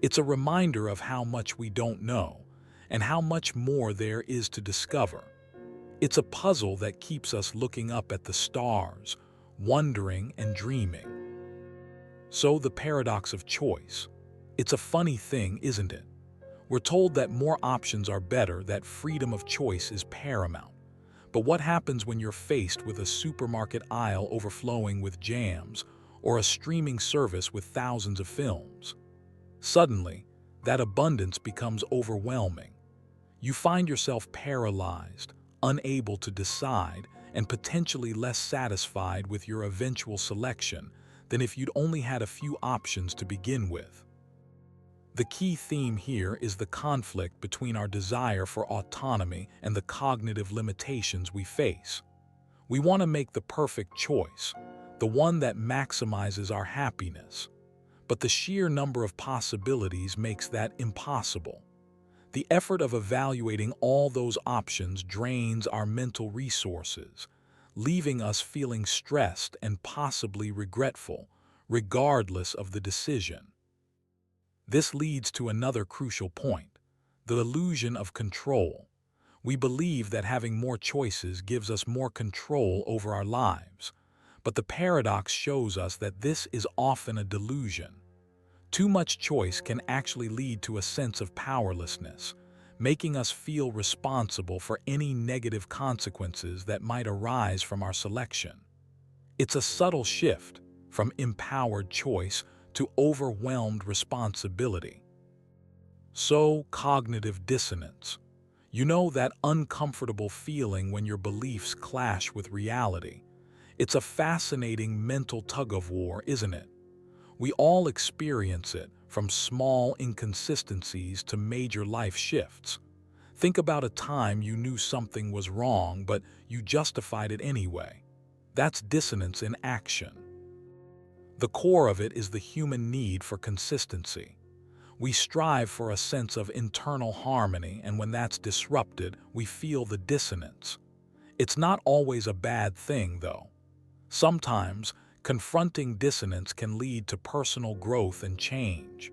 It's a reminder of how much we don't know, and how much more there is to discover. It's a puzzle that keeps us looking up at the stars, wondering and dreaming. So the paradox of choice. It's a funny thing, isn't it? We're told that more options are better, that freedom of choice is paramount. But what happens when you're faced with a supermarket aisle overflowing with jams or a streaming service with thousands of films? Suddenly, that abundance becomes overwhelming. You find yourself paralyzed, unable to decide, and potentially less satisfied with your eventual selection than if you'd only had a few options to begin with. The key theme here is the conflict between our desire for autonomy and the cognitive limitations we face. We want to make the perfect choice, the one that maximizes our happiness. But the sheer number of possibilities makes that impossible. The effort of evaluating all those options drains our mental resources, leaving us feeling stressed and possibly regretful, regardless of the decision. This leads to another crucial point, the illusion of control. We believe that having more choices gives us more control over our lives, but the paradox shows us that this is often a delusion. Too much choice can actually lead to a sense of powerlessness, making us feel responsible for any negative consequences that might arise from our selection. It's a subtle shift from empowered choice to overwhelmed responsibility. So, cognitive dissonance. You know that uncomfortable feeling when your beliefs clash with reality. It's a fascinating mental tug-of-war, isn't it? We all experience it, from small inconsistencies to major life shifts. Think about a time you knew something was wrong, but you justified it anyway. That's dissonance in action. The core of it is the human need for consistency. We strive for a sense of internal harmony, and when that's disrupted, we feel the dissonance. It's not always a bad thing, though. Sometimes, confronting dissonance can lead to personal growth and change.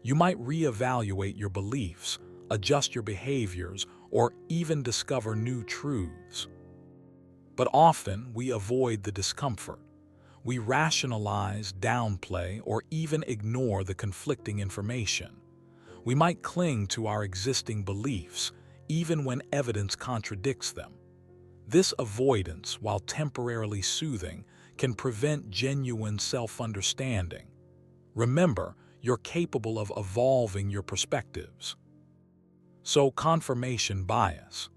You might reevaluate your beliefs, adjust your behaviors, or even discover new truths. But often, we avoid the discomfort. We rationalize, downplay, or even ignore the conflicting information. We might cling to our existing beliefs, even when evidence contradicts them. This avoidance, while temporarily soothing, can prevent genuine self-understanding. Remember, you're capable of evolving your perspectives. So, confirmation bias.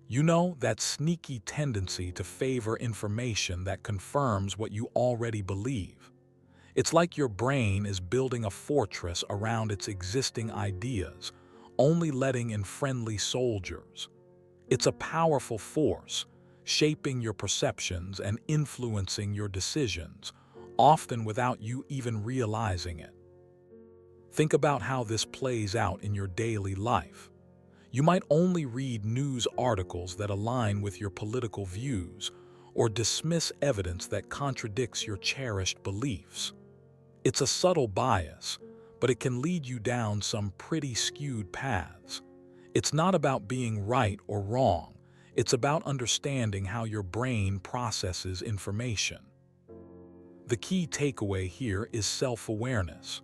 You know, that sneaky tendency to favor information that confirms what you already believe. It's like your brain is building a fortress around its existing ideas, only letting in friendly soldiers. It's a powerful force, shaping your perceptions and influencing your decisions, often without you even realizing it. Think about how this plays out in your daily life. You might only read news articles that align with your political views or dismiss evidence that contradicts your cherished beliefs. It's a subtle bias, but it can lead you down some pretty skewed paths. It's not about being right or wrong. It's about understanding how your brain processes information. The key takeaway here is self-awareness.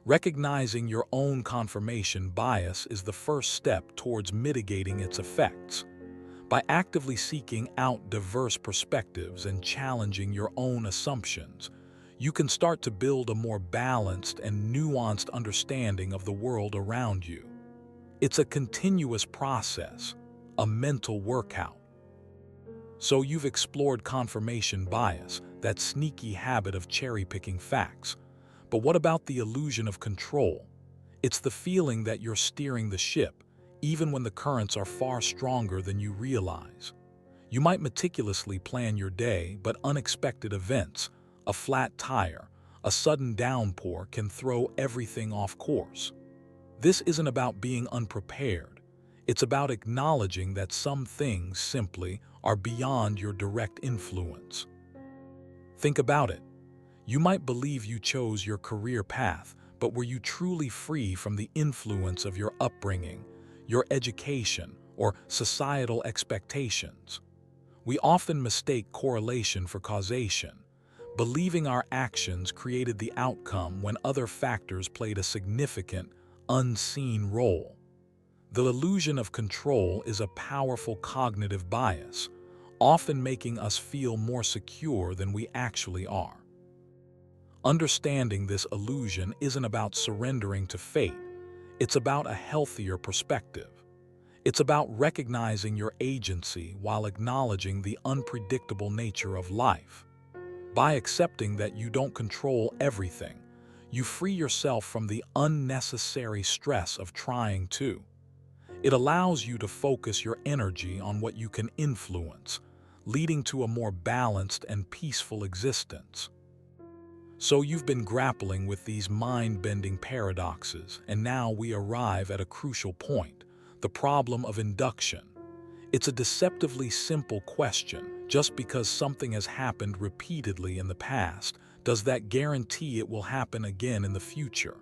Recognizing your own confirmation bias is the first step towards mitigating its effects. By actively seeking out diverse perspectives and challenging your own assumptions, you can start to build a more balanced and nuanced understanding of the world around you. It's a continuous process, a mental workout. So you've explored confirmation bias, that sneaky habit of cherry-picking facts. But what about the illusion of control? It's the feeling that you're steering the ship, even when the currents are far stronger than you realize. You might meticulously plan your day, but unexpected events, a flat tire, a sudden downpour can throw everything off course. This isn't about being unprepared. It's about acknowledging that some things simply are beyond your direct influence. Think about it. You might believe you chose your career path, but were you truly free from the influence of your upbringing, your education, or societal expectations? We often mistake correlation for causation, believing our actions created the outcome when other factors played a significant, unseen role. The illusion of control is a powerful cognitive bias, often making us feel more secure than we actually are. Understanding this illusion isn't about surrendering to fate, it's about a healthier perspective. It's about recognizing your agency while acknowledging the unpredictable nature of life. By accepting that you don't control everything, you free yourself from the unnecessary stress of trying to. It allows you to focus your energy on what you can influence, leading to a more balanced and peaceful existence. So you've been grappling with these mind-bending paradoxes, and now we arrive at a crucial point, the problem of induction. It's a deceptively simple question. Just because something has happened repeatedly in the past, does that guarantee it will happen again in the future?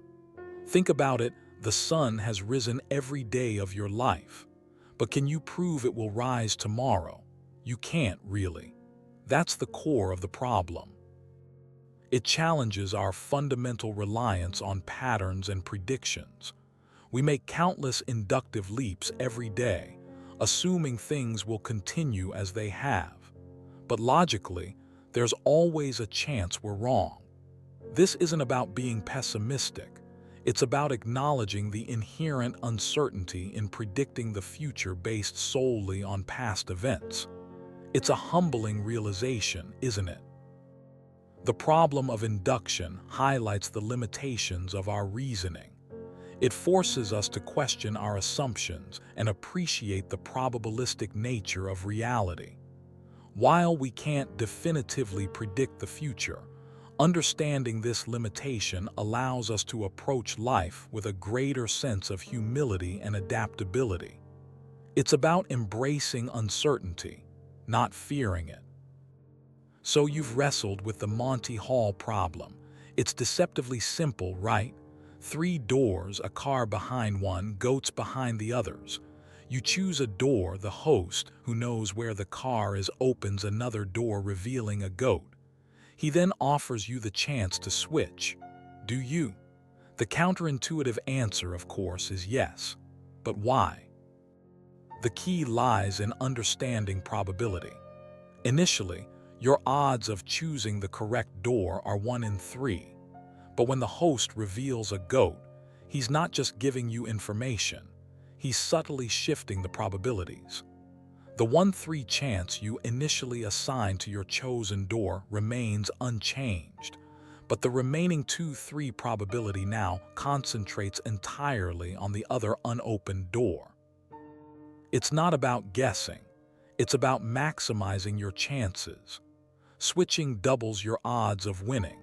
Think about it, the sun has risen every day of your life. But can you prove it will rise tomorrow? You can't really. That's the core of the problem. It challenges our fundamental reliance on patterns and predictions. We make countless inductive leaps every day, assuming things will continue as they have. But logically, there's always a chance we're wrong. This isn't about being pessimistic. It's about acknowledging the inherent uncertainty in predicting the future based solely on past events. It's a humbling realization, isn't it? The problem of induction highlights the limitations of our reasoning. It forces us to question our assumptions and appreciate the probabilistic nature of reality. While we can't definitively predict the future, understanding this limitation allows us to approach life with a greater sense of humility and adaptability. It's about embracing uncertainty, not fearing it. So you've wrestled with the Monty Hall problem. It's deceptively simple, right? 3 doors, a car behind one, goats behind the others. You choose a door, the host, who knows where the car is, opens another door revealing a goat. He then offers you the chance to switch. Do you? The counterintuitive answer, of course, is yes. But why? The key lies in understanding probability. Initially, your odds of choosing the correct door are 1 in 3. But when the host reveals a goat, he's not just giving you information, he's subtly shifting the probabilities. The 1-3 chance you initially assigned to your chosen door remains unchanged, but the remaining 2-3 probability now concentrates entirely on the other unopened door. It's not about guessing, it's about maximizing your chances. Switching doubles your odds of winning.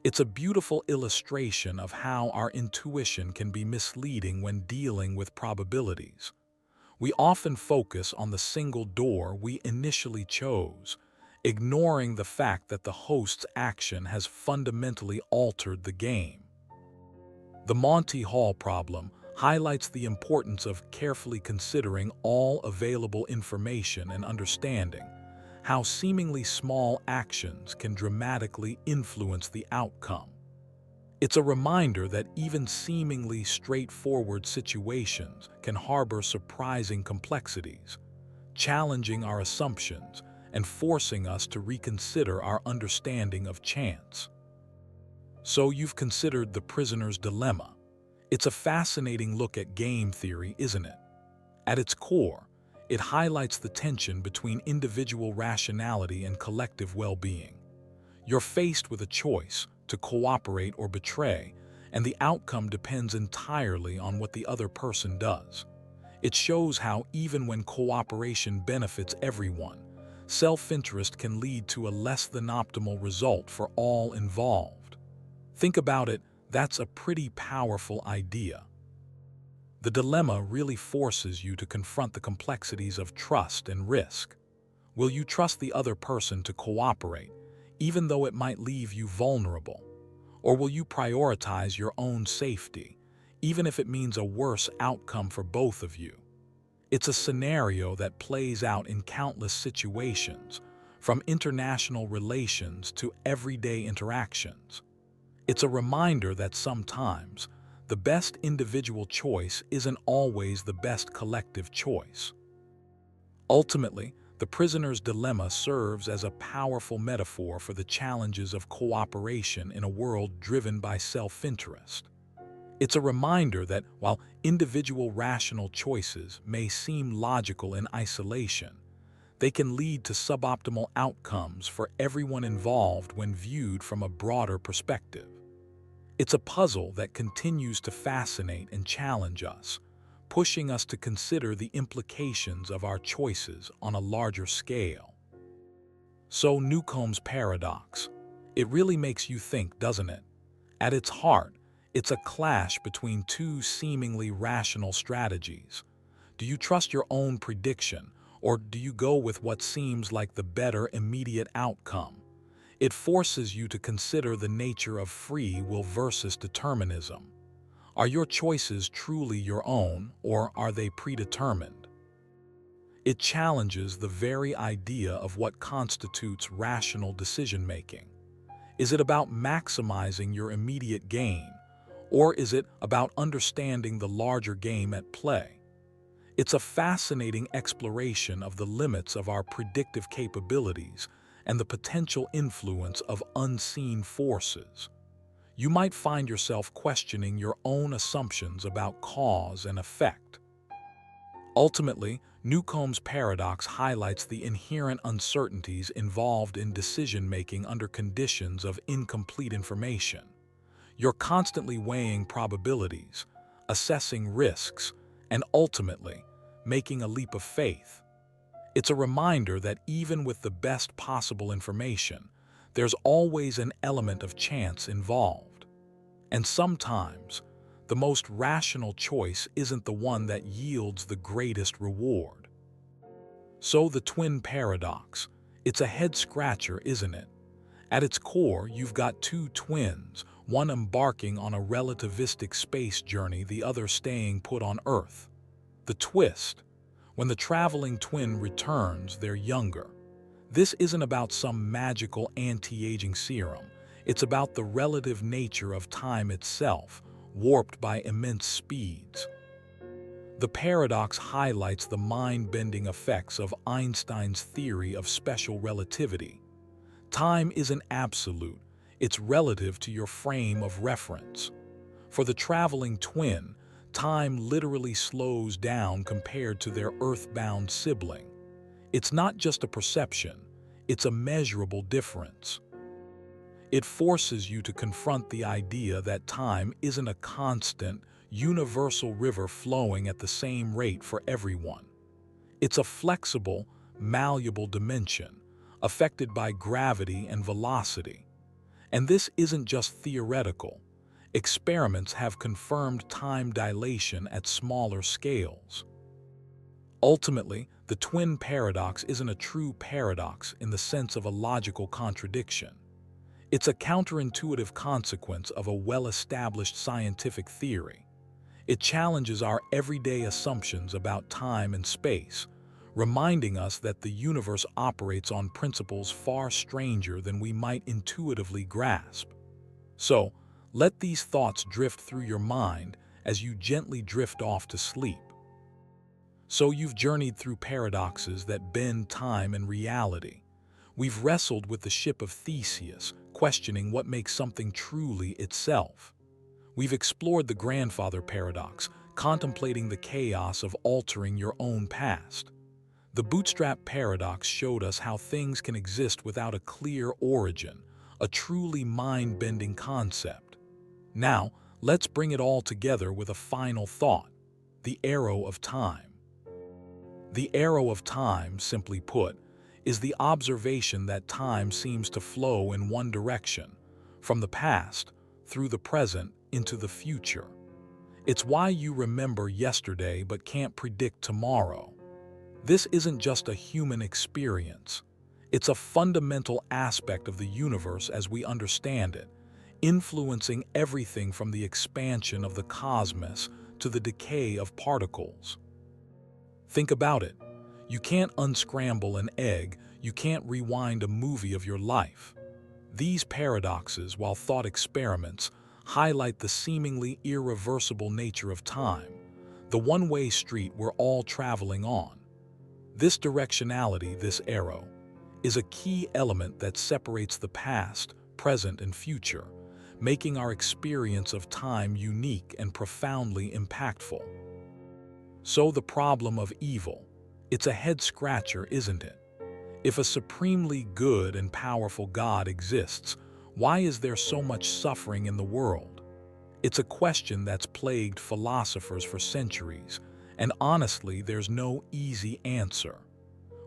It's a beautiful illustration of how our intuition can be misleading when dealing with probabilities. We often focus on the single door we initially chose, ignoring the fact that the host's action has fundamentally altered the game. The Monty Hall problem highlights the importance of carefully considering all available information and understanding how seemingly small actions can dramatically influence the outcome. It's a reminder that even seemingly straightforward situations can harbor surprising complexities, challenging our assumptions and forcing us to reconsider our understanding of chance. So you've considered the prisoner's dilemma. It's a fascinating look at game theory, isn't it? At its core, it highlights the tension between individual rationality and collective well-being. You're faced with a choice to cooperate or betray, and the outcome depends entirely on what the other person does. It shows how even when cooperation benefits everyone, self-interest can lead to a less than optimal result for all involved. Think about it, that's a pretty powerful idea. The dilemma really forces you to confront the complexities of trust and risk. Will you trust the other person to cooperate, even though it might leave you vulnerable? Or will you prioritize your own safety, even if it means a worse outcome for both of you? It's a scenario that plays out in countless situations, from international relations to everyday interactions. It's a reminder that sometimes the best individual choice isn't always the best collective choice. Ultimately, The prisoner's dilemma serves as a powerful metaphor for the challenges of cooperation in a world driven by self-interest. It's a reminder that while individual rational choices may seem logical in isolation, they can lead to suboptimal outcomes for everyone involved when viewed from a broader perspective. It's a puzzle that continues to fascinate and challenge us, pushing us to consider the implications of our choices on a larger scale. So, Newcomb's paradox. It really makes you think, doesn't it? At its heart, it's a clash between two seemingly rational strategies. Do you trust your own prediction, or do you go with what seems like the better immediate outcome? It forces you to consider the nature of free will versus determinism. Are your choices truly your own, or are they predetermined? It challenges the very idea of what constitutes rational decision-making. Is it about maximizing your immediate gain, or is it about understanding the larger game at play? It's a fascinating exploration of the limits of our predictive capabilities and the potential influence of unseen forces. You might find yourself questioning your own assumptions about cause and effect. Ultimately, Newcomb's paradox highlights the inherent uncertainties involved in decision-making under conditions of incomplete information. You're constantly weighing probabilities, assessing risks, and ultimately, making a leap of faith. It's a reminder that even with the best possible information, there's always an element of chance involved. And sometimes, the most rational choice isn't the one that yields the greatest reward. So the twin paradox, it's a head-scratcher, isn't it? At its core, you've got two twins, one embarking on a relativistic space journey, the other staying put on Earth. The twist: when the traveling twin returns, they're younger. This isn't about some magical anti-aging serum. It's about the relative nature of time itself, warped by immense speeds. The paradox highlights the mind-bending effects of Einstein's theory of special relativity. Time isn't absolute, it's relative to your frame of reference. For the traveling twin, time literally slows down compared to their earthbound sibling. It's not just a perception, it's a measurable difference. It forces you to confront the idea that time isn't a constant, universal river flowing at the same rate for everyone. It's a flexible, malleable dimension, affected by gravity and velocity. And this isn't just theoretical. Experiments have confirmed time dilation at smaller scales. Ultimately, the twin paradox isn't a true paradox in the sense of a logical contradiction. It's a counterintuitive consequence of a well-established scientific theory. It challenges our everyday assumptions about time and space, reminding us that the universe operates on principles far stranger than we might intuitively grasp. So, let these thoughts drift through your mind as you gently drift off to sleep. So you've journeyed through paradoxes that bend time and reality. We've wrestled with the Ship of Theseus, questioning what makes something truly itself. We've explored the grandfather paradox, contemplating the chaos of altering your own past. The bootstrap paradox showed us how things can exist without a clear origin, a truly mind-bending concept. Now, let's bring it all together with a final thought: the arrow of time. The arrow of time, simply put, is the observation that time seems to flow in one direction, from the past, through the present, into the future. It's why you remember yesterday but can't predict tomorrow. This isn't just a human experience. It's a fundamental aspect of the universe as we understand it, influencing everything from the expansion of the cosmos to the decay of particles. Think about it. You can't unscramble an egg, you can't rewind a movie of your life. These paradoxes, while thought experiments, highlight the seemingly irreversible nature of time, the one-way street we're all traveling on. This directionality, this arrow, is a key element that separates the past, present, and future, making our experience of time unique and profoundly impactful. So the problem of evil, it's a head-scratcher, isn't it? If a supremely good and powerful God exists, why is there so much suffering in the world? It's a question that's plagued philosophers for centuries, and honestly, there's no easy answer.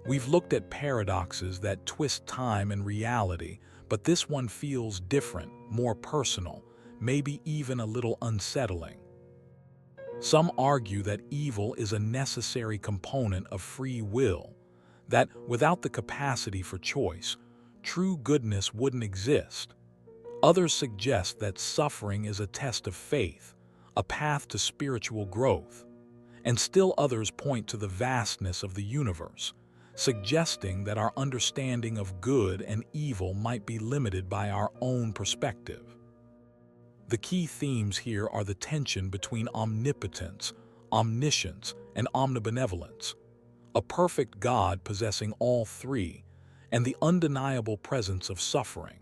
We've looked at paradoxes that twist time and reality, but this one feels different, more personal, maybe even a little unsettling. Some argue that evil is a necessary component of free will, that without the capacity for choice, true goodness wouldn't exist. Others suggest that suffering is a test of faith, a path to spiritual growth, and still others point to the vastness of the universe, suggesting that our understanding of good and evil might be limited by our own perspective. The key themes here are the tension between omnipotence, omniscience, and omnibenevolence, a perfect God possessing all three, and the undeniable presence of suffering.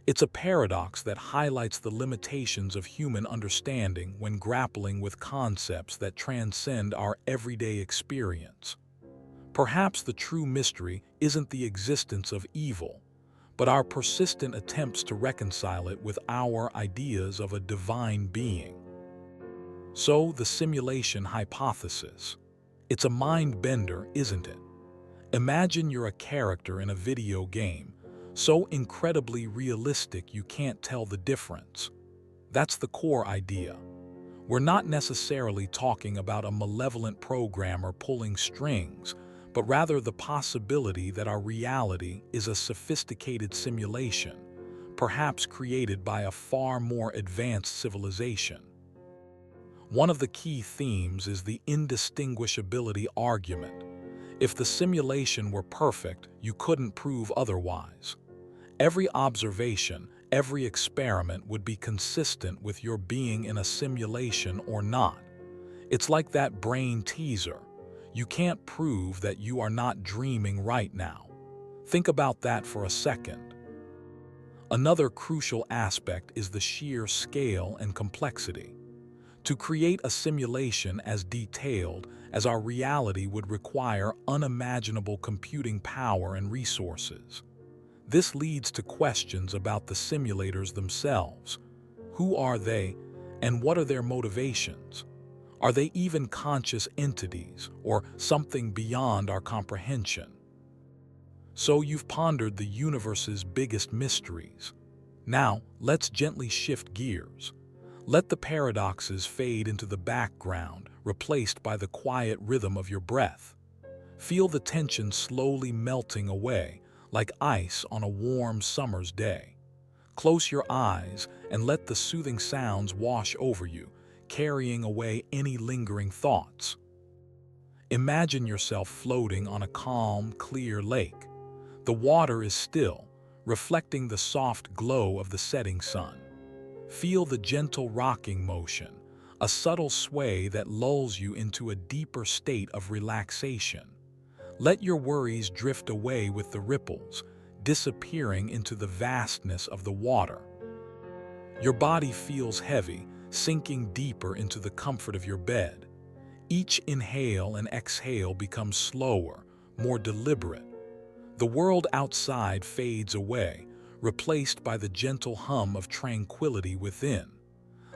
It's a paradox that highlights the limitations of human understanding when grappling with concepts that transcend our everyday experience. Perhaps the true mystery isn't the existence of evil, but our persistent attempts to reconcile it with our ideas of a divine being. So, the simulation hypothesis. It's a mind-bender, isn't it? Imagine you're a character in a video game, so incredibly realistic you can't tell the difference. That's the core idea. We're not necessarily talking about a malevolent programmer pulling strings, but rather the possibility that our reality is a sophisticated simulation, perhaps created by a far more advanced civilization. One of the key themes is the indistinguishability argument. If the simulation were perfect, you couldn't prove otherwise. Every observation, every experiment would be consistent with your being in a simulation or not. It's like that brain teaser. You can't prove that you are not dreaming right now. Think about that for a second. Another crucial aspect is the sheer scale and complexity. To create a simulation as detailed as our reality would require unimaginable computing power and resources. This leads to questions about the simulators themselves. Who are they, and what are their motivations? Are they even conscious entities, or something beyond our comprehension? So you've pondered the universe's biggest mysteries. Now, let's gently shift gears. Let the paradoxes fade into the background, replaced by the quiet rhythm of your breath. Feel the tension slowly melting away, like ice on a warm summer's day. Close your eyes and let the soothing sounds wash over you, carrying away any lingering thoughts. Imagine yourself floating on a calm, clear lake. The water is still, reflecting the soft glow of the setting sun. Feel the gentle rocking motion, a subtle sway that lulls you into a deeper state of relaxation. Let your worries drift away with the ripples, disappearing into the vastness of the water. Your body feels heavy, sinking deeper into the comfort of your bed. Each inhale and exhale becomes slower, more deliberate. The world outside fades away, replaced by the gentle hum of tranquility within.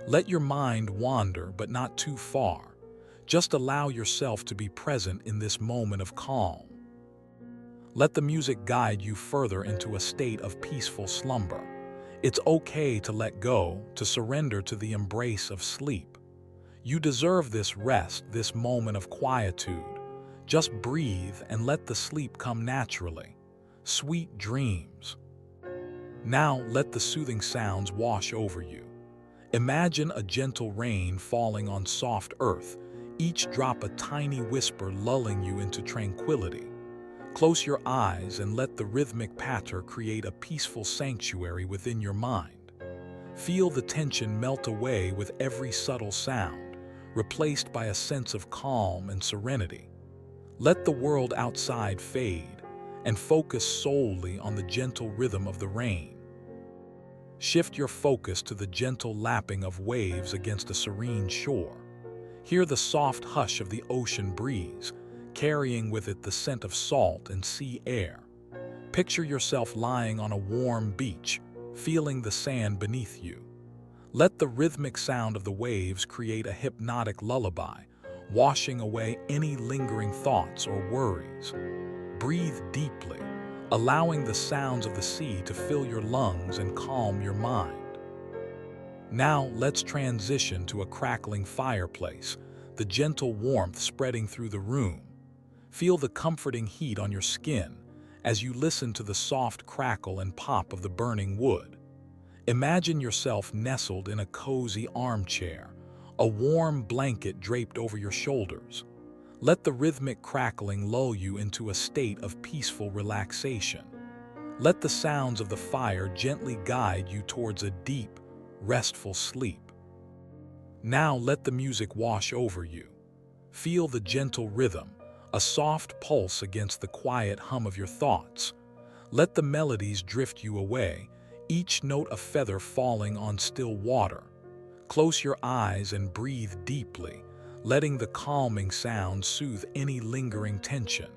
Let your mind wander, but not too far. Just allow yourself to be present in this moment of calm. Let the music guide you further into a state of peaceful slumber. It's okay to let go, to surrender to the embrace of sleep. You deserve this rest, this moment of quietude. Just breathe and let the sleep come naturally. Sweet dreams. Now let the soothing sounds wash over you. Imagine a gentle rain falling on soft earth, each drop a tiny whisper lulling you into tranquility. Close your eyes and let the rhythmic patter create a peaceful sanctuary within your mind. Feel the tension melt away with every subtle sound, replaced by a sense of calm and serenity. Let the world outside fade and focus solely on the gentle rhythm of the rain. Shift your focus to the gentle lapping of waves against a serene shore. Hear the soft hush of the ocean breeze, carrying with it the scent of salt and sea air. Picture yourself lying on a warm beach, feeling the sand beneath you. Let the rhythmic sound of the waves create a hypnotic lullaby, washing away any lingering thoughts or worries. Breathe deeply, allowing the sounds of the sea to fill your lungs and calm your mind. Now let's transition to a crackling fireplace, the gentle warmth spreading through the room. Feel the comforting heat on your skin as you listen to the soft crackle and pop of the burning wood. Imagine yourself nestled in a cozy armchair, a warm blanket draped over your shoulders. Let the rhythmic crackling lull you into a state of peaceful relaxation. Let the sounds of the fire gently guide you towards a deep, restful sleep. Now let the music wash over you. Feel the gentle rhythm, a soft pulse against the quiet hum of your thoughts. Let the melodies drift you away, each note a feather falling on still water. Close your eyes and breathe deeply, letting the calming sound soothe any lingering tension.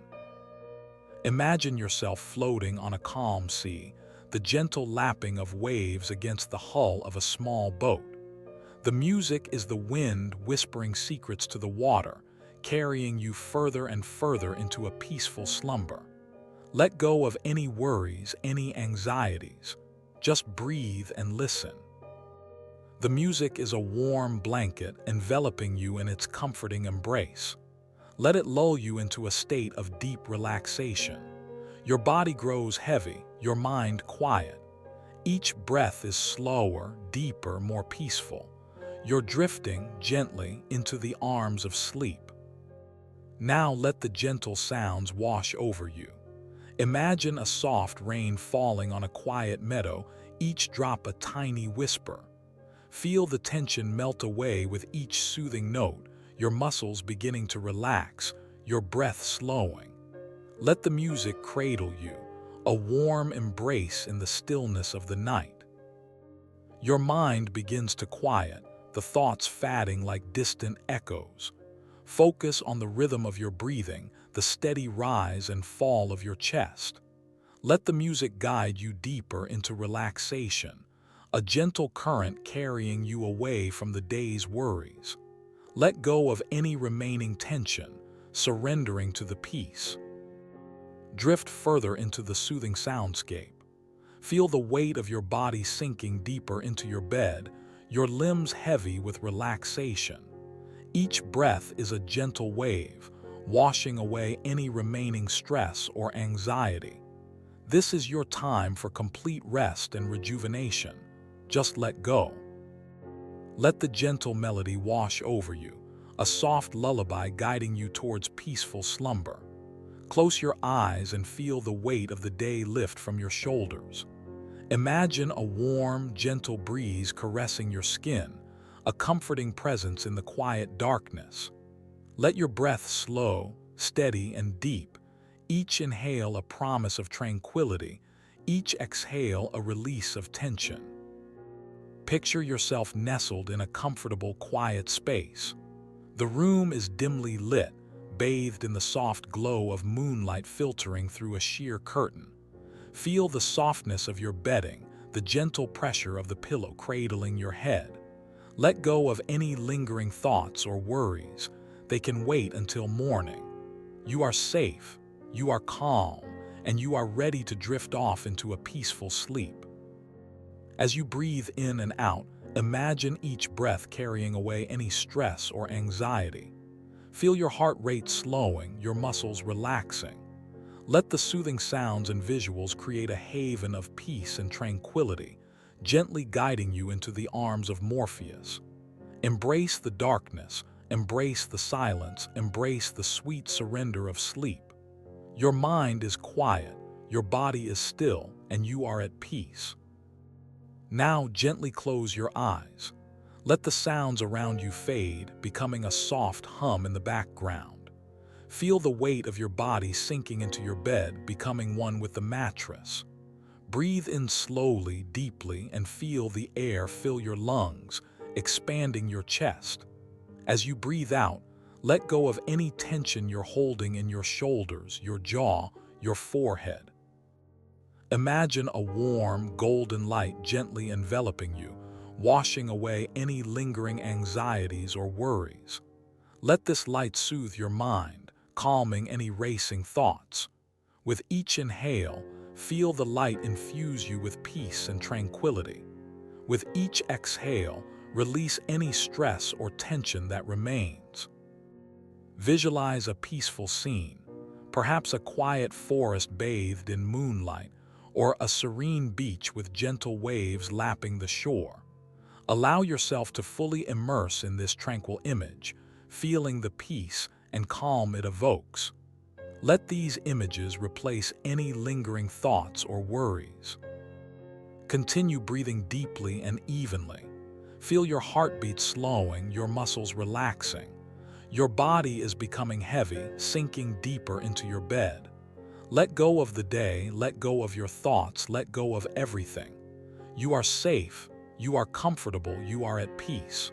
Imagine yourself floating on a calm sea, the gentle lapping of waves against the hull of a small boat. The music is the wind whispering secrets to the water, carrying you further and further into a peaceful slumber. Let go of any worries, any anxieties. Just breathe and listen. The music is a warm blanket enveloping you in its comforting embrace. Let it lull you into a state of deep relaxation. Your body grows heavy, your mind quiet. Each breath is slower, deeper, more peaceful. You're drifting gently into the arms of sleep. Now let the gentle sounds wash over you. Imagine a soft rain falling on a quiet meadow, each drop a tiny whisper. Feel the tension melt away with each soothing note, your muscles beginning to relax, your breath slowing. Let the music cradle you, a warm embrace in the stillness of the night. Your mind begins to quiet, the thoughts fading like distant echoes. Focus on the rhythm of your breathing, the steady rise and fall of your chest. Let the music guide you deeper into relaxation, a gentle current carrying you away from the day's worries. Let go of any remaining tension, surrendering to the peace. Drift further into the soothing soundscape. Feel the weight of your body sinking deeper into your bed, your limbs heavy with relaxation. Each breath is a gentle wave, washing away any remaining stress or anxiety. This is your time for complete rest and rejuvenation. Just let go. Let the gentle melody wash over you, a soft lullaby guiding you towards peaceful slumber. Close your eyes and feel the weight of the day lift from your shoulders. Imagine a warm, gentle breeze caressing your skin, a comforting presence in the quiet darkness. Let your breath slow, steady, and deep, each inhale a promise of tranquility, each exhale a release of tension. Picture yourself nestled in a comfortable, quiet space. The room is dimly lit, bathed in the soft glow of moonlight filtering through a sheer curtain. Feel the softness of your bedding, the gentle pressure of the pillow cradling your head. Let go of any lingering thoughts or worries. They can wait until morning. You are safe, you are calm, and you are ready to drift off into a peaceful sleep. As you breathe in and out, imagine each breath carrying away any stress or anxiety. Feel your heart rate slowing, your muscles relaxing. Let the soothing sounds and visuals create a haven of peace and tranquility, gently guiding you into the arms of Morpheus. Embrace the darkness, embrace the silence, embrace the sweet surrender of sleep. Your mind is quiet, your body is still, and you are at peace. Now gently close your eyes. Let the sounds around you fade, becoming a soft hum in the background. Feel the weight of your body sinking into your bed, becoming one with the mattress. Breathe in slowly, deeply, and feel the air fill your lungs, expanding your chest. As you breathe out, let go of any tension you're holding in your shoulders, your jaw, your forehead. Imagine a warm, golden light gently enveloping you, washing away any lingering anxieties or worries. Let this light soothe your mind, calming any racing thoughts. With each inhale, feel the light infuse you with peace and tranquility. With each exhale, release any stress or tension that remains. Visualize a peaceful scene, perhaps a quiet forest bathed in moonlight, or a serene beach with gentle waves lapping the shore. Allow yourself to fully immerse in this tranquil image, feeling the peace and calm it evokes. Let these images replace any lingering thoughts or worries. Continue breathing deeply and evenly. Feel your heartbeat slowing, your muscles relaxing. Your body is becoming heavy, sinking deeper into your bed. Let go of the day, let go of your thoughts, let go of everything. You are safe, you are comfortable, you are at peace.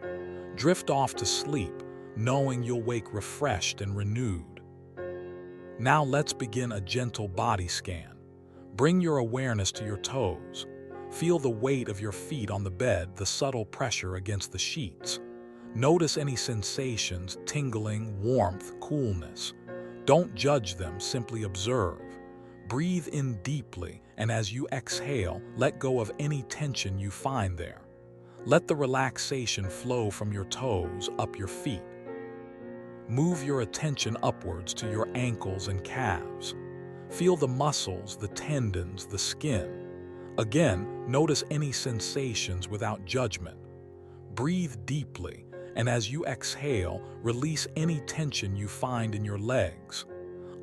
Drift off to sleep, knowing you'll wake refreshed and renewed. Now let's begin a gentle body scan. Bring your awareness to your toes. Feel the weight of your feet on the bed, the subtle pressure against the sheets. Notice any sensations, tingling, warmth, coolness. Don't judge them, simply observe. Breathe in deeply, and as you exhale, let go of any tension you find there. Let the relaxation flow from your toes up your feet. Move your attention upwards to your ankles and calves. Feel the muscles, the tendons, the skin. Again, notice any sensations without judgment. Breathe deeply, and as you exhale, release any tension you find in your legs.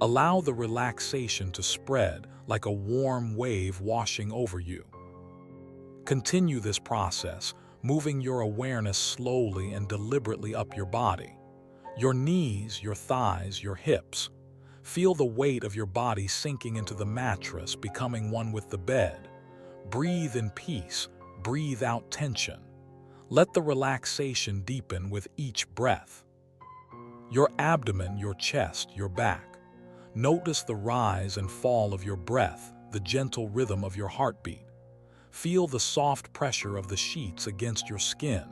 Allow the relaxation to spread like a warm wave washing over you. Continue this process, moving your awareness slowly and deliberately up your body. Your knees, your thighs, your hips. Feel the weight of your body sinking into the mattress, becoming one with the bed. Breathe in peace, breathe out tension. Let the relaxation deepen with each breath. Your abdomen, your chest, your back. Notice the rise and fall of your breath, the gentle rhythm of your heartbeat. Feel the soft pressure of the sheets against your skin.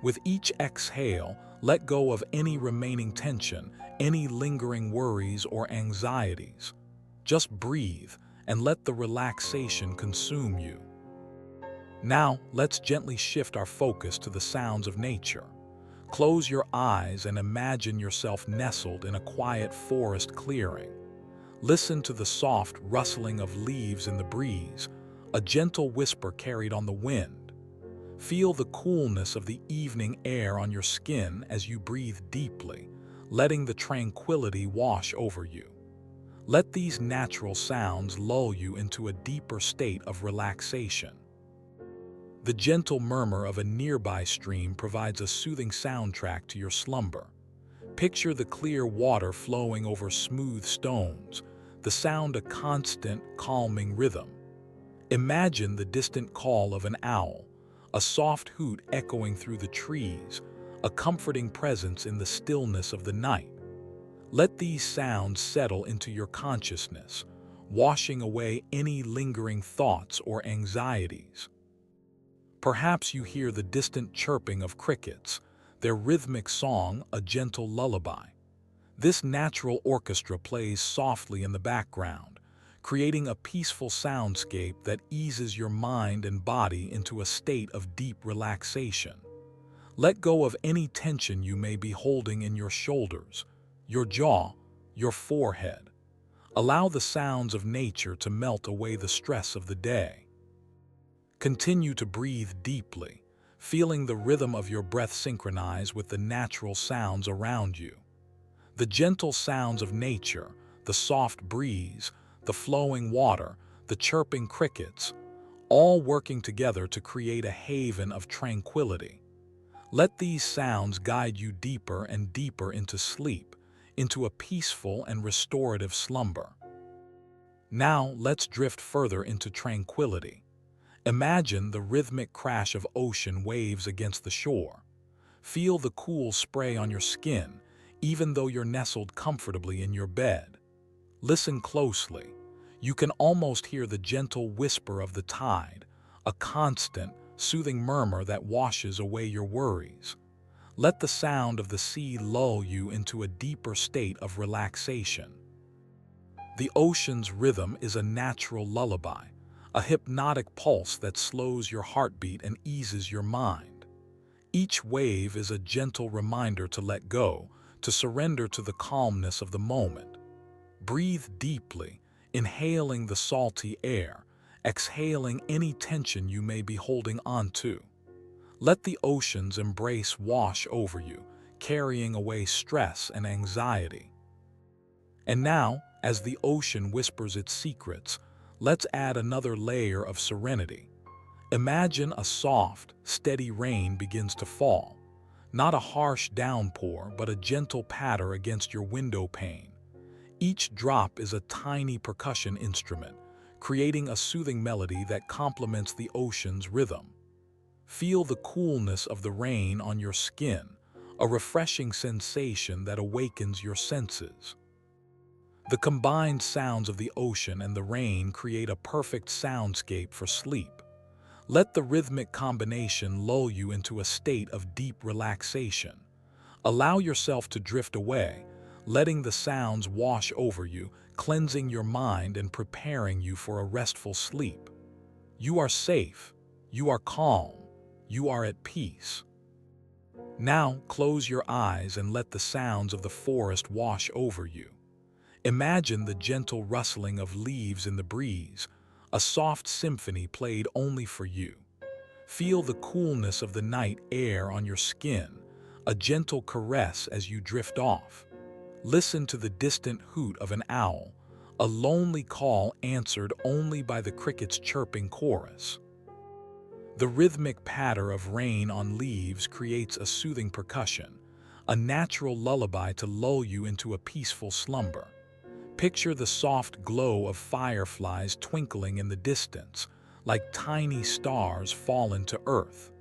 With each exhale, let go of any remaining tension, any lingering worries or anxieties. Just breathe and let the relaxation consume you. Now, let's gently shift our focus to the sounds of nature. Close your eyes and imagine yourself nestled in a quiet forest clearing. Listen to the soft rustling of leaves in the breeze, a gentle whisper carried on the wind. Feel the coolness of the evening air on your skin as you breathe deeply, letting the tranquility wash over you. Let these natural sounds lull you into a deeper state of relaxation. The gentle murmur of a nearby stream provides a soothing soundtrack to your slumber. Picture the clear water flowing over smooth stones, the sound a constant, calming rhythm. Imagine the distant call of an owl, a soft hoot echoing through the trees, a comforting presence in the stillness of the night. Let these sounds settle into your consciousness, washing away any lingering thoughts or anxieties. Perhaps you hear the distant chirping of crickets, their rhythmic song a gentle lullaby. This natural orchestra plays softly in the background, creating a peaceful soundscape that eases your mind and body into a state of deep relaxation. Let go of any tension you may be holding in your shoulders, your jaw, your forehead. Allow the sounds of nature to melt away the stress of the day. Continue to breathe deeply, feeling the rhythm of your breath synchronize with the natural sounds around you. The gentle sounds of nature, the soft breeze, the flowing water, the chirping crickets, all working together to create a haven of tranquility. Let these sounds guide you deeper and deeper into sleep, into a peaceful and restorative slumber. Now let's drift further into tranquility. Imagine the rhythmic crash of ocean waves against the shore. Feel the cool spray on your skin, even though you're nestled comfortably in your bed. Listen closely. You can almost hear the gentle whisper of the tide, a constant, soothing murmur that washes away your worries. Let the sound of the sea lull you into a deeper state of relaxation. The ocean's rhythm is a natural lullaby, a hypnotic pulse that slows your heartbeat and eases your mind. Each wave is a gentle reminder to let go, to surrender to the calmness of the moment. Breathe deeply, inhaling the salty air, exhaling any tension you may be holding onto. Let the ocean's embrace wash over you, carrying away stress and anxiety. And now, as the ocean whispers its secrets, let's add another layer of serenity. Imagine a soft, steady rain begins to fall. Not a harsh downpour, but a gentle patter against your window pane. Each drop is a tiny percussion instrument, creating a soothing melody that complements the ocean's rhythm. Feel the coolness of the rain on your skin, a refreshing sensation that awakens your senses. The combined sounds of the ocean and the rain create a perfect soundscape for sleep. Let the rhythmic combination lull you into a state of deep relaxation. Allow yourself to drift away, letting the sounds wash over you, cleansing your mind and preparing you for a restful sleep. You are safe, you are calm, you are at peace. Now close your eyes and let the sounds of the forest wash over you. Imagine the gentle rustling of leaves in the breeze, a soft symphony played only for you. Feel the coolness of the night air on your skin, a gentle caress as you drift off. Listen to the distant hoot of an owl, a lonely call answered only by the cricket's chirping chorus. The rhythmic patter of rain on leaves creates a soothing percussion, a natural lullaby to lull you into a peaceful slumber. Picture the soft glow of fireflies twinkling in the distance, like tiny stars fallen to earth.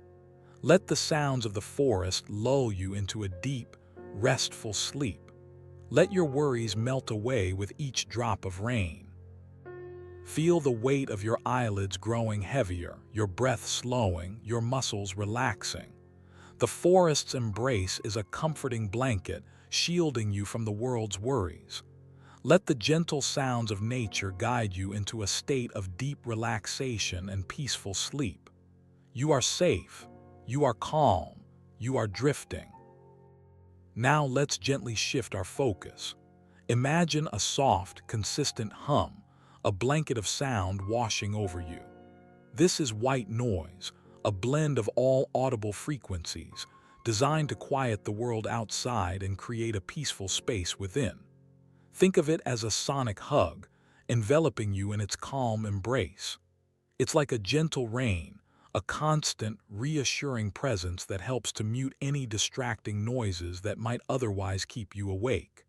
Let the sounds of the forest lull you into a deep, restful sleep. Let your worries melt away with each drop of rain. Feel the weight of your eyelids growing heavier, your breath slowing, your muscles relaxing. The forest's embrace is a comforting blanket, shielding you from the world's worries. Let the gentle sounds of nature guide you into a state of deep relaxation and peaceful sleep. You are safe, you are calm, you are drifting. Now let's gently shift our focus. Imagine a soft, consistent hum, a blanket of sound washing over you. This is white noise, a blend of all audible frequencies, designed to quiet the world outside and create a peaceful space within. Think of it as a sonic hug, enveloping you in its calm embrace. It's like a gentle rain, a constant, reassuring presence that helps to mute any distracting noises that might otherwise keep you awake.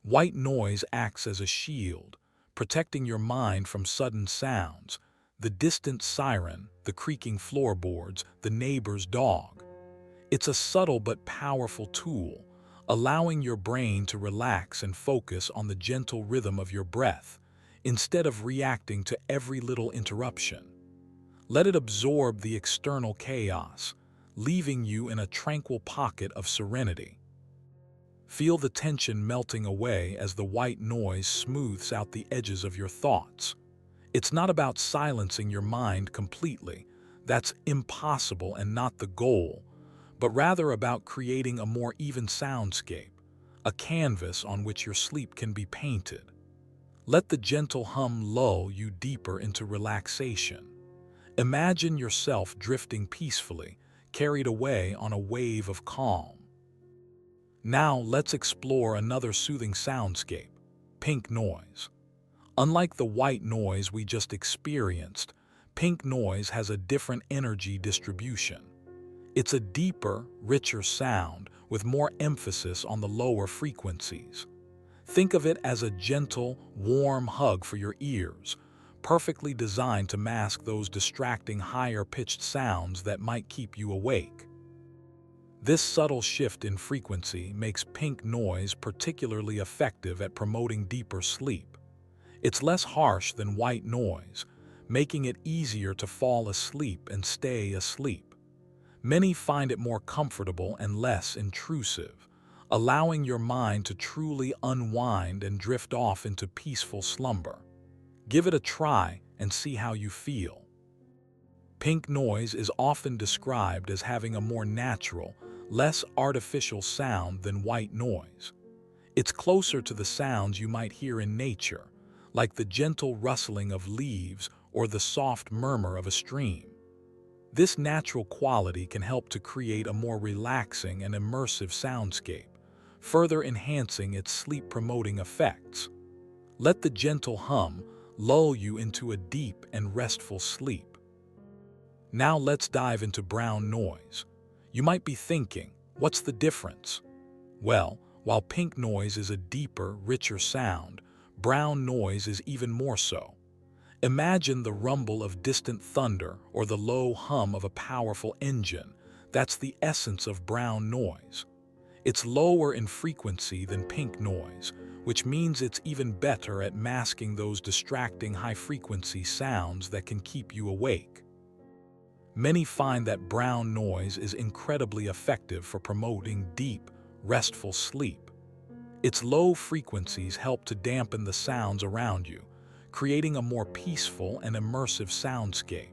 White noise acts as a shield, protecting your mind from sudden sounds, the distant siren, the creaking floorboards, the neighbor's dog. It's a subtle but powerful tool, allowing your brain to relax and focus on the gentle rhythm of your breath, instead of reacting to every little interruption. Let it absorb the external chaos, leaving you in a tranquil pocket of serenity. Feel the tension melting away as the white noise smooths out the edges of your thoughts. It's not about silencing your mind completely. That's impossible and not the goal, but rather about creating a more even soundscape, a canvas on which your sleep can be painted. Let the gentle hum lull you deeper into relaxation. Imagine yourself drifting peacefully, carried away on a wave of calm. Now let's explore another soothing soundscape, pink noise. Unlike the white noise we just experienced, pink noise has a different energy distribution. It's a deeper, richer sound with more emphasis on the lower frequencies. Think of it as a gentle, warm hug for your ears, perfectly designed to mask those distracting higher-pitched sounds that might keep you awake. This subtle shift in frequency makes pink noise particularly effective at promoting deeper sleep. It's less harsh than white noise, making it easier to fall asleep and stay asleep. Many find it more comfortable and less intrusive, allowing your mind to truly unwind and drift off into peaceful slumber. Give it a try and see how you feel. Pink noise is often described as having a more natural, less artificial sound than white noise. It's closer to the sounds you might hear in nature, like the gentle rustling of leaves or the soft murmur of a stream. This natural quality can help to create a more relaxing and immersive soundscape, further enhancing its sleep-promoting effects. Let the gentle hum lull you into a deep and restful sleep. Now let's dive into brown noise. You might be thinking, what's the difference? Well, while pink noise is a deeper, richer sound, brown noise is even more so. Imagine the rumble of distant thunder or the low hum of a powerful engine. That's the essence of brown noise. It's lower in frequency than pink noise, which means it's even better at masking those distracting high-frequency sounds that can keep you awake. Many find that brown noise is incredibly effective for promoting deep, restful sleep. Its low frequencies help to dampen the sounds around you, creating a more peaceful and immersive soundscape.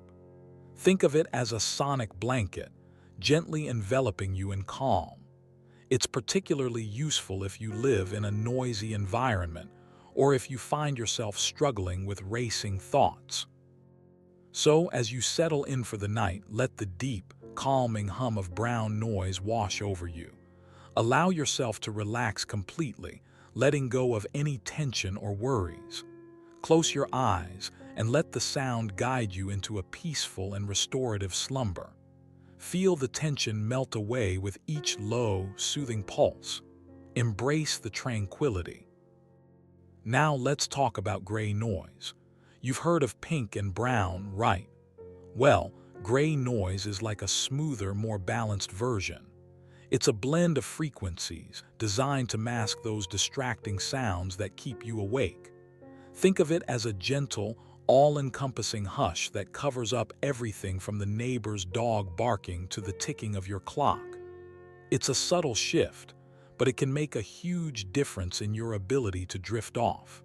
Think of it as a sonic blanket, gently enveloping you in calm. It's particularly useful if you live in a noisy environment or if you find yourself struggling with racing thoughts. So, as you settle in for the night, let the deep, calming hum of brown noise wash over you. Allow yourself to relax completely, letting go of any tension or worries. Close your eyes and let the sound guide you into a peaceful and restorative slumber. Feel the tension melt away with each low, soothing pulse. Embrace the tranquility. Now let's talk about gray noise. You've heard of pink and brown, right? Well, gray noise is like a smoother, more balanced version. It's a blend of frequencies designed to mask those distracting sounds that keep you awake. Think of it as a gentle, all-encompassing hush that covers up everything from the neighbor's dog barking to the ticking of your clock. It's a subtle shift, but it can make a huge difference in your ability to drift off.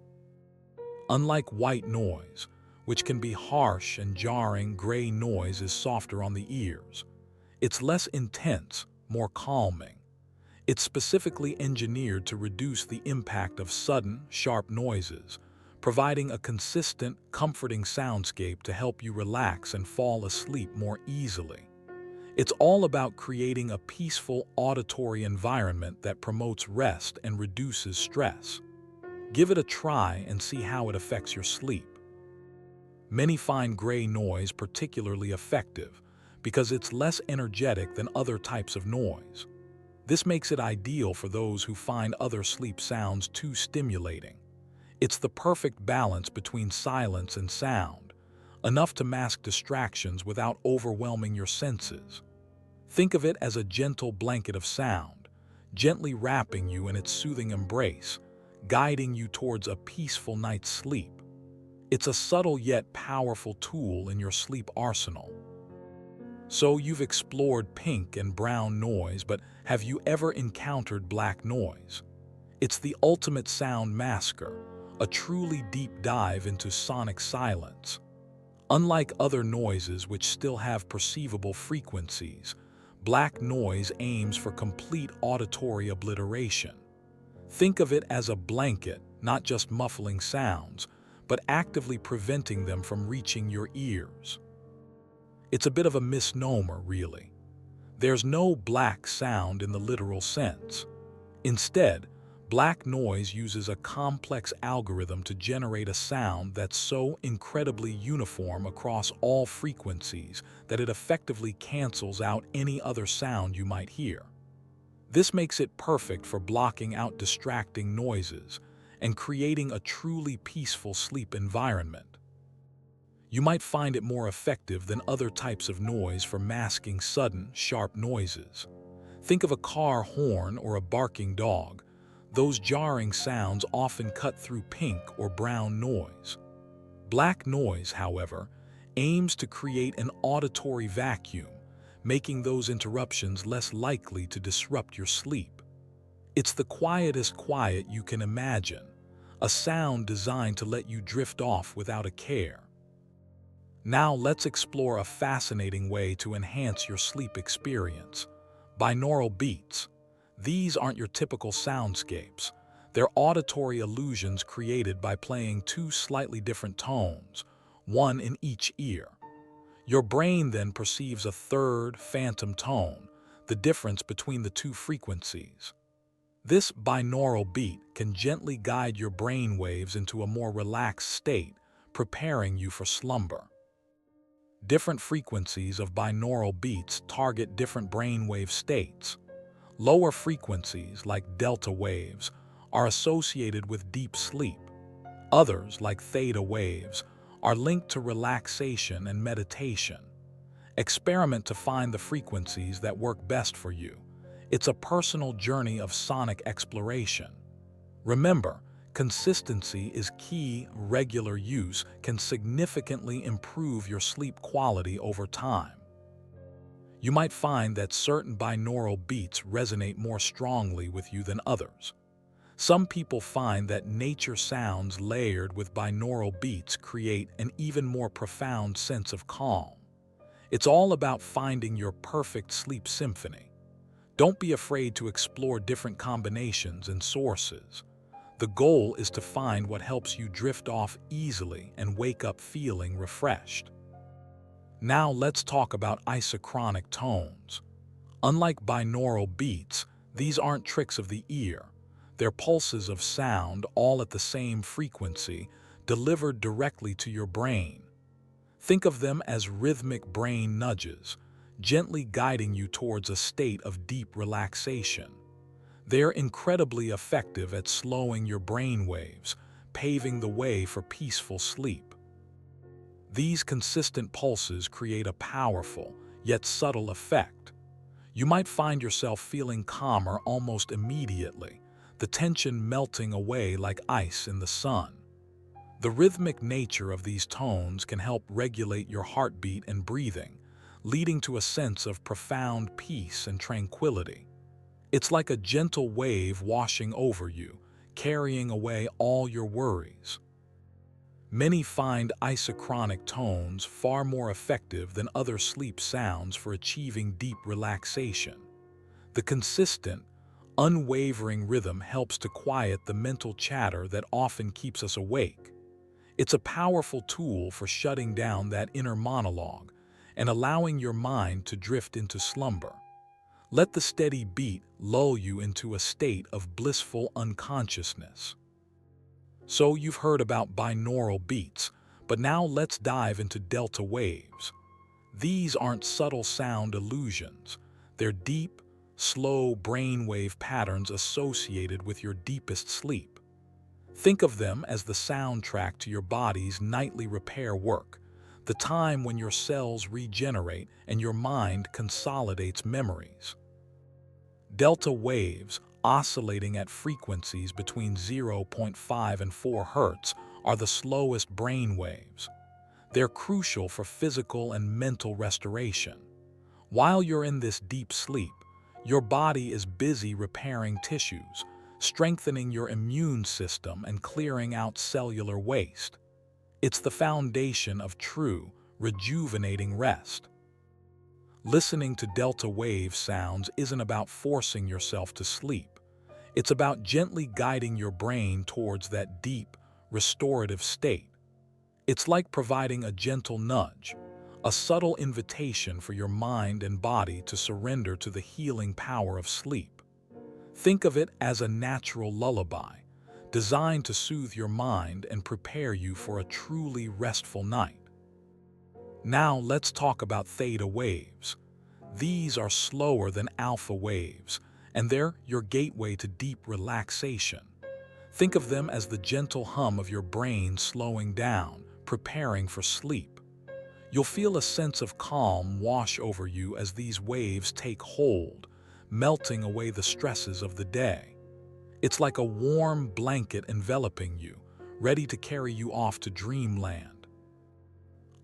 Unlike white noise, which can be harsh and jarring, gray noise is softer on the ears. It's less intense, more calming. It's specifically engineered to reduce the impact of sudden, sharp noises, providing a consistent, comforting soundscape to help you relax and fall asleep more easily. It's all about creating a peaceful auditory environment that promotes rest and reduces stress. Give it a try and see how it affects your sleep. Many find gray noise particularly effective because it's less energetic than other types of noise. This makes it ideal for those who find other sleep sounds too stimulating. It's the perfect balance between silence and sound, enough to mask distractions without overwhelming your senses. Think of it as a gentle blanket of sound, gently wrapping you in its soothing embrace, guiding you towards a peaceful night's sleep. It's a subtle yet powerful tool in your sleep arsenal. So you've explored pink and brown noise, but have you ever encountered black noise? It's the ultimate sound masker, a truly deep dive into sonic silence. Unlike other noises which still have perceivable frequencies, black noise aims for complete auditory obliteration. Think of it as a blanket, not just muffling sounds, but actively preventing them from reaching your ears. It's a bit of a misnomer, really. There's no black sound in the literal sense. Instead, Black noise uses a complex algorithm to generate a sound that's so incredibly uniform across all frequencies that it effectively cancels out any other sound you might hear. This makes it perfect for blocking out distracting noises and creating a truly peaceful sleep environment. You might find it more effective than other types of noise for masking sudden, sharp noises. Think of a car horn or a barking dog. Those jarring sounds often cut through pink or brown noise. Black noise, however, aims to create an auditory vacuum, making those interruptions less likely to disrupt your sleep. It's the quietest quiet you can imagine, a sound designed to let you drift off without a care. Now let's explore a fascinating way to enhance your sleep experience: binaural beats. These aren't your typical soundscapes. They're auditory illusions created by playing two slightly different tones, one in each ear. Your brain then perceives a third, phantom tone, the difference between the two frequencies. This binaural beat can gently guide your brain waves into a more relaxed state, preparing you for slumber. Different frequencies of binaural beats target different brainwave states. Lower frequencies, like delta waves, are associated with deep sleep. Others, like theta waves, are linked to relaxation and meditation. Experiment to find the frequencies that work best for you. It's a personal journey of sonic exploration. Remember, consistency is key. Regular use can significantly improve your sleep quality over time. You might find that certain binaural beats resonate more strongly with you than others. Some people find that nature sounds layered with binaural beats create an even more profound sense of calm. It's all about finding your perfect sleep symphony. Don't be afraid to explore different combinations and sources. The goal is to find what helps you drift off easily and wake up feeling refreshed. Now let's talk about isochronic tones. Unlike binaural beats, these aren't tricks of the ear. They're pulses of sound, all at the same frequency, delivered directly to your brain. Think of them as rhythmic brain nudges, gently guiding you towards a state of deep relaxation. They're incredibly effective at slowing your brain waves, paving the way for peaceful sleep. These consistent pulses create a powerful, yet subtle effect. You might find yourself feeling calmer almost immediately, the tension melting away like ice in the sun. The rhythmic nature of these tones can help regulate your heartbeat and breathing, leading to a sense of profound peace and tranquility. It's like a gentle wave washing over you, carrying away all your worries. Many find isochronic tones far more effective than other sleep sounds for achieving deep relaxation. The consistent, unwavering rhythm helps to quiet the mental chatter that often keeps us awake. It's a powerful tool for shutting down that inner monologue and allowing your mind to drift into slumber. Let the steady beat lull you into a state of blissful unconsciousness. So you've heard about binaural beats, but now let's dive into delta waves. These aren't subtle sound illusions. They're deep, slow brainwave patterns associated with your deepest sleep. Think of them as the soundtrack to your body's nightly repair work, the time when your cells regenerate and your mind consolidates memories. Delta waves, oscillating at frequencies between 0.5 and 4 Hz, are the slowest brain waves. They're crucial for physical and mental restoration. While you're in this deep sleep, your body is busy repairing tissues, strengthening your immune system and clearing out cellular waste. It's the foundation of true, rejuvenating rest. Listening to delta wave sounds isn't about forcing yourself to sleep. It's about gently guiding your brain towards that deep, restorative state. It's like providing a gentle nudge, a subtle invitation for your mind and body to surrender to the healing power of sleep. Think of it as a natural lullaby, designed to soothe your mind and prepare you for a truly restful night. Now let's talk about theta waves. These are slower than alpha waves, and they're your gateway to deep relaxation. Think of them as the gentle hum of your brain slowing down, preparing for sleep. You'll feel a sense of calm wash over you as these waves take hold, melting away the stresses of the day. It's like a warm blanket enveloping you, ready to carry you off to dreamland.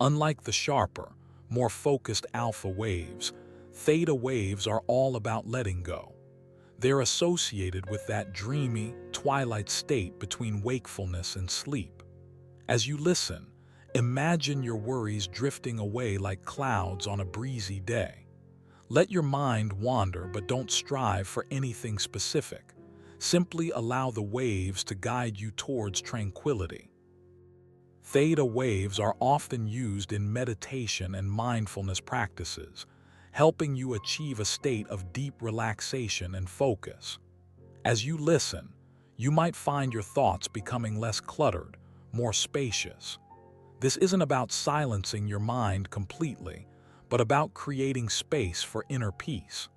Unlike the sharper, more focused alpha waves, theta waves are all about letting go. They're associated with that dreamy, twilight state between wakefulness and sleep. As you listen, imagine your worries drifting away like clouds on a breezy day. Let your mind wander, but don't strive for anything specific. Simply allow the waves to guide you towards tranquility. Theta waves are often used in meditation and mindfulness practices, helping you achieve a state of deep relaxation and focus. As you listen, you might find your thoughts becoming less cluttered, more spacious. This isn't about silencing your mind completely, but about creating space for inner peace.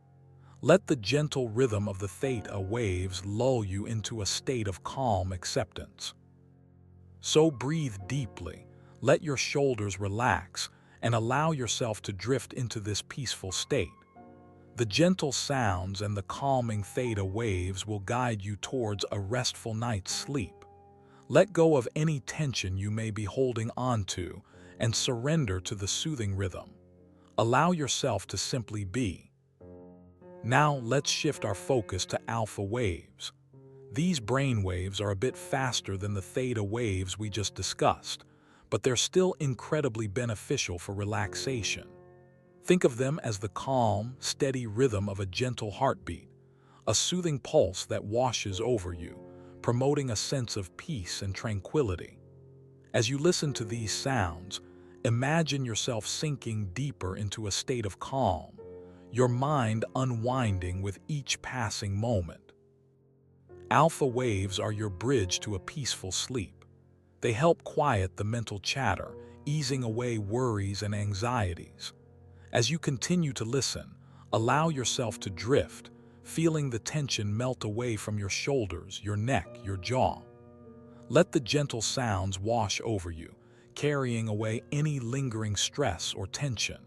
Let the gentle rhythm of the theta waves lull you into a state of calm acceptance. So breathe deeply, let your shoulders relax, and allow yourself to drift into this peaceful state. The gentle sounds and the calming theta waves will guide you towards a restful night's sleep. Let go of any tension you may be holding onto and surrender to the soothing rhythm. Allow yourself to simply be. Now let's shift our focus to alpha waves. These brain waves are a bit faster than the theta waves we just discussed, but they're still incredibly beneficial for relaxation. Think of them as the calm, steady rhythm of a gentle heartbeat, a soothing pulse that washes over you, promoting a sense of peace and tranquility. As you listen to these sounds, imagine yourself sinking deeper into a state of calm, your mind unwinding with each passing moment. Alpha waves are your bridge to a peaceful sleep. They help quiet the mental chatter, easing away worries and anxieties. As you continue to listen, allow yourself to drift, feeling the tension melt away from your shoulders, your neck, your jaw. Let the gentle sounds wash over you, carrying away any lingering stress or tension.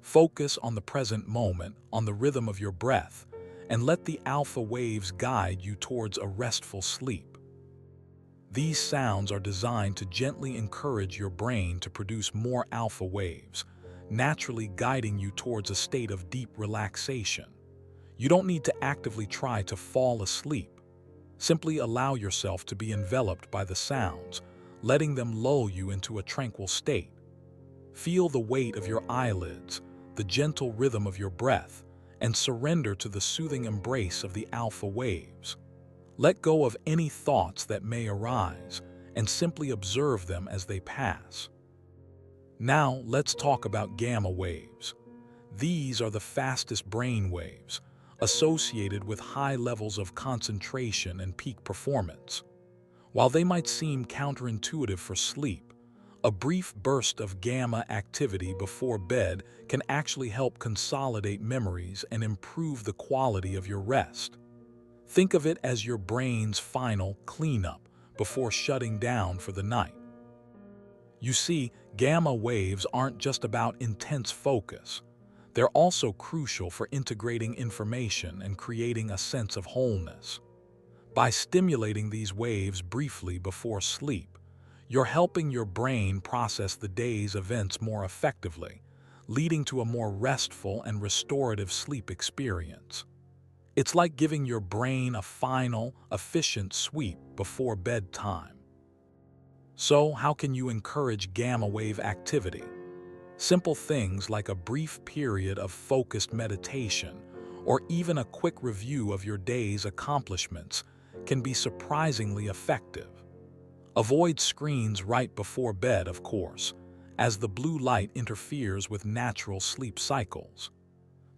Focus on the present moment, on the rhythm of your breath, and let the alpha waves guide you towards a restful sleep. These sounds are designed to gently encourage your brain to produce more alpha waves, naturally guiding you towards a state of deep relaxation. You don't need to actively try to fall asleep. Simply allow yourself to be enveloped by the sounds, letting them lull you into a tranquil state. Feel the weight of your eyelids, the gentle rhythm of your breath, and surrender to the soothing embrace of the alpha waves. Let go of any thoughts that may arise, and simply observe them as they pass. Now let's talk about gamma waves. These are the fastest brain waves, associated with high levels of concentration and peak performance. While they might seem counterintuitive for sleep, a brief burst of gamma activity before bed can actually help consolidate memories and improve the quality of your rest. Think of it as your brain's final cleanup before shutting down for the night. You see, gamma waves aren't just about intense focus. They're also crucial for integrating information and creating a sense of wholeness. By stimulating these waves briefly before sleep, you're helping your brain process the day's events more effectively, leading to a more restful and restorative sleep experience. It's like giving your brain a final, efficient sweep before bedtime. So, how can you encourage gamma wave activity? Simple things like a brief period of focused meditation or even a quick review of your day's accomplishments can be surprisingly effective. Avoid screens right before bed, of course, as the blue light interferes with natural sleep cycles.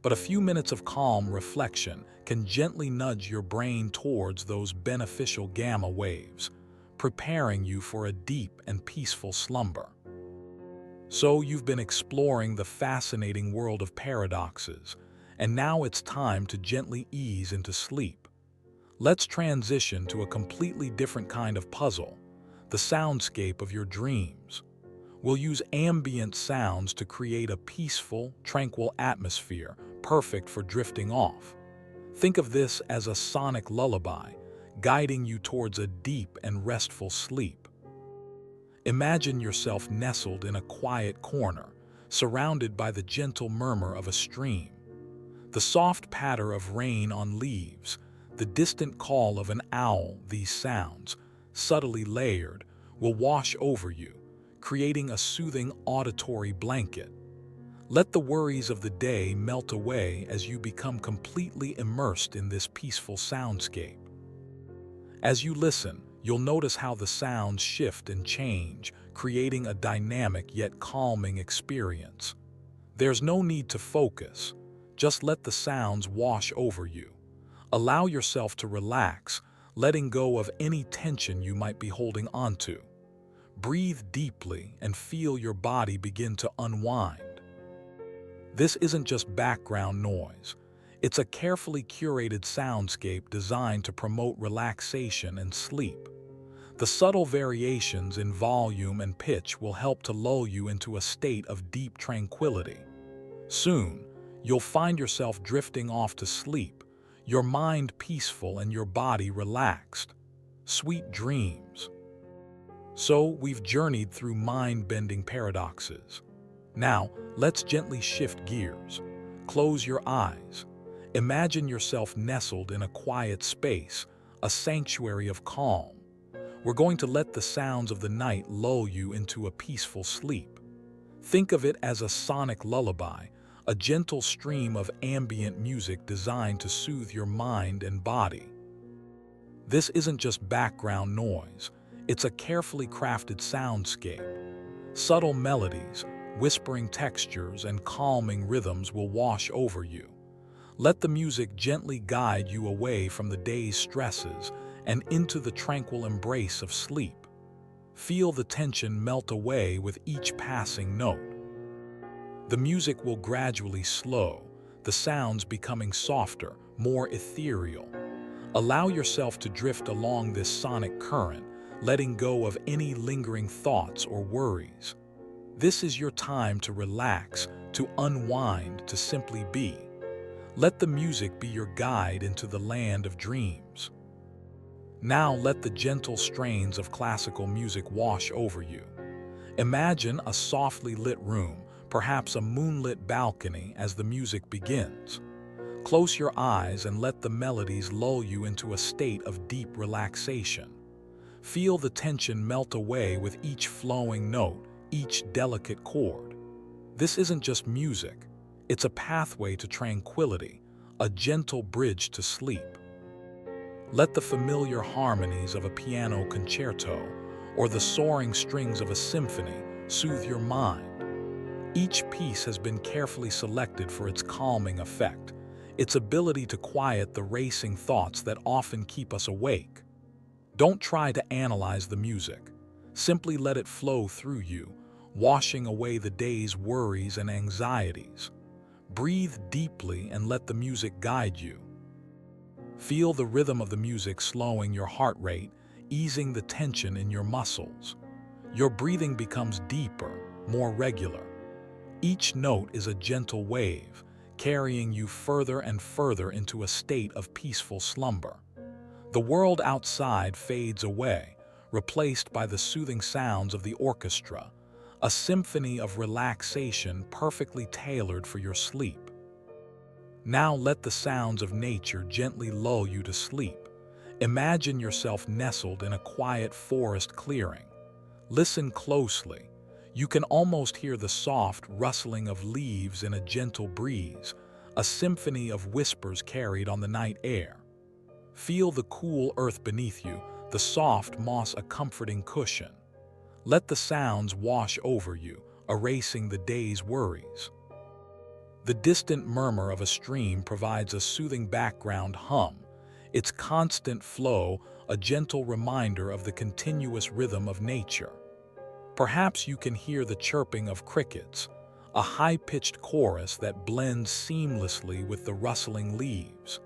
but a few minutes of calm reflection can gently nudge your brain towards those beneficial gamma waves, preparing you for a deep and peaceful slumber. So you've been exploring the fascinating world of paradoxes, and now it's time to gently ease into sleep. Let's transition to a completely different kind of puzzle, the soundscape of your dreams. We'll use ambient sounds to create a peaceful, tranquil atmosphere, perfect for drifting off. Think of this as a sonic lullaby, guiding you towards a deep and restful sleep. Imagine yourself nestled in a quiet corner, surrounded by the gentle murmur of a stream. The soft patter of rain on leaves, the distant call of an owl, these sounds, subtly layered, will wash over you, creating a soothing auditory blanket. Let the worries of the day melt away as you become completely immersed in this peaceful soundscape. As you listen, you'll notice how the sounds shift and change, creating a dynamic yet calming experience. There's no need to focus, just let the sounds wash over you. Allow yourself to relax, letting go of any tension you might be holding onto. Breathe deeply and feel your body begin to unwind. This isn't just background noise. It's a carefully curated soundscape designed to promote relaxation and sleep. The subtle variations in volume and pitch will help to lull you into a state of deep tranquility. Soon, you'll find yourself drifting off to sleep, your mind peaceful and your body relaxed. Sweet dreams. So, we've journeyed through mind-bending paradoxes. Now, let's gently shift gears. Close your eyes. Imagine yourself nestled in a quiet space, a sanctuary of calm. We're going to let the sounds of the night lull you into a peaceful sleep. Think of it as a sonic lullaby, a gentle stream of ambient music designed to soothe your mind and body. This isn't just background noise, it's a carefully crafted soundscape. Subtle melodies, whispering textures, and calming rhythms will wash over you. Let the music gently guide you away from the day's stresses and into the tranquil embrace of sleep. Feel the tension melt away with each passing note. The music will gradually slow, the sounds becoming softer, more ethereal. Allow yourself to drift along this sonic current, letting go of any lingering thoughts or worries. This is your time to relax, to unwind, to simply be. Let the music be your guide into the land of dreams. Now let the gentle strains of classical music wash over you. Imagine a softly lit room, perhaps a moonlit balcony as the music begins. Close your eyes and let the melodies lull you into a state of deep relaxation. Feel the tension melt away with each flowing note, each delicate chord. This isn't just music. It's a pathway to tranquility, a gentle bridge to sleep. Let the familiar harmonies of a piano concerto or the soaring strings of a symphony soothe your mind. Each piece has been carefully selected for its calming effect, its ability to quiet the racing thoughts that often keep us awake. Don't try to analyze the music. Simply let it flow through you, washing away the day's worries and anxieties. Breathe deeply and let the music guide you. Feel the rhythm of the music slowing your heart rate, easing the tension in your muscles. Your breathing becomes deeper, more regular. Each note is a gentle wave, carrying you further and further into a state of peaceful slumber. The world outside fades away, replaced by the soothing sounds of the orchestra, a symphony of relaxation perfectly tailored for your sleep. Now let the sounds of nature gently lull you to sleep. Imagine yourself nestled in a quiet forest clearing. Listen closely. You can almost hear the soft rustling of leaves in a gentle breeze, a symphony of whispers carried on the night air. Feel the cool earth beneath you, the soft moss a comforting cushion. Let the sounds wash over you, erasing the day's worries. The distant murmur of a stream provides a soothing background hum, its constant flow a gentle reminder of the continuous rhythm of nature. Perhaps you can hear the chirping of crickets, a high-pitched chorus that blends seamlessly with the rustling leaves.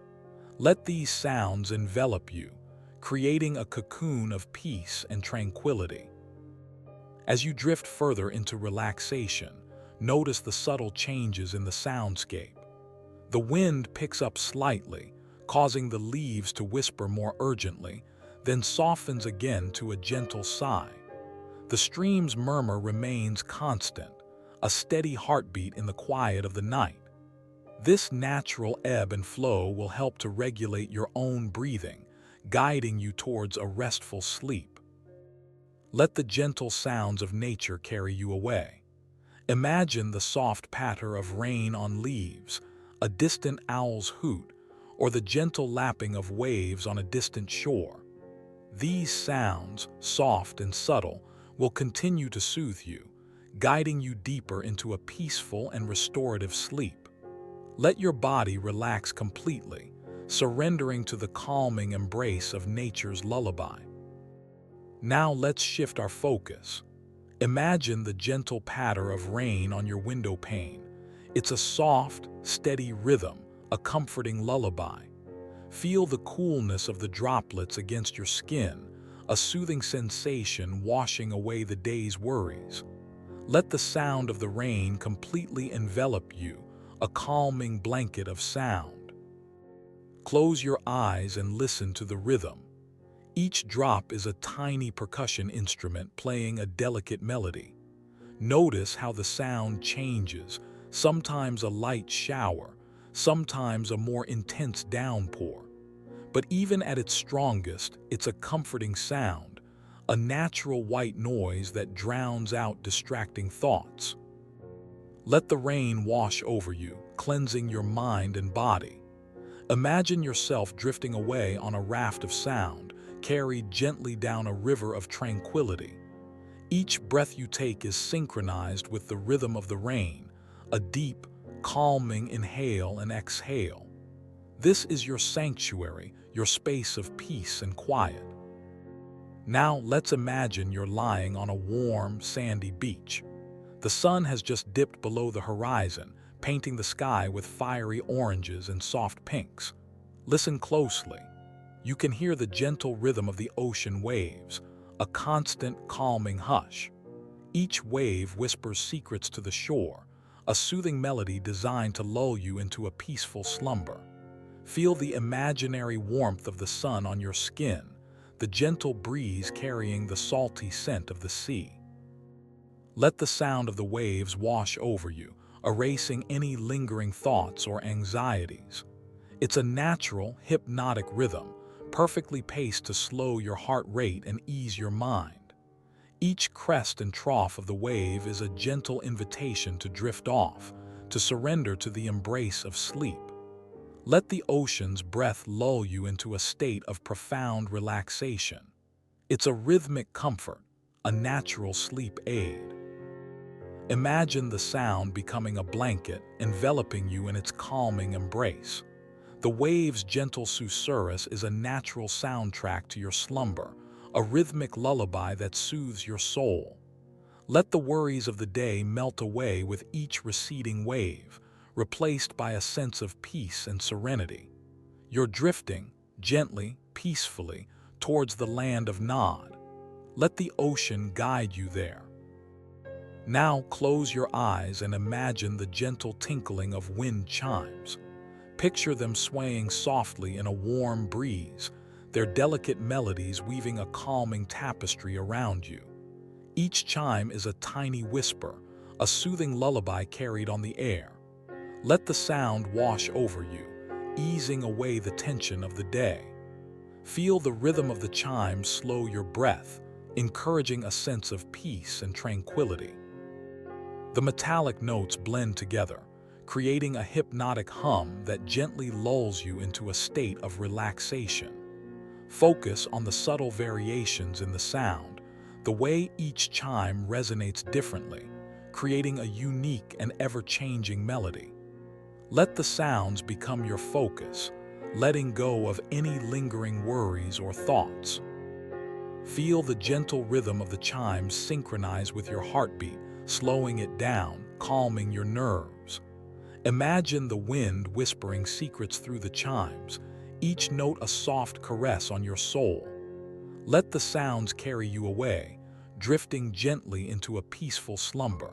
Let these sounds envelop you, creating a cocoon of peace and tranquility. As you drift further into relaxation, notice the subtle changes in the soundscape. The wind picks up slightly, causing the leaves to whisper more urgently, then softens again to a gentle sigh. The stream's murmur remains constant, a steady heartbeat in the quiet of the night. This natural ebb and flow will help to regulate your own breathing, guiding you towards a restful sleep. Let the gentle sounds of nature carry you away. Imagine the soft patter of rain on leaves, a distant owl's hoot, or the gentle lapping of waves on a distant shore. These sounds, soft and subtle, will continue to soothe you, guiding you deeper into a peaceful and restorative sleep. Let your body relax completely, surrendering to the calming embrace of nature's lullaby. Now let's shift our focus. Imagine the gentle patter of rain on your window pane. It's a soft, steady rhythm, a comforting lullaby. Feel the coolness of the droplets against your skin, a soothing sensation washing away the day's worries. Let the sound of the rain completely envelop you, a calming blanket of sound. Close your eyes and listen to the rhythm. Each drop is a tiny percussion instrument playing a delicate melody. Notice how the sound changes, sometimes a light shower, sometimes a more intense downpour. But even at its strongest, it's a comforting sound, a natural white noise that drowns out distracting thoughts. Let the rain wash over you, cleansing your mind and body. Imagine yourself drifting away on a raft of sound, carried gently down a river of tranquility. Each breath you take is synchronized with the rhythm of the rain, a deep, calming inhale and exhale. This is your sanctuary, your space of peace and quiet. Now let's imagine you're lying on a warm, sandy beach. The sun has just dipped below the horizon, painting the sky with fiery oranges and soft pinks. Listen closely. You can hear the gentle rhythm of the ocean waves, a constant, calming hush. Each wave whispers secrets to the shore, a soothing melody designed to lull you into a peaceful slumber. Feel the imaginary warmth of the sun on your skin, the gentle breeze carrying the salty scent of the sea. Let the sound of the waves wash over you, erasing any lingering thoughts or anxieties. It's a natural, hypnotic rhythm, perfectly paced to slow your heart rate and ease your mind. Each crest and trough of the wave is a gentle invitation to drift off, to surrender to the embrace of sleep. Let the ocean's breath lull you into a state of profound relaxation. It's a rhythmic comfort, a natural sleep aid. Imagine the sound becoming a blanket, enveloping you in its calming embrace. The wave's gentle susurrus is a natural soundtrack to your slumber, a rhythmic lullaby that soothes your soul. Let the worries of the day melt away with each receding wave, replaced by a sense of peace and serenity. You're drifting, gently, peacefully, towards the land of Nod. Let the ocean guide you there. Now close your eyes and imagine the gentle tinkling of wind chimes. Picture them swaying softly in a warm breeze, their delicate melodies weaving a calming tapestry around you. Each chime is a tiny whisper, a soothing lullaby carried on the air. Let the sound wash over you, easing away the tension of the day. Feel the rhythm of the chimes slow your breath, encouraging a sense of peace and tranquility. The metallic notes blend together, creating a hypnotic hum that gently lulls you into a state of relaxation. Focus on the subtle variations in the sound, the way each chime resonates differently, creating a unique and ever-changing melody. Let the sounds become your focus, letting go of any lingering worries or thoughts. Feel the gentle rhythm of the chimes synchronize with your heartbeat, slowing it down, calming your nerves. Imagine the wind whispering secrets through the chimes, each note a soft caress on your soul. Let the sounds carry you away, drifting gently into a peaceful slumber.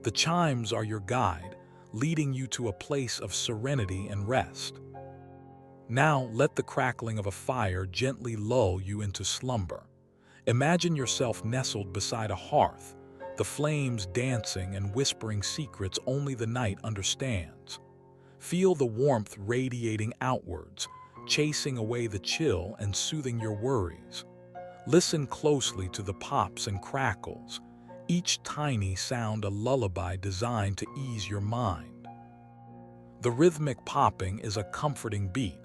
The chimes are your guide, leading you to a place of serenity and rest. Now let the crackling of a fire gently lull you into slumber. Imagine yourself nestled beside a hearth, the flames dancing and whispering secrets only the night understands. Feel the warmth radiating outwards, chasing away the chill and soothing your worries. Listen closely to the pops and crackles, each tiny sound a lullaby designed to ease your mind. The rhythmic popping is a comforting beat,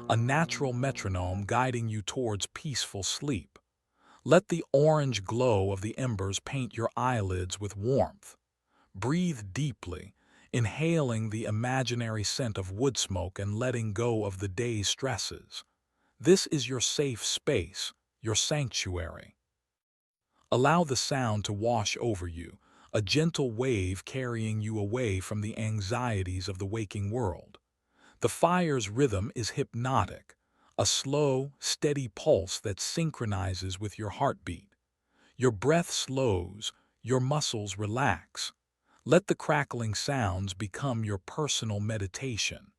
a natural metronome guiding you towards peaceful sleep. Let the orange glow of the embers paint your eyelids with warmth. Breathe deeply, inhaling the imaginary scent of wood smoke and letting go of the day's stresses. This is your safe space, your sanctuary. Allow the sound to wash over you, a gentle wave carrying you away from the anxieties of the waking world. The fire's rhythm is hypnotic, a slow, steady pulse that synchronizes with your heartbeat. Your breath slows, your muscles relax. Let the crackling sounds become your personal meditation.